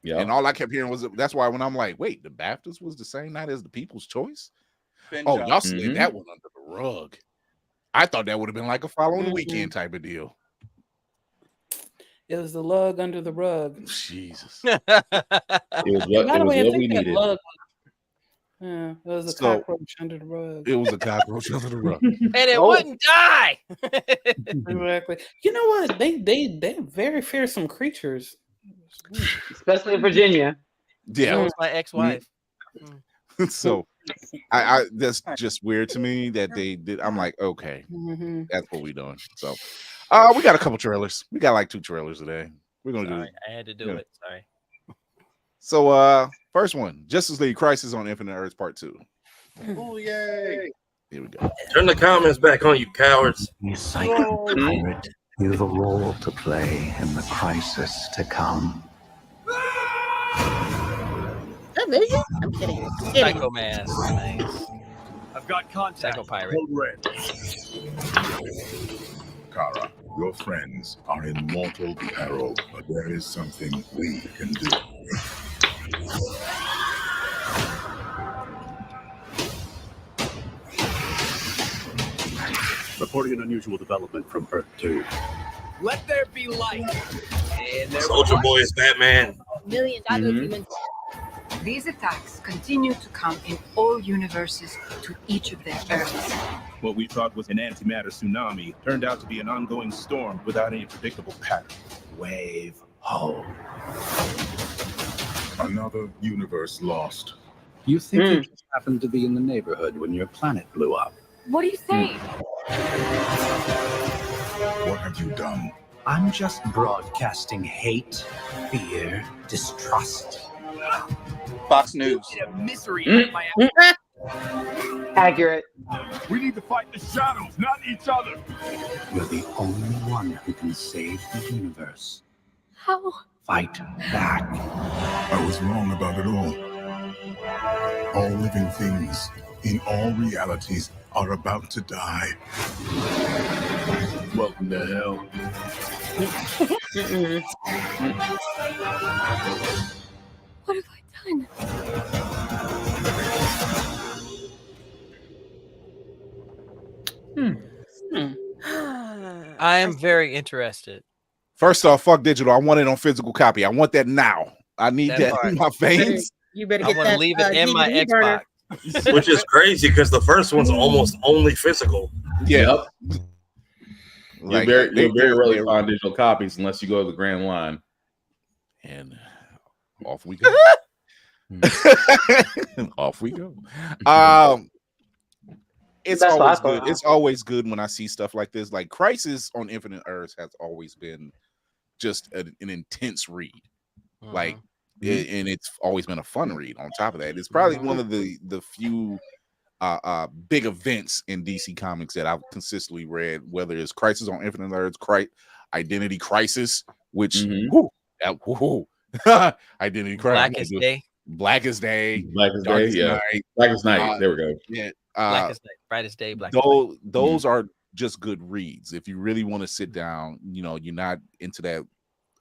Speaker 2: Yeah. And all I kept hearing was, that's why when I'm like, wait, the BAFTAs was the same night as the People's Choice? Oh, y'all slid that one under the rug. I thought that would have been like a following weekend type of deal.
Speaker 6: It was the lug under the rug.
Speaker 2: Jesus.
Speaker 8: It was what we needed.
Speaker 6: Yeah, it was a cockroach under the rug.
Speaker 2: It was a cockroach under the rug.
Speaker 4: And it wouldn't die.
Speaker 6: Exactly. You know what? They're very fearsome creatures.
Speaker 7: Especially in Virginia.
Speaker 2: Yeah.
Speaker 4: That was my ex-wife.
Speaker 2: So I that's just weird to me that they did. I'm like, okay, that's what we're doing. So we got a couple trailers. We got like 2 trailers today. We're gonna do it.
Speaker 4: I had to do it. Sorry.
Speaker 2: So first one, Justice League Crisis on Infinite Earths Part 2.
Speaker 11: Oh yay!
Speaker 2: Here we go.
Speaker 10: Turn the comments back on, you cowards.
Speaker 13: You psychic pirate, you have a role to play in the crisis to come.
Speaker 3: I'm kidding.
Speaker 4: Psycho Man. Nice.
Speaker 14: I've got contact.
Speaker 4: Psycho Pirate.
Speaker 12: Kara, your friends are in mortal peril, but there is something we can do.
Speaker 14: Reporting an unusual development from Earth 2.
Speaker 15: Let there be light.
Speaker 10: Soldier Boy is Batman.
Speaker 16: Millions of humans. These attacks continue to come in all universes to each of their Earths.
Speaker 14: What we thought was an antimatter tsunami turned out to be an ongoing storm without any predictable pattern. Wave home.
Speaker 12: Another universe lost.
Speaker 13: You think you just happened to be in the neighborhood when your planet blew up?
Speaker 16: What are you saying?
Speaker 12: What have you done?
Speaker 13: I'm just broadcasting hate, fear, distrust.
Speaker 11: Fox News.
Speaker 15: Misery.
Speaker 7: Accurate.
Speaker 12: We need to fight the shadows, not each other.
Speaker 13: You're the only one who can save the universe.
Speaker 16: How?
Speaker 13: Fight back.
Speaker 12: I was wrong about it all. All living things in all realities are about to die.
Speaker 14: Welcome to hell.
Speaker 16: What have I done?
Speaker 4: I am very interested.
Speaker 2: First off, fuck digital. I want it on physical copy. I want that now. I need that in my veins.
Speaker 3: You better
Speaker 4: I
Speaker 3: get
Speaker 4: want to
Speaker 3: that.
Speaker 4: leave it in my
Speaker 3: DVD
Speaker 4: Xbox.
Speaker 3: burner.
Speaker 10: Which is crazy because the first one's almost only physical.
Speaker 2: Yeah.
Speaker 8: Like, you very rarely find digital copies unless you go to the Grand Line.
Speaker 2: And off we go. Off we go. It's
Speaker 7: That's
Speaker 2: always
Speaker 7: what I
Speaker 2: good.
Speaker 7: thought.
Speaker 2: It's always good when I see stuff like this. Like Crisis on Infinite Earths has always been just an intense read. Like, and it's always been a fun read. On top of that, it's probably one of the few big events in DC Comics that I've consistently read. Whether it's Crisis on Infinite Earths, Identity Crisis, which Identity Crisis,
Speaker 4: Blackest Day,
Speaker 8: Blackest Day, yeah, Blackest Night. There we go.
Speaker 2: Yeah,
Speaker 4: Blackest Night, Brightest Day,
Speaker 2: those are just good reads. If you really want to sit down, you're not into that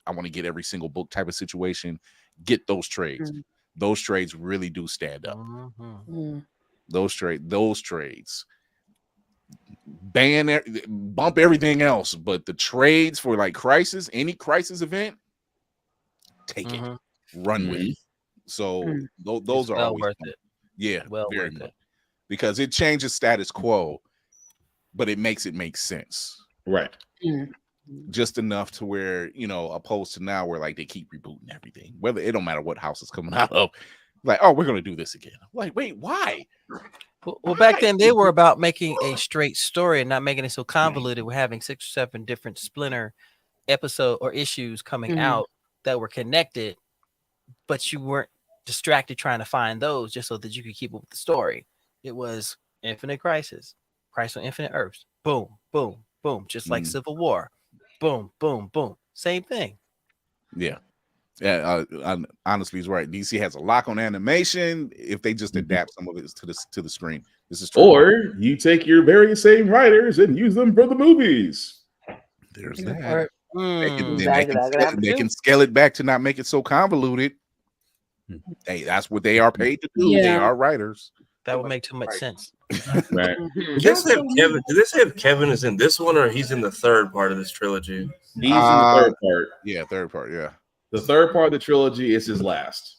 Speaker 2: I want to get every single book type of situation, get those trades. Those trades really do stand up. Those trades bump everything else, but the trades for like Crisis, any Crisis event, take it, run with it. So those are always
Speaker 4: worth it.
Speaker 2: Yeah,
Speaker 4: well
Speaker 2: very
Speaker 4: worth
Speaker 2: much.
Speaker 4: it.
Speaker 2: Because it changes status quo, but it makes it make sense.
Speaker 8: Right.
Speaker 2: Just enough to where, opposed to now where like they keep rebooting everything. Whether it don't matter what house it's coming out of. Like, oh, we're gonna do this again. I'm like, wait, why?
Speaker 4: Well, back then they were about making a straight story and not making it so convoluted. We're having 6 or 7 different splinter episode or issues coming out that were connected, but you weren't distracted trying to find those just so that you could keep up with the story. It was Infinite Crisis, Crisis on Infinite Earths, boom, boom, boom, just like Civil War, boom, boom, boom, same thing.
Speaker 2: Yeah. Yeah, honestly, he's right. DC has a lock on animation. If they just adapt some of it to the screen, this is true.
Speaker 8: Or you take your very same writers and use them for the movies.
Speaker 2: There's that.
Speaker 7: Mm.
Speaker 2: They can scale it back to not make it so convoluted. Hey, that's what they are paid to do. They are writers.
Speaker 4: That would make too much sense.
Speaker 8: Right.
Speaker 10: Did they say if Kevin is in this one or he's in the third part of this trilogy?
Speaker 8: He's in the third part.
Speaker 2: Yeah, third part. Yeah.
Speaker 8: The third part of the trilogy is his last.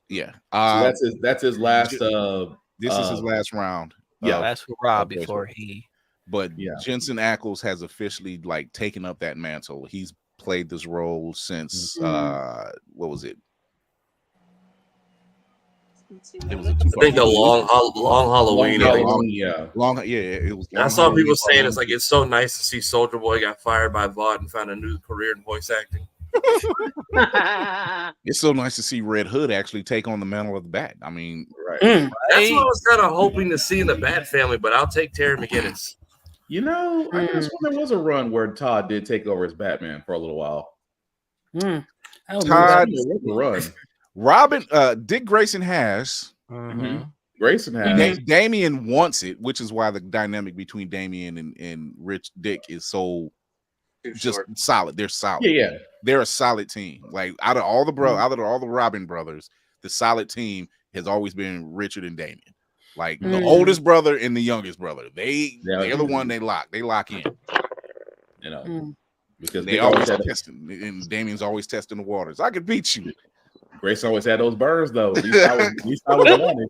Speaker 2: Yeah.
Speaker 8: So that's his last.
Speaker 2: This is his last round.
Speaker 8: Yeah,
Speaker 4: that's for Rob before he.
Speaker 2: But Jensen Ackles has officially like taken up that mantle. He's played this role since what was it? It was
Speaker 10: I think the long Halloween.
Speaker 2: It was.
Speaker 10: I saw people saying it's like it's so nice to see Soldier Boy got fired by Vought and found a new career in voice acting.
Speaker 2: It's so nice to see Red Hood actually take on the mantle of the Bat. I mean,
Speaker 10: That's what I was kind of hoping to see in the Bat family, but I'll take Terry McGinnis.
Speaker 8: You know, I guess when there was a run where Todd did take over as Batman for a little while.
Speaker 2: Todd,
Speaker 8: run.
Speaker 2: Robin, Dick Grayson has.
Speaker 8: Grayson has.
Speaker 2: Damian wants it, which is why the dynamic between Damian and Rich Dick is so just solid. They're solid.
Speaker 8: Yeah.
Speaker 2: They're a solid team. Like out of all the Robin brothers, the solid team has always been Richard and Damian. Like the oldest brother and the youngest brother. They're the one they lock in.
Speaker 8: You know. Because
Speaker 2: they always testing, and Damien's always testing the waters. I could beat you.
Speaker 8: Grace always had those burns though. At least I was wanted.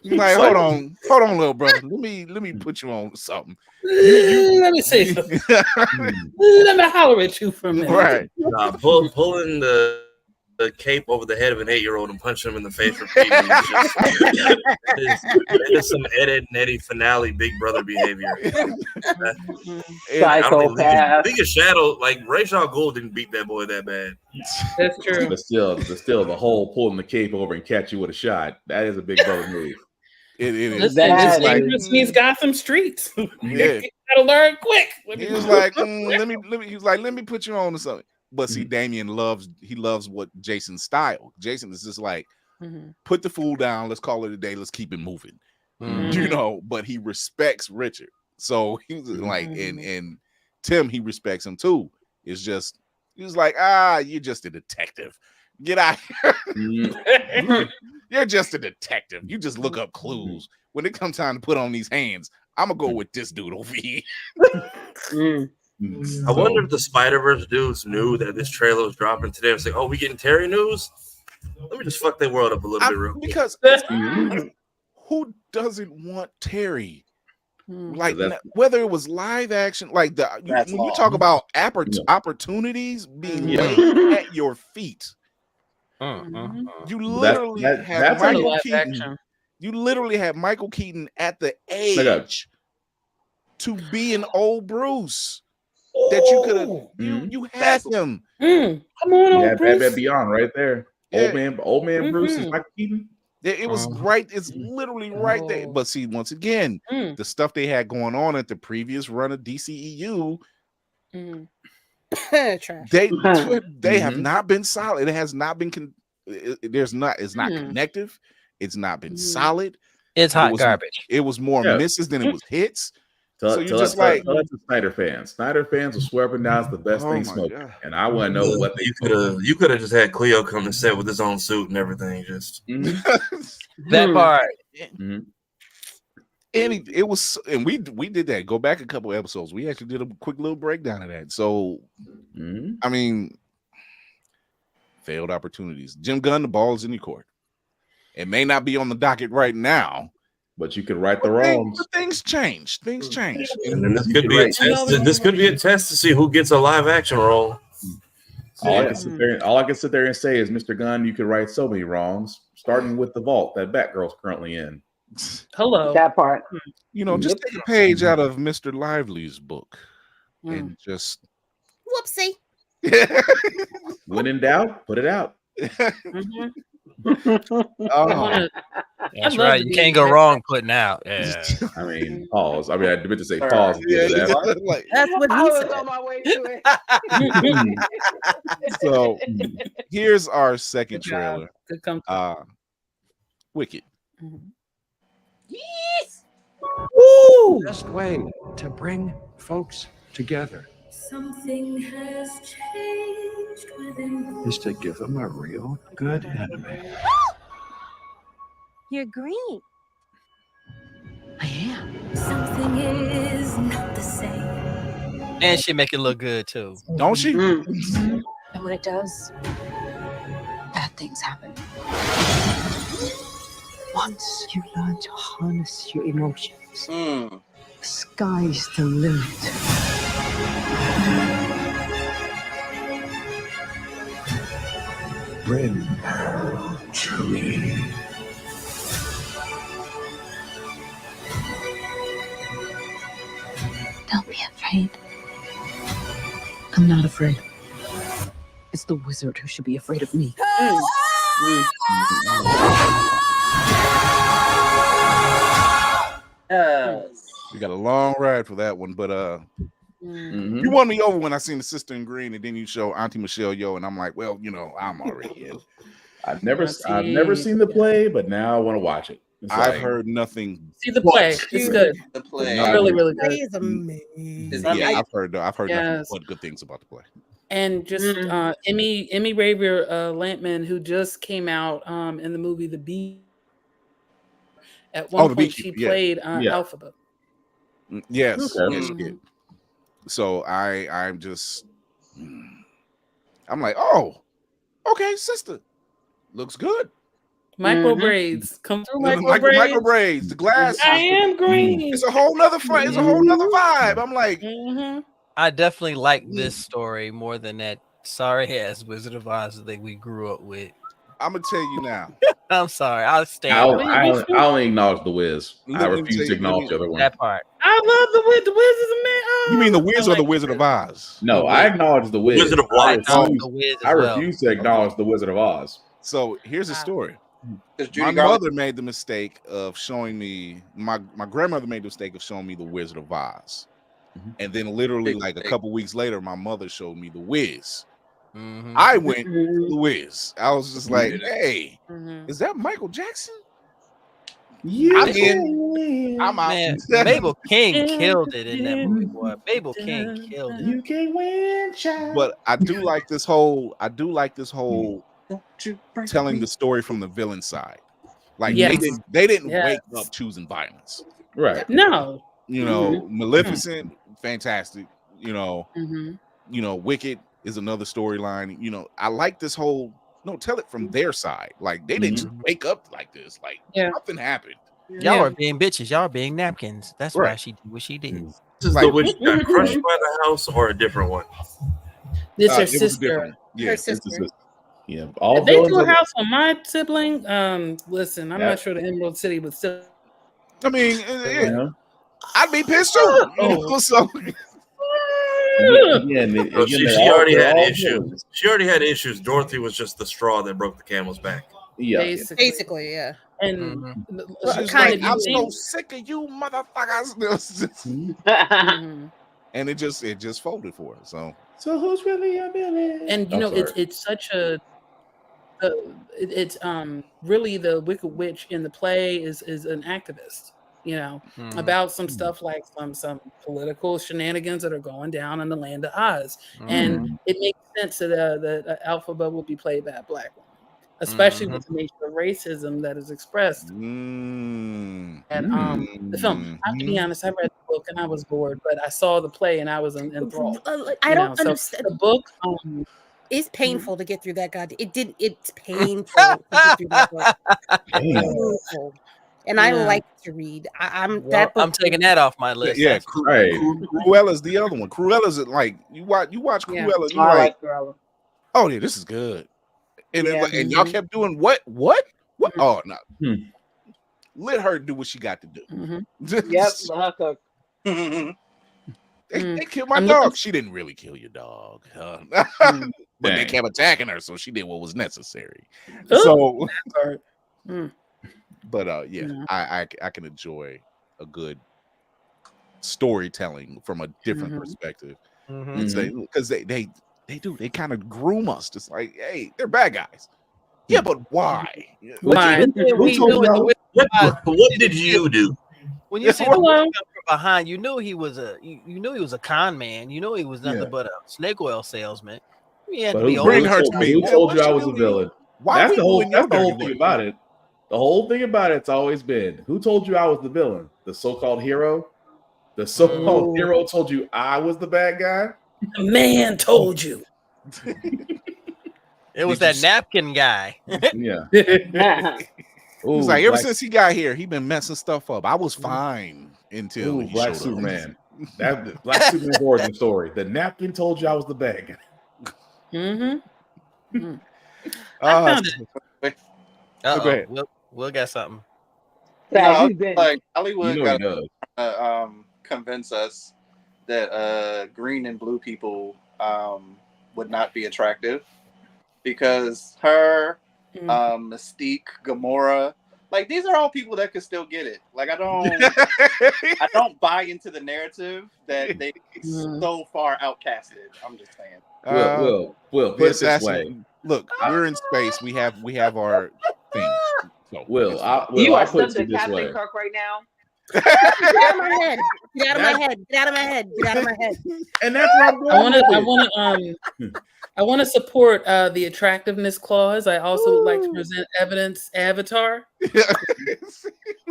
Speaker 2: Like, hold on, little brother. Let me put you on something.
Speaker 6: Let me say something. Let me holler at you for a minute.
Speaker 2: Right.
Speaker 10: Pulling the cape over the head of an 8-year-old and punching him in the face repeatedly. It's some Ed, Edd and Eddie finale Big Brother behavior.
Speaker 7: Psychopath.
Speaker 10: Big Shadow, like Ra's al Ghul didn't beat that boy that bad.
Speaker 6: That's true.
Speaker 8: But still, the whole pulling the cape over and catch you with a shot. That is a Big Brother move.
Speaker 2: It is.
Speaker 6: Listen, like, he's Gotham streets.
Speaker 2: Yeah.
Speaker 6: Gotta learn quick.
Speaker 2: He was like, let me put you on to something. But see, Damian loves what Jason's style. Jason is just like, put the fool down. Let's call it a day. Let's keep it moving. You know, but he respects Richard. So he was like, and Tim, he respects him too. It's just, he was like, you're just a detective. Get out here. You're just a detective. You just look up clues. When it comes time to put on these hands, I'm gonna go with this dude over here.
Speaker 10: I wonder if the Spider-Verse dudes knew that this trailer was dropping today. I was like, oh, we getting Terry news? Let me just fuck their world up a little bit real quick.
Speaker 2: Because who doesn't want Terry? Like whether it was live action, like when you talk about opportunities being laid at your feet. You literally have Michael Keaton. You literally have Michael Keaton at the age to be an old Bruce. That you could have, you had him.
Speaker 6: Come on,
Speaker 8: you had Batman Beyond right there. Old man Bruce is Michael Keaton.
Speaker 2: It was right. It's literally right there. But see, once again, the stuff they had going on at the previous run of DCEU, they have not been solid. It has not been. It's not connective. It's not been solid.
Speaker 4: It's hot garbage.
Speaker 2: It was more misses than it was hits.
Speaker 8: So you're just like Snyder fans. Snyder fans will swear up and down it's the best thing smoking. And I want to know what they
Speaker 10: you could have just had Cleo come to set with his own suit and everything. Just
Speaker 4: that part.
Speaker 2: And it was, and we did that. Go back a couple episodes. We actually did a quick little breakdown of that. So, I mean, failed opportunities. Jim Gunn, the ball is in your court. It may not be on the docket right now.
Speaker 8: But you could right the wrongs.
Speaker 2: But things change. Things change.
Speaker 10: And this could be a test. This could be a test to see who gets a live action role.
Speaker 8: All I can sit there and say is, Mr. Gunn, you could right so many wrongs, starting with the vault that Batgirl's currently in.
Speaker 6: Hello.
Speaker 7: That part.
Speaker 2: You know, just take a page out of Mr. Lively's book and just
Speaker 3: whoopsie.
Speaker 8: When in doubt, put it out.
Speaker 4: That's right. You can't go wrong putting out. Yeah.
Speaker 8: I mean, pause. I mean, I meant to say
Speaker 11: Sir.
Speaker 8: pause.
Speaker 2: Yeah,
Speaker 8: That.
Speaker 2: like,
Speaker 3: That's what
Speaker 7: I
Speaker 3: he
Speaker 7: was
Speaker 3: said.
Speaker 7: on my way to it.
Speaker 2: so here's our second
Speaker 6: Good job.
Speaker 2: trailer.
Speaker 6: Good come.
Speaker 2: Wicked.
Speaker 7: Yes.
Speaker 13: The best way to bring folks together
Speaker 17: Something has changed within.
Speaker 13: is to give them a real good enemy.
Speaker 17: You're green. I am. Something is not the same.
Speaker 4: And she make it look good too.
Speaker 2: Don't she?
Speaker 17: And when it does, bad things happen.
Speaker 16: Once you learn to harness your emotions,
Speaker 11: Mm.
Speaker 16: the sky's the limit.
Speaker 13: Bring her to me.
Speaker 16: Don't be afraid. I'm not afraid. It's the wizard who should be afraid of me.
Speaker 2: We got a long ride for that one, but you won me over when I seen the Sister in Green, and then you show Auntie Michelle Yeoh, and I'm like, well, you know, I'm already in.
Speaker 8: I've never seen the play, but now I want to watch it.
Speaker 2: I've heard nothing.
Speaker 6: See the play. It's good.
Speaker 11: The play.
Speaker 6: Really, really good.
Speaker 3: Play is amazing.
Speaker 2: Yeah, I've heard nothing
Speaker 6: Yes.
Speaker 2: but good things about the play.
Speaker 6: And just Emmy Raver Lampman, who just came out in the movie The Bee. At one point, she played Alphaba.
Speaker 2: Yes,
Speaker 8: Okay.
Speaker 2: yes, she did. So I'm just, I'm like, oh, okay, sister, looks good.
Speaker 6: Micro braids come through. Micro
Speaker 2: braids. The glasses.
Speaker 6: I am green.
Speaker 2: It's a whole nother fight. It's a whole nother vibe. I'm like,
Speaker 4: I definitely like this story more than that sorry ass Wizard of Oz that we grew up with.
Speaker 2: I'm gonna tell you now.
Speaker 4: I'm sorry. I'll stand.
Speaker 8: I only acknowledge the Wiz. I refuse to acknowledge the other one.
Speaker 4: That part.
Speaker 6: I love the Wiz. The Wiz is a man. Oh,
Speaker 2: You mean the Wiz or the Wizard of Oz?
Speaker 8: No, I acknowledge the Wiz.
Speaker 10: Wizard of Oz.
Speaker 8: I refuse to acknowledge the Wizard of Oz.
Speaker 2: So here's the story.
Speaker 11: Judy
Speaker 2: My
Speaker 11: Garland-
Speaker 2: mother made the mistake of showing me. My grandmother made the mistake of showing me the Wizard of Oz, and then literally like a couple weeks later, my mother showed me the Wiz. I went to the Wiz. I was just like, "Hey, is that Michael Jackson?"
Speaker 8: Yeah,
Speaker 2: I'm out.
Speaker 4: Man, Mabel King killed it in that movie, boy. Mabel King killed it.
Speaker 8: You can't win, child.
Speaker 2: But I do like this whole. Telling the story from the villain side. Like they didn't wake up choosing violence.
Speaker 8: Right.
Speaker 6: No.
Speaker 2: You know, Maleficent, fantastic. You know, Wicked is another storyline. You know, I like this whole tell it from their side. Like they didn't just wake up like this. Like something happened.
Speaker 4: Y'all are being bitches. Y'all are being napkins. That's why she did what she did.
Speaker 10: This is the witch got crushed by the house or a different one?
Speaker 6: It's her
Speaker 2: it was a
Speaker 6: sister.
Speaker 2: different- yeah,
Speaker 3: Her
Speaker 2: it's a
Speaker 3: sister.
Speaker 8: Yeah, all
Speaker 6: If they
Speaker 8: villains
Speaker 6: do a
Speaker 8: are-
Speaker 6: house on my sibling, listen, I'm not sure the Emerald City would still.
Speaker 2: I mean,
Speaker 8: Yeah.
Speaker 2: I'd be pissed too. So
Speaker 10: So she already had issues. She already had issues. Dorothy was just the straw that broke the camel's back.
Speaker 8: Yeah.
Speaker 3: Basically, yeah.
Speaker 6: And
Speaker 2: she's
Speaker 6: kind
Speaker 2: like,
Speaker 6: of
Speaker 2: I'm so sick of you motherfuckers. And it just folded for her.
Speaker 8: So who's really a villain?
Speaker 6: and you know it's such a it's really the Wicked Witch in the play is an activist, you know, about some stuff like some political shenanigans that are going down in the land of Oz, and it makes sense that Alphaba will be played by a black woman, especially with the nature of racism that is expressed. And the film, I have to be honest, I read the book and I was bored, but I saw the play and I was enthralled.
Speaker 3: I don't understand.
Speaker 6: The book
Speaker 3: it's painful to get through that. It's painful to get through that book. Painful. And I like to read. I'm
Speaker 4: taking that off my list.
Speaker 2: Yeah, Cruella's the other one. Cruella's like you watch Cruella. You're like,
Speaker 7: Cruella.
Speaker 2: oh yeah, this is good. And and y'all kept doing what? Oh no. Let her do what she got to do.
Speaker 7: Yep, let her cook.
Speaker 2: They killed my dog. She didn't really kill your dog. But they kept attacking her, so she did what was necessary. So But I can enjoy a good storytelling from a different perspective. Because they kind of groom us. Just like, hey, they're bad guys. Yeah, but why?
Speaker 4: Why?
Speaker 10: What did you do?
Speaker 4: When you see the from behind, you knew he was a con man. You know he was nothing but a snake oil salesman.
Speaker 8: Bring her to me. Who told you I was a villain? That's the whole thing about it. The whole thing about it's always been, who told you I was the villain? The so-called hero? The so-called hero told you I was the bad guy?
Speaker 6: A man told you.
Speaker 4: It was that napkin guy.
Speaker 8: Yeah.
Speaker 2: He's like, ever since he got here, he been messing stuff up. I was fine until he
Speaker 8: Black
Speaker 2: showed
Speaker 8: Superman. That Black Superman's origin story. The napkin told you I was the bad guy.
Speaker 6: I found it.
Speaker 2: Go ahead.
Speaker 4: We'll get something.
Speaker 11: No, like Hollywood
Speaker 8: You know
Speaker 11: got convince us that green and blue people would not be attractive because her, Mystique, Gamora, like these are all people that could still get it. Like I don't buy into the narrative that they so far outcasted. I'm just saying.
Speaker 8: Will put it this way.
Speaker 2: Look, we're in space. We have our thing. So,
Speaker 7: you are such a Captain Kirk right now.
Speaker 3: Get out of my head! Get out of my head! Get out of my head! Get out of my head!
Speaker 8: And that's what I'm going
Speaker 6: I want to support the attractiveness clause. I also would like to present evidence avatar.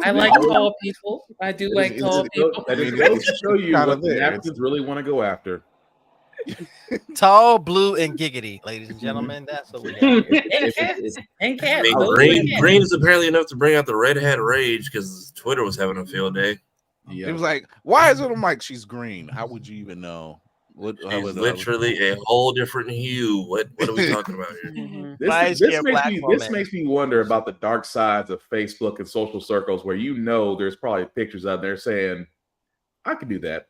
Speaker 6: I like tall people. I do like tall people.
Speaker 8: That just goes to show you what the napkins really want to go after.
Speaker 4: Tall, blue, and giggity, ladies and gentlemen. That's what we got.
Speaker 6: And cats.
Speaker 10: Green is apparently enough to bring out the red hat rage because Twitter was having a field day.
Speaker 2: Yeah. It was like, why is it on mic? She's green. How would you even know?
Speaker 10: She's literally a whole different hue. What are we talking about here?
Speaker 8: This makes me wonder about the dark sides of Facebook and social circles where there's probably pictures out there saying, I could do that.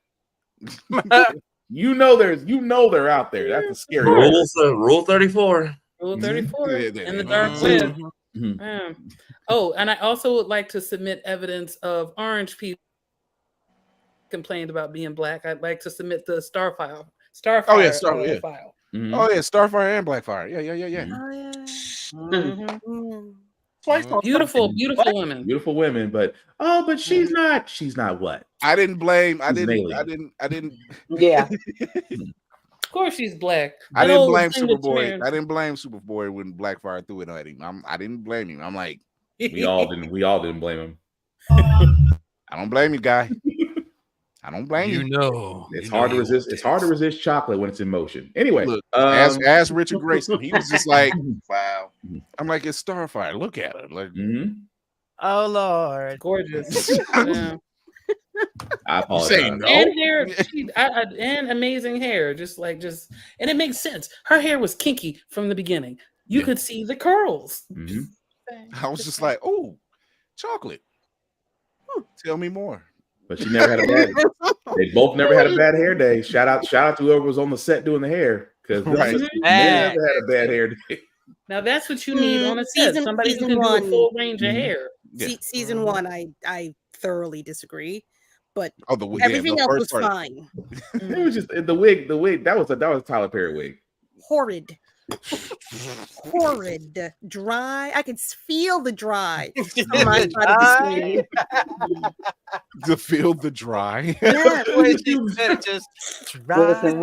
Speaker 8: they're out there. That's a scary
Speaker 10: rule 34.
Speaker 6: Rule 34 in the dark web. Oh, and I also would like to submit evidence of orange people complained about being black. I'd like to submit the Starfire file.
Speaker 2: Oh yeah, Starfire and Blackfire. Yeah.
Speaker 6: Beautiful women.
Speaker 8: Beautiful women, but she's not what?
Speaker 2: I didn't blame. I didn't.
Speaker 7: Yeah.
Speaker 6: Of course she's black.
Speaker 2: I didn't blame Superboy. I didn't blame Superboy when Blackfire threw it at him. I didn't blame him. I'm like,
Speaker 8: we all didn't blame him.
Speaker 2: I don't blame you, guy. I don't blame you.
Speaker 8: It's hard to resist. It's hard to resist chocolate when it's in motion. Anyway,
Speaker 2: look, ask Richard Grayson. He was just like, "Wow." I'm like, it's Starfire. Look at her. Like,
Speaker 4: oh Lord,
Speaker 6: gorgeous. Yeah.
Speaker 8: I apologize.
Speaker 6: And hair, and amazing hair. And it makes sense. Her hair was kinky from the beginning. You could see the curls.
Speaker 2: I was just like, oh, chocolate. Tell me more.
Speaker 8: But she never had a bad. They both never had a bad hair day. Shout out to whoever was on the set doing the hair because they never had a bad hair day.
Speaker 6: Now that's what you need on a set. Somebody who can do a full range of hair.
Speaker 3: Season 1, I thoroughly disagree, but
Speaker 2: the
Speaker 3: everything else was fine.
Speaker 8: It was just the wig. That was a Tyler Perry wig.
Speaker 3: Horrid, dry. I could feel the dry on my side of the screen.
Speaker 2: To feel the dry.
Speaker 3: Yeah,
Speaker 4: just dry.
Speaker 7: Listen,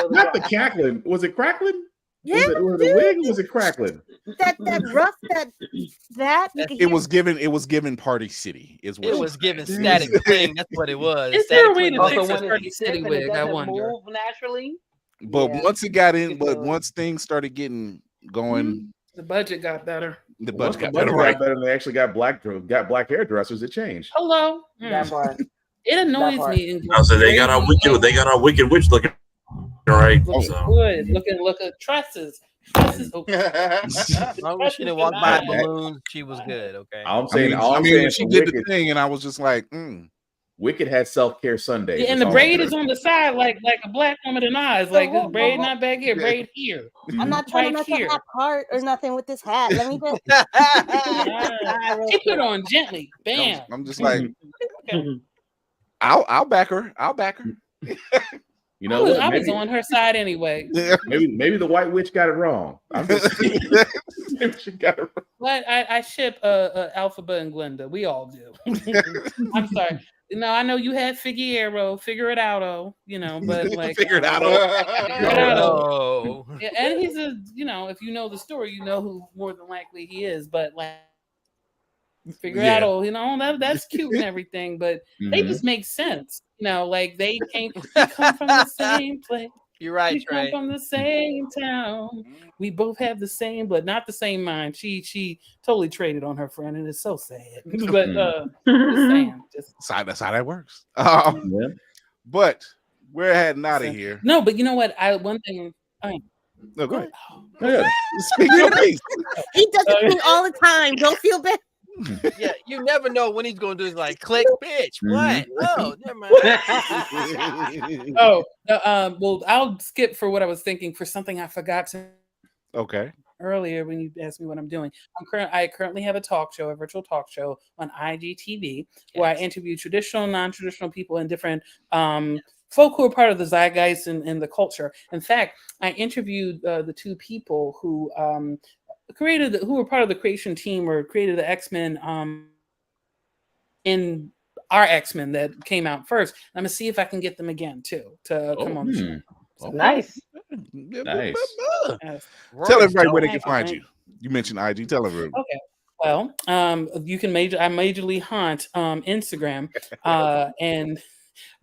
Speaker 8: not the cackling. Was it crackling?
Speaker 3: Yeah,
Speaker 8: was it the wig? Or was it crackling?
Speaker 3: That rough
Speaker 2: it was given Party City. It
Speaker 4: was given Static Thing. That's what it was.
Speaker 6: Is there a way to fix a Party City wig? I wonder.
Speaker 7: Move naturally.
Speaker 2: But once it got in, once things started getting going,
Speaker 6: the budget got better.
Speaker 2: The budget got
Speaker 8: better.
Speaker 2: Right?
Speaker 8: Better. They actually got black hairdressers. It changed.
Speaker 6: Hello.
Speaker 7: That part.
Speaker 6: It annoys me.
Speaker 10: So they got our wicked witch looking right.
Speaker 6: Good. Look at tresses.
Speaker 4: As long as she didn't walk by balloons, she was good. Okay.
Speaker 8: I'm saying,
Speaker 2: she did the thing, and I was just like,
Speaker 8: Wicked had self-care Sundays.
Speaker 6: Yeah, and the braid is on the side, like a black woman in eyes. Like this braid not back here, braid here.
Speaker 3: I'm not trying to mess up my part or nothing with this hat. Let me just
Speaker 6: she put on gently. Bam.
Speaker 2: I'm just like, I'll back her. I'll back her.
Speaker 8: You know,
Speaker 6: I was on her side anyway.
Speaker 8: Maybe the white witch got it wrong. I'm just maybe she got it wrong.
Speaker 6: But I ship Alphaba and Glenda. We all do. I'm sorry. No, I know you had Figueroa. Figure it out, but like
Speaker 2: figure it out.
Speaker 6: Yeah, and he's if you know the story, you know who more than likely he is. But like, figure out, that's cute and everything, but they just make sense. Like they come from the same place.
Speaker 4: You're right,
Speaker 6: we come from the same town. We both have the same, but not the same mind. She totally traded on her friend, and it's so sad. But
Speaker 2: that's how that works. But we're heading out of here.
Speaker 6: No, but you know what? One thing.
Speaker 2: No, go ahead.
Speaker 3: Speak your piece. He does it to me all the time. Don't feel bad.
Speaker 4: Yeah, you never know when he's going to do is like click, bitch. What? Oh, never mind.
Speaker 6: Well, I'll skip for what I was thinking for something I forgot to.
Speaker 2: Okay.
Speaker 6: Earlier, when you asked me what I'm doing, I currently have a virtual talk show on IGTV where I interview traditional, non-traditional people and different folk who are part of the zeitgeist and the culture. In fact, I interviewed the two people who who were part of the creation team or created the X-Men in our X-Men that came out first. I'm gonna see if I can get them again too to come on the show.
Speaker 7: So, nice.
Speaker 2: Tell everybody where they can find you. You mentioned IG. Tell everybody.
Speaker 6: Okay. Well, you can I majorly haunt Instagram, and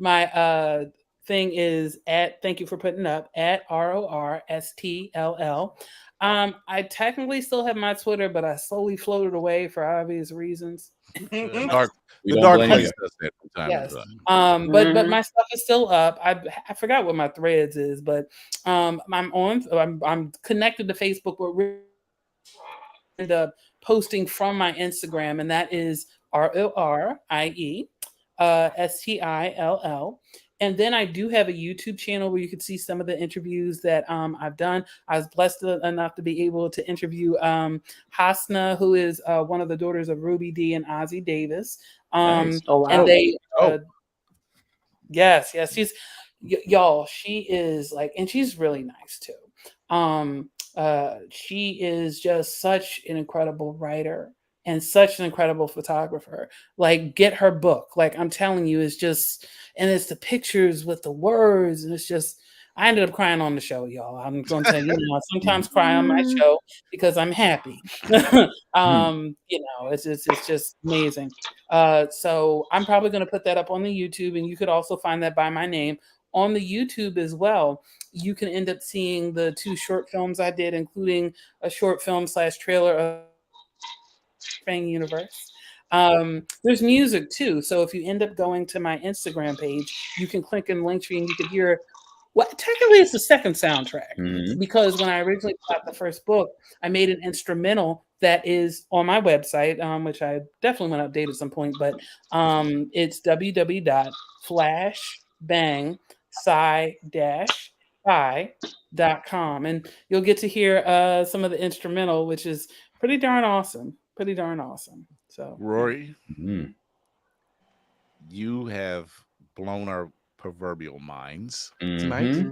Speaker 6: my thing is thank you for putting up at RORSTLL. I technically still have my Twitter, but I slowly floated away for obvious reasons.
Speaker 2: The dark place does that from time
Speaker 6: yes.
Speaker 2: to time.
Speaker 6: But my stuff is still up. I forgot what my threads is, but I'm connected to Facebook, but we end up posting from my Instagram, and that is RORIE STILL. And then I do have a YouTube channel where you can see some of the interviews that I've done. I was blessed enough to be able to interview Hasna, who is one of the daughters of Ruby Dee and Ozzie Davis.
Speaker 7: Nice. Oh, wow.
Speaker 6: And they, yes, she's, y'all, she is like, and she's really nice too. She is just such an incredible writer and such an incredible photographer. Like, get her book. Like, I'm telling you, it's just, and it's the pictures with the words, and it's just, I ended up crying on the show, y'all. I'm going to tell you, I sometimes cry on my show because I'm happy. It's just amazing. So I'm probably going to put that up on the YouTube, and you could also find that by my name. On the YouTube as well, you can end up seeing the 2 short films I did, including a short film / trailer of Flashbang universe. There's music too, so if you end up going to my Instagram page, you can click in Linktree and you can hear. Well, technically, it's the second soundtrack because when I originally got the first book, I made an instrumental that is on my website, which I definitely want to update at some point. But it's www.flashbang-fi.com, and you'll get to hear some of the instrumental, which is pretty darn awesome. So,
Speaker 2: Rory, you have blown our proverbial minds tonight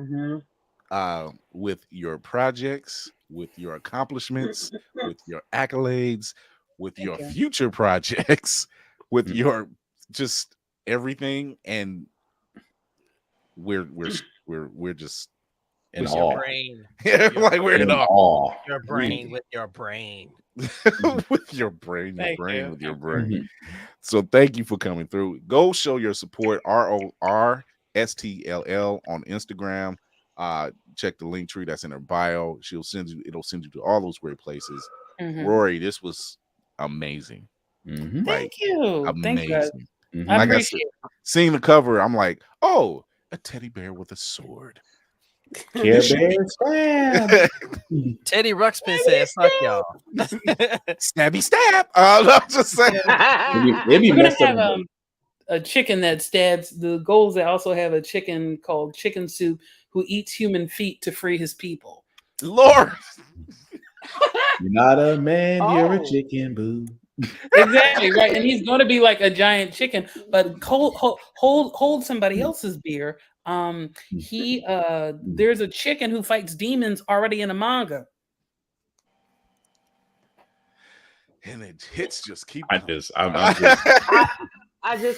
Speaker 2: with your projects, with your accomplishments, with your accolades, with your future projects, with your just everything, and we're just
Speaker 4: in awe. Your brain.
Speaker 2: Like we're in awe.
Speaker 4: Your brain with your brain.
Speaker 2: With your brain, with your brain. So thank you for coming through. Go show your support. RORSTLL on Instagram. Check the link tree that's in her bio. It'll send you to all those great places. Rory, this was amazing.
Speaker 6: Thank you.
Speaker 2: Amazing.
Speaker 6: Thank you. I appreciate it.
Speaker 2: Seeing the cover, I'm like, oh, a teddy bear with a sword.
Speaker 8: Care Bear stab.
Speaker 4: Teddy Ruxpin says, "Fuck y'all."
Speaker 2: Stabby stab. I'm just saying.
Speaker 6: a chicken that stabs the goals. They also have a chicken called Chicken Soup who eats human feet to free his people.
Speaker 2: Lord,
Speaker 8: you're not a man, you're a chicken, boo.
Speaker 6: Exactly right, and he's going to be like a giant chicken. But hold somebody else's beer. There's a chicken who fights demons already in a manga.
Speaker 2: And it hits just keep.
Speaker 7: I just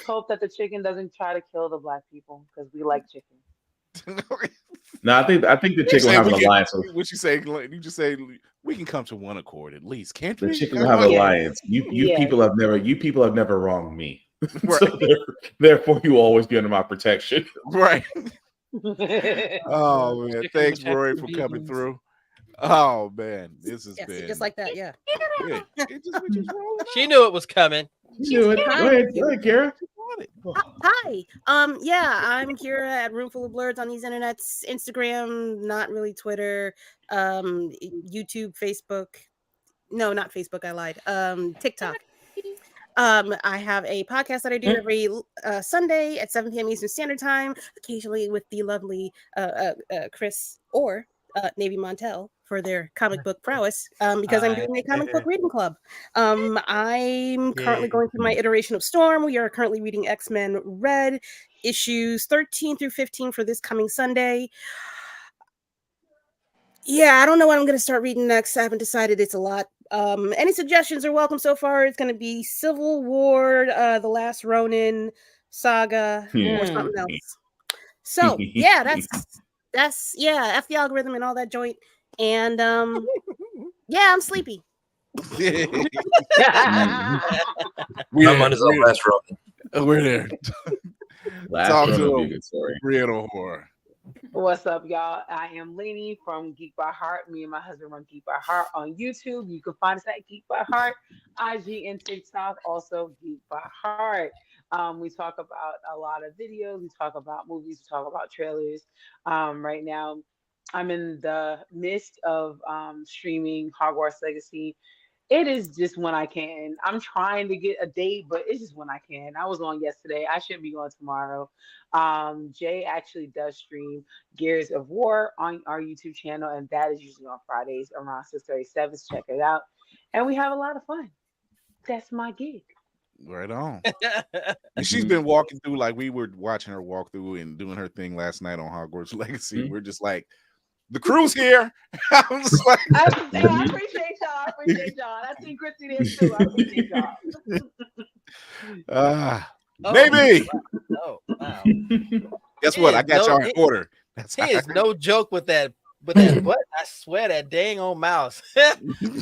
Speaker 7: hope that the chicken doesn't try to kill the black people because we like chicken.
Speaker 8: No, I think the chicken will have an alliance.
Speaker 2: What you say? You just say we can come to one accord at least, can't we?
Speaker 8: The chicken will have an alliance. You people have never wronged me. Right. So therefore, you will always be under my protection.
Speaker 2: Right. Oh man, thanks, Rory, for coming through. Oh man, this has been
Speaker 3: just like that. Yeah.
Speaker 4: She knew it was coming.
Speaker 8: Go ahead, Kara.
Speaker 3: Hi. Yeah, I'm Kira at Roomful of Blurs on these internets, Instagram, not really Twitter, YouTube, Facebook. No, not Facebook, I lied. TikTok. I have a podcast that I do every Sunday at 7 p.m. Eastern Standard Time, occasionally with the lovely Chris or Navy Montel for their comic book prowess, because I'm doing a comic book reading club. I'm currently going through my iteration of Storm. We are currently reading X-Men Red issues 13 through 15 for this coming Sunday. Yeah, I don't know what I'm going to start reading next. I haven't decided. It's a lot. Any suggestions are welcome so far. It's going to be Civil War, The Last Ronin Saga, or something else. So, yeah, that's F the algorithm and all that joint. And yeah, I'm sleepy.
Speaker 10: I'm on his own Last Ronin.
Speaker 2: We're there.
Speaker 8: Talk to him.
Speaker 2: Real horror.
Speaker 7: What's up, y'all? I am Lainey from Geek by Heart. Me and my husband run Geek by Heart on YouTube. You can find us at Geek by Heart, IG and TikTok, also Geek by Heart. We talk about a lot of videos. We talk about movies. We talk about trailers. Right now, I'm in the midst of streaming Hogwarts Legacy. It is just when I can. I'm trying to get a date, but it's just when I can. I was on yesterday. I should be going tomorrow. Jay actually does stream Gears of War on our YouTube channel, and that is usually on Fridays around 6:37. So check it out. And we have a lot of fun. That's my gig.
Speaker 2: Right on. And she's been walking through, like we were watching her walk through and doing her thing last night on Hogwarts Legacy. We're just like, the crew's here. I was like,
Speaker 7: I appreciate y'all. I think Christy did too. I appreciate y'all.
Speaker 2: Maybe.
Speaker 4: Oh, wow.
Speaker 2: Guess what? I got y'all in order.
Speaker 4: He is no joke with that. But I swear that dang old mouse.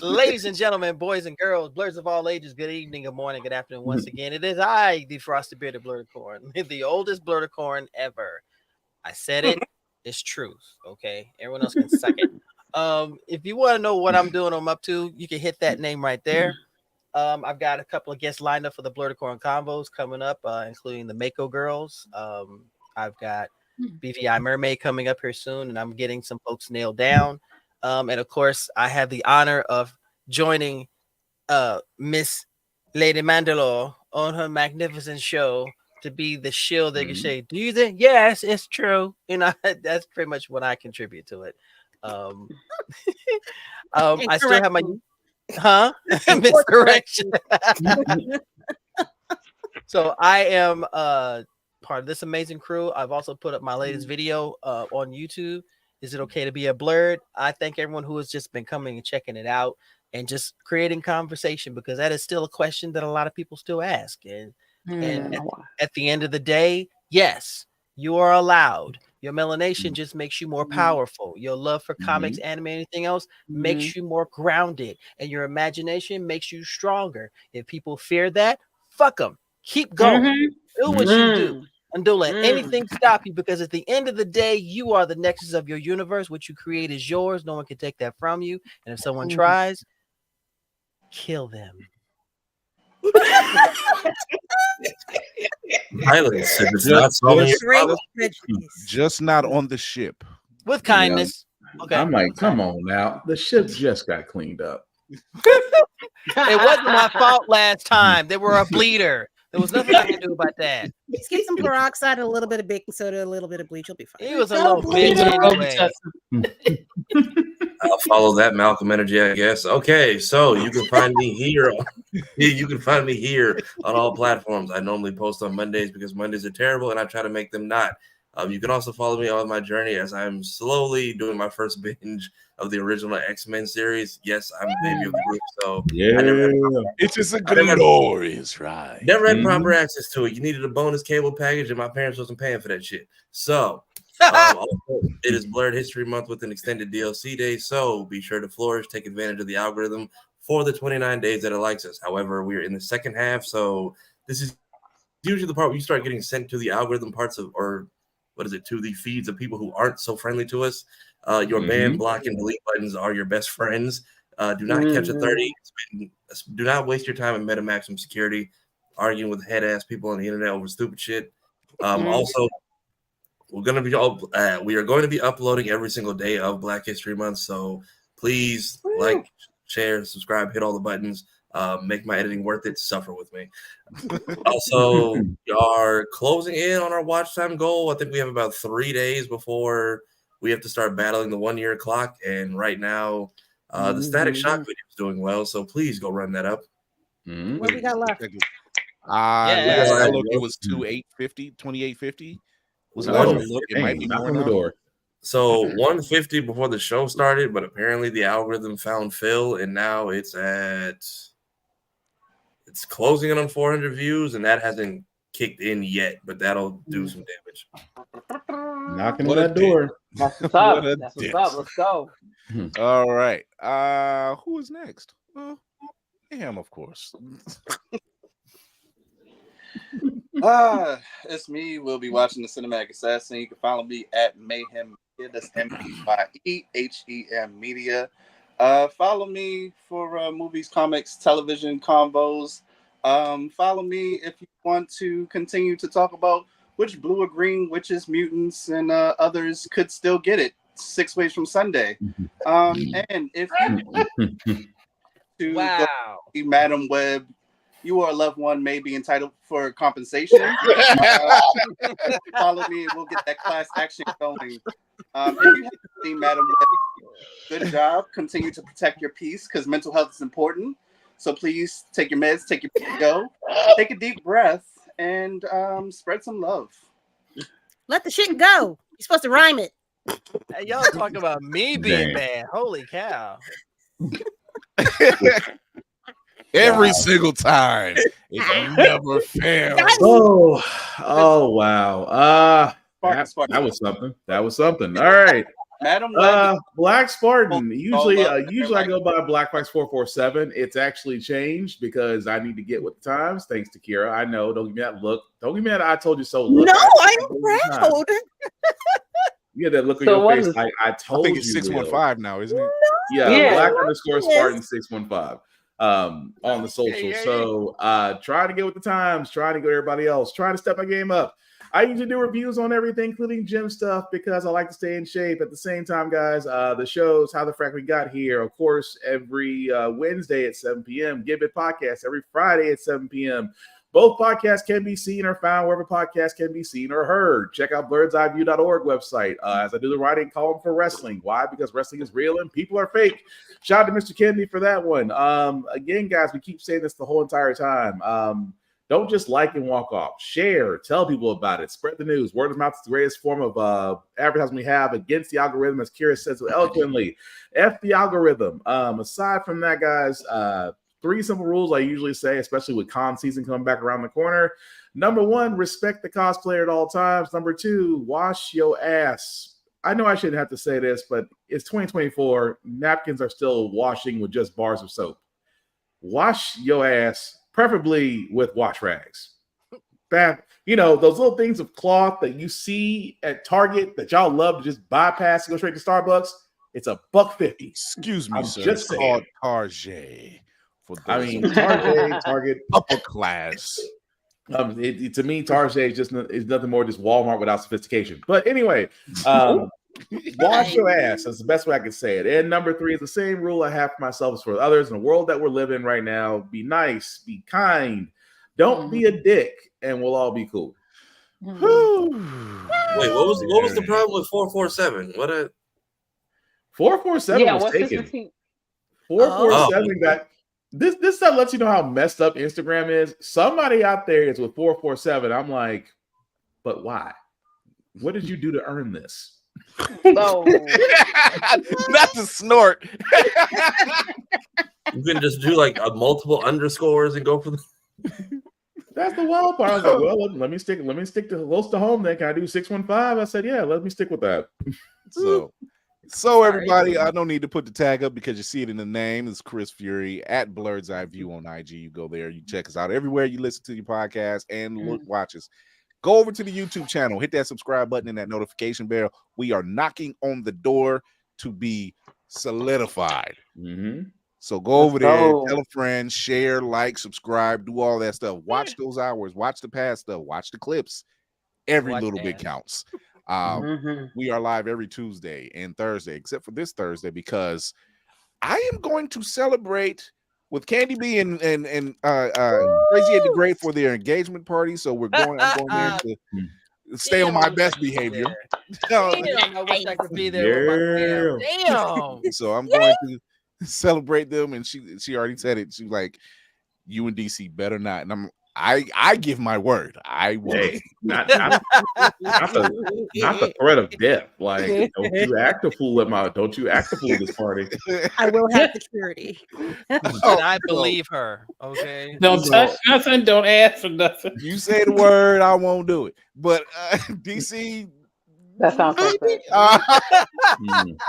Speaker 4: Ladies and gentlemen, boys and girls, blurs of all ages, good evening, good morning, good afternoon. Once again, it is I, the frosted bearded blurticorn, the oldest blurticorn ever. I said it. It's truth. Okay, everyone else can suck it. If you want to know what I'm doing, I'm up to, you can hit that name right there. I've got a couple of guests lined up for the Blurticorn Combos coming up, including the Mako Girls. I've got BVI Mermaid coming up here soon, and I'm getting some folks nailed down. And of course, I have the honor of joining Miss Lady Mandalore on her magnificent show to be the shield that can say, do you think? Yes, it's true. You know, that's pretty much what I contribute to it. I still have my miscorrection. So I am part of this amazing crew. I've also put up my latest video on YouTube. Is it okay to be a blurred? I thank everyone who has just been coming and checking it out and just creating conversation, because that is still a question that a lot of people still ask. And at the end of the day, yes, you are allowed. Your melanation just makes you more powerful. Your love for comics, anime, anything else makes you more grounded, and your imagination makes you stronger. If people fear that, fuck them. Keep going. Do what you do, and don't let anything stop you, because at the end of the day, you are the nexus of your universe. What you create is yours. No one can take that from you. And if someone tries, kill them.
Speaker 10: Island said it's not solving your problem.
Speaker 2: Just not on the ship.
Speaker 4: With kindness. Okay.
Speaker 8: I'm like, come on now. The ship just got cleaned up.
Speaker 4: It wasn't my fault last time. They were a bleeder. There was nothing I could do about that.
Speaker 3: Just get some peroxide, a little bit of baking soda, a little bit of bleach. You'll be fine.
Speaker 4: He was a little bitch anyway.
Speaker 10: I'll follow that Malcolm energy, I guess. Okay, so you can find me here. You can find me here on all platforms. I normally post on Mondays because Mondays are terrible, and I try to make them not. You can also follow me on my journey as I'm slowly doing my first binge of the original X-Men series. Yes, I'm the baby of the group, so
Speaker 2: it's just a glorious ride.
Speaker 10: Never had proper access to it. You needed a bonus cable package, and my parents wasn't paying for that shit. So also, it is Blurred History Month with an extended DLC day, so be sure to flourish, take advantage of the algorithm for the 29 days that it likes us. However, we're in the second half, so this is usually the part where you start getting sent to the algorithm parts of, or what is it, to the feeds of people who aren't so friendly to us. Your ban, block, and delete buttons are your best friends. Do not catch a 30. Do not waste your time in meta maximum security arguing with head ass people on the internet over stupid shit. Also, we are going to be uploading every single day of Black History Month. So please like, share, subscribe, hit all the buttons. Make my editing worth it. Suffer with me. Also, we are closing in on our watch time goal. I think we have about 3 days before we have to start battling the 1 year clock. And right now, the Static Shock video is doing well. So please go run that up.
Speaker 3: What we got left?
Speaker 2: Last I looked, it was 2850. Was last I looked, it might be more on the door.
Speaker 10: So 150 before the show started, but apparently the algorithm found Phil, and now it's closing in on 400 views, and that hasn't kicked in yet, but that'll do some damage.
Speaker 8: Knocking on that door.
Speaker 7: That's what's up. That's what's up. Let's go.
Speaker 2: All right. Who is next? Mayhem, of course.
Speaker 11: It's me. We'll be watching the Cinematic Assassin. You can follow me at Mayhem. That's MEYEHEM Media. Follow me for movies, comics, television convos. Follow me if you want to continue to talk about which blue or green witches, mutants, and others could still get it 6 ways from Sunday. And if you to go see Madam Web, you or a loved one may be entitled for compensation. Follow me and we'll get that class action going. If you haven't seen Madam Web, good job. Continue to protect your peace because mental health is important. So please take your meds, take your go, take a deep breath, and spread some love.
Speaker 3: Let the shit go. You're supposed to rhyme it.
Speaker 4: Hey, y'all talking about me being bad. Holy cow.
Speaker 2: Every single time. It's never fair.
Speaker 8: Oh wow. That was something. That was something. All right.
Speaker 11: Madam
Speaker 8: Black Spartan. Usually I go by Black Fox 447. It's actually changed because I need to get with the times. Thanks to Kira. I know. Don't give me that look. Don't give me that I told you so look.
Speaker 3: No, I'm proud.
Speaker 8: You had that look on your face. I told you.
Speaker 2: I think it's 615 now, isn't it?
Speaker 8: Yeah. Black _ Spartan 615. On the social. So try to get with the times, try to get everybody else, try to step my game up. I usually do reviews on everything, including gym stuff, because I like to stay in shape. At the same time, guys, the shows, How the Frack We Got Here, of course, every Wednesday at 7 p.m. Give It Podcast every Friday at 7 p.m. Both podcasts can be seen or found wherever podcasts can be seen or heard. Check out birdseyeView.org website as I do the writing column for wrestling. Why? Because wrestling is real and people are fake. Shout out to Mr. Kennedy for that one. Again, guys, we keep saying this the whole entire time. Don't just like and walk off. Share. Tell people about it. Spread the news. Word of mouth is the greatest form of advertising we have against the algorithm, as Kira says so eloquently. F the algorithm. Aside from that, guys, 3 simple rules I usually say, especially with con season coming back around the corner. Number 1, respect the cosplayer at all times. Number 2, wash your ass. I know I shouldn't have to say this, but it's 2024. Napkins are still washing with just bars of soap. Wash your ass, preferably with wash rags. Those little things of cloth that you see at Target that y'all love to just bypass and go straight to Starbucks. It's $1.50.
Speaker 2: Excuse me, sir.
Speaker 8: Just
Speaker 2: it's called Target.
Speaker 8: Target,
Speaker 2: upper class.
Speaker 8: To me, Target is nothing more just Walmart without sophistication. But anyway, wash your ass. That's the best way I can say it. And number 3 is the same rule I have for myself as for others. In the world that we're living in right now, be nice, be kind, Don't be a dick, and we'll all be cool.
Speaker 10: Wait, what was the problem with 447? What a
Speaker 8: 447 was taken. 447 got this stuff lets you know how messed up Instagram is. Somebody out there is with 447. I'm like, but why? What did you do to earn this?
Speaker 7: No.
Speaker 2: Not to snort.
Speaker 10: You can just do like a multiple underscores and go for the.
Speaker 8: That's the wild part. I was like, well, let me stick to close to home. Then can I do 615? I said, yeah, let me stick with that.
Speaker 2: So everybody, I don't need to put the tag up because you see it in the name. It's Chris Fury at Blurred's Eye View on IG. You go there, you check us out everywhere you listen to your podcast and watch us. Go over to the YouTube channel, hit that subscribe button and that notification bell. We are knocking on the door to be solidified. So go over there, tell a friend, share, like, subscribe, do all that stuff. Watch those hours, watch the past stuff, watch the clips. Every little bit counts. We are live every Tuesday and Thursday, except for this Thursday, because I am going to celebrate with Candy B and Crazy at the Great for their engagement party. So I'm going there to stay on my best behavior.
Speaker 4: I wish I could be there with my damn.
Speaker 2: So I'm going to celebrate them, and she already said it. She's like, you and DC better not. And I give my word. I will.
Speaker 8: Hey, not the threat of death. Like, don't you act a fool at this party.
Speaker 3: I will have security.
Speaker 4: I believe her. Okay.
Speaker 6: Don't touch nothing. Don't ask for nothing.
Speaker 2: You say the word, I won't do it. But DC,
Speaker 7: that sounds like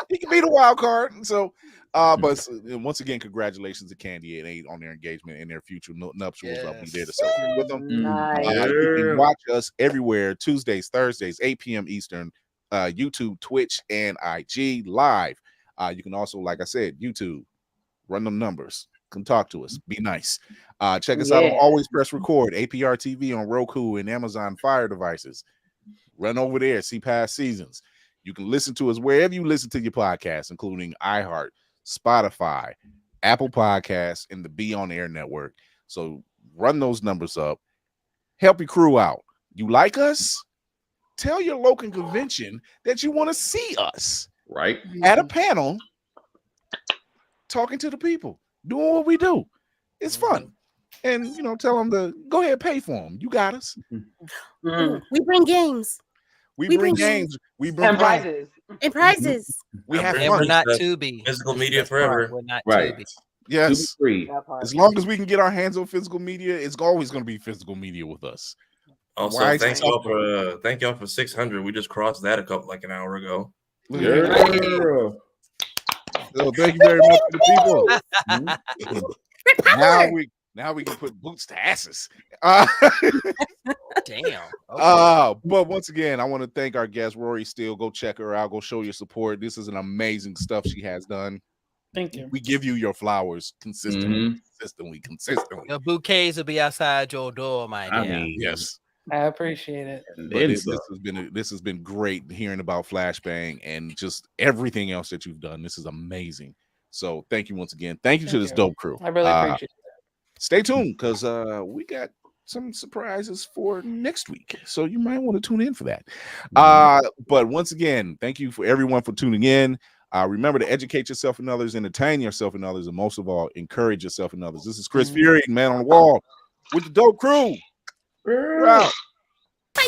Speaker 2: he can be the wild card. So. But once again, congratulations to Candy and 8 on their engagement and their future nuptials. I'll be there to celebrate with them. You can watch us everywhere, Tuesdays, Thursdays, 8 p.m. Eastern, YouTube, Twitch, and IG live. You can also, like I said, YouTube, run them numbers. Come talk to us. Be nice. Check us out on Always Press Record, APR TV on Roku and Amazon Fire devices. Run over there, see past seasons. You can listen to us wherever you listen to your podcasts, including iHeart, Spotify, Apple Podcasts, and the Be On Air network. So run those numbers up. Help your crew out. You like us? Tell your local convention that you want to see us.
Speaker 8: Right.
Speaker 2: At a panel, talking to the people, doing what we do. It's fun. And, tell them to go ahead and pay for them. You got us.
Speaker 3: We bring games.
Speaker 2: We bring games. We bring
Speaker 7: prizes.
Speaker 3: And prizes.
Speaker 2: We have
Speaker 4: and
Speaker 2: fun.
Speaker 4: we're not Tubi.
Speaker 10: Physical media forever.
Speaker 4: We're not
Speaker 8: right.
Speaker 4: Tubi.
Speaker 2: Yes. As long as we can get our hands on physical media, it's always going to be physical media with us.
Speaker 10: Also, thank y'all for 600. We just crossed that an hour ago.
Speaker 2: So thank you very much to the people. Now we can put boots to asses.
Speaker 4: Damn.
Speaker 2: Okay. But once again, I want to thank our guest, Rorie Still. Go check her out. Go show your support. This is an amazing stuff she has done.
Speaker 6: Thank you.
Speaker 2: We give you your flowers consistently.
Speaker 4: Your bouquets will be outside your door, my dear.
Speaker 2: Yes.
Speaker 6: I appreciate it.
Speaker 2: This has been great hearing about Flashbang and just everything else that you've done. This is amazing. So thank you once again. Thank you to this dope crew.
Speaker 6: I really appreciate it.
Speaker 2: Stay tuned because we got some surprises for next week. So you might want to tune in for that. But once again, thank you for everyone for tuning in. Remember to educate yourself and others, entertain yourself and others, and most of all, encourage yourself and others. This is Chris Fury, Man on the Wall, with the dope crew. We're out.
Speaker 3: Bye.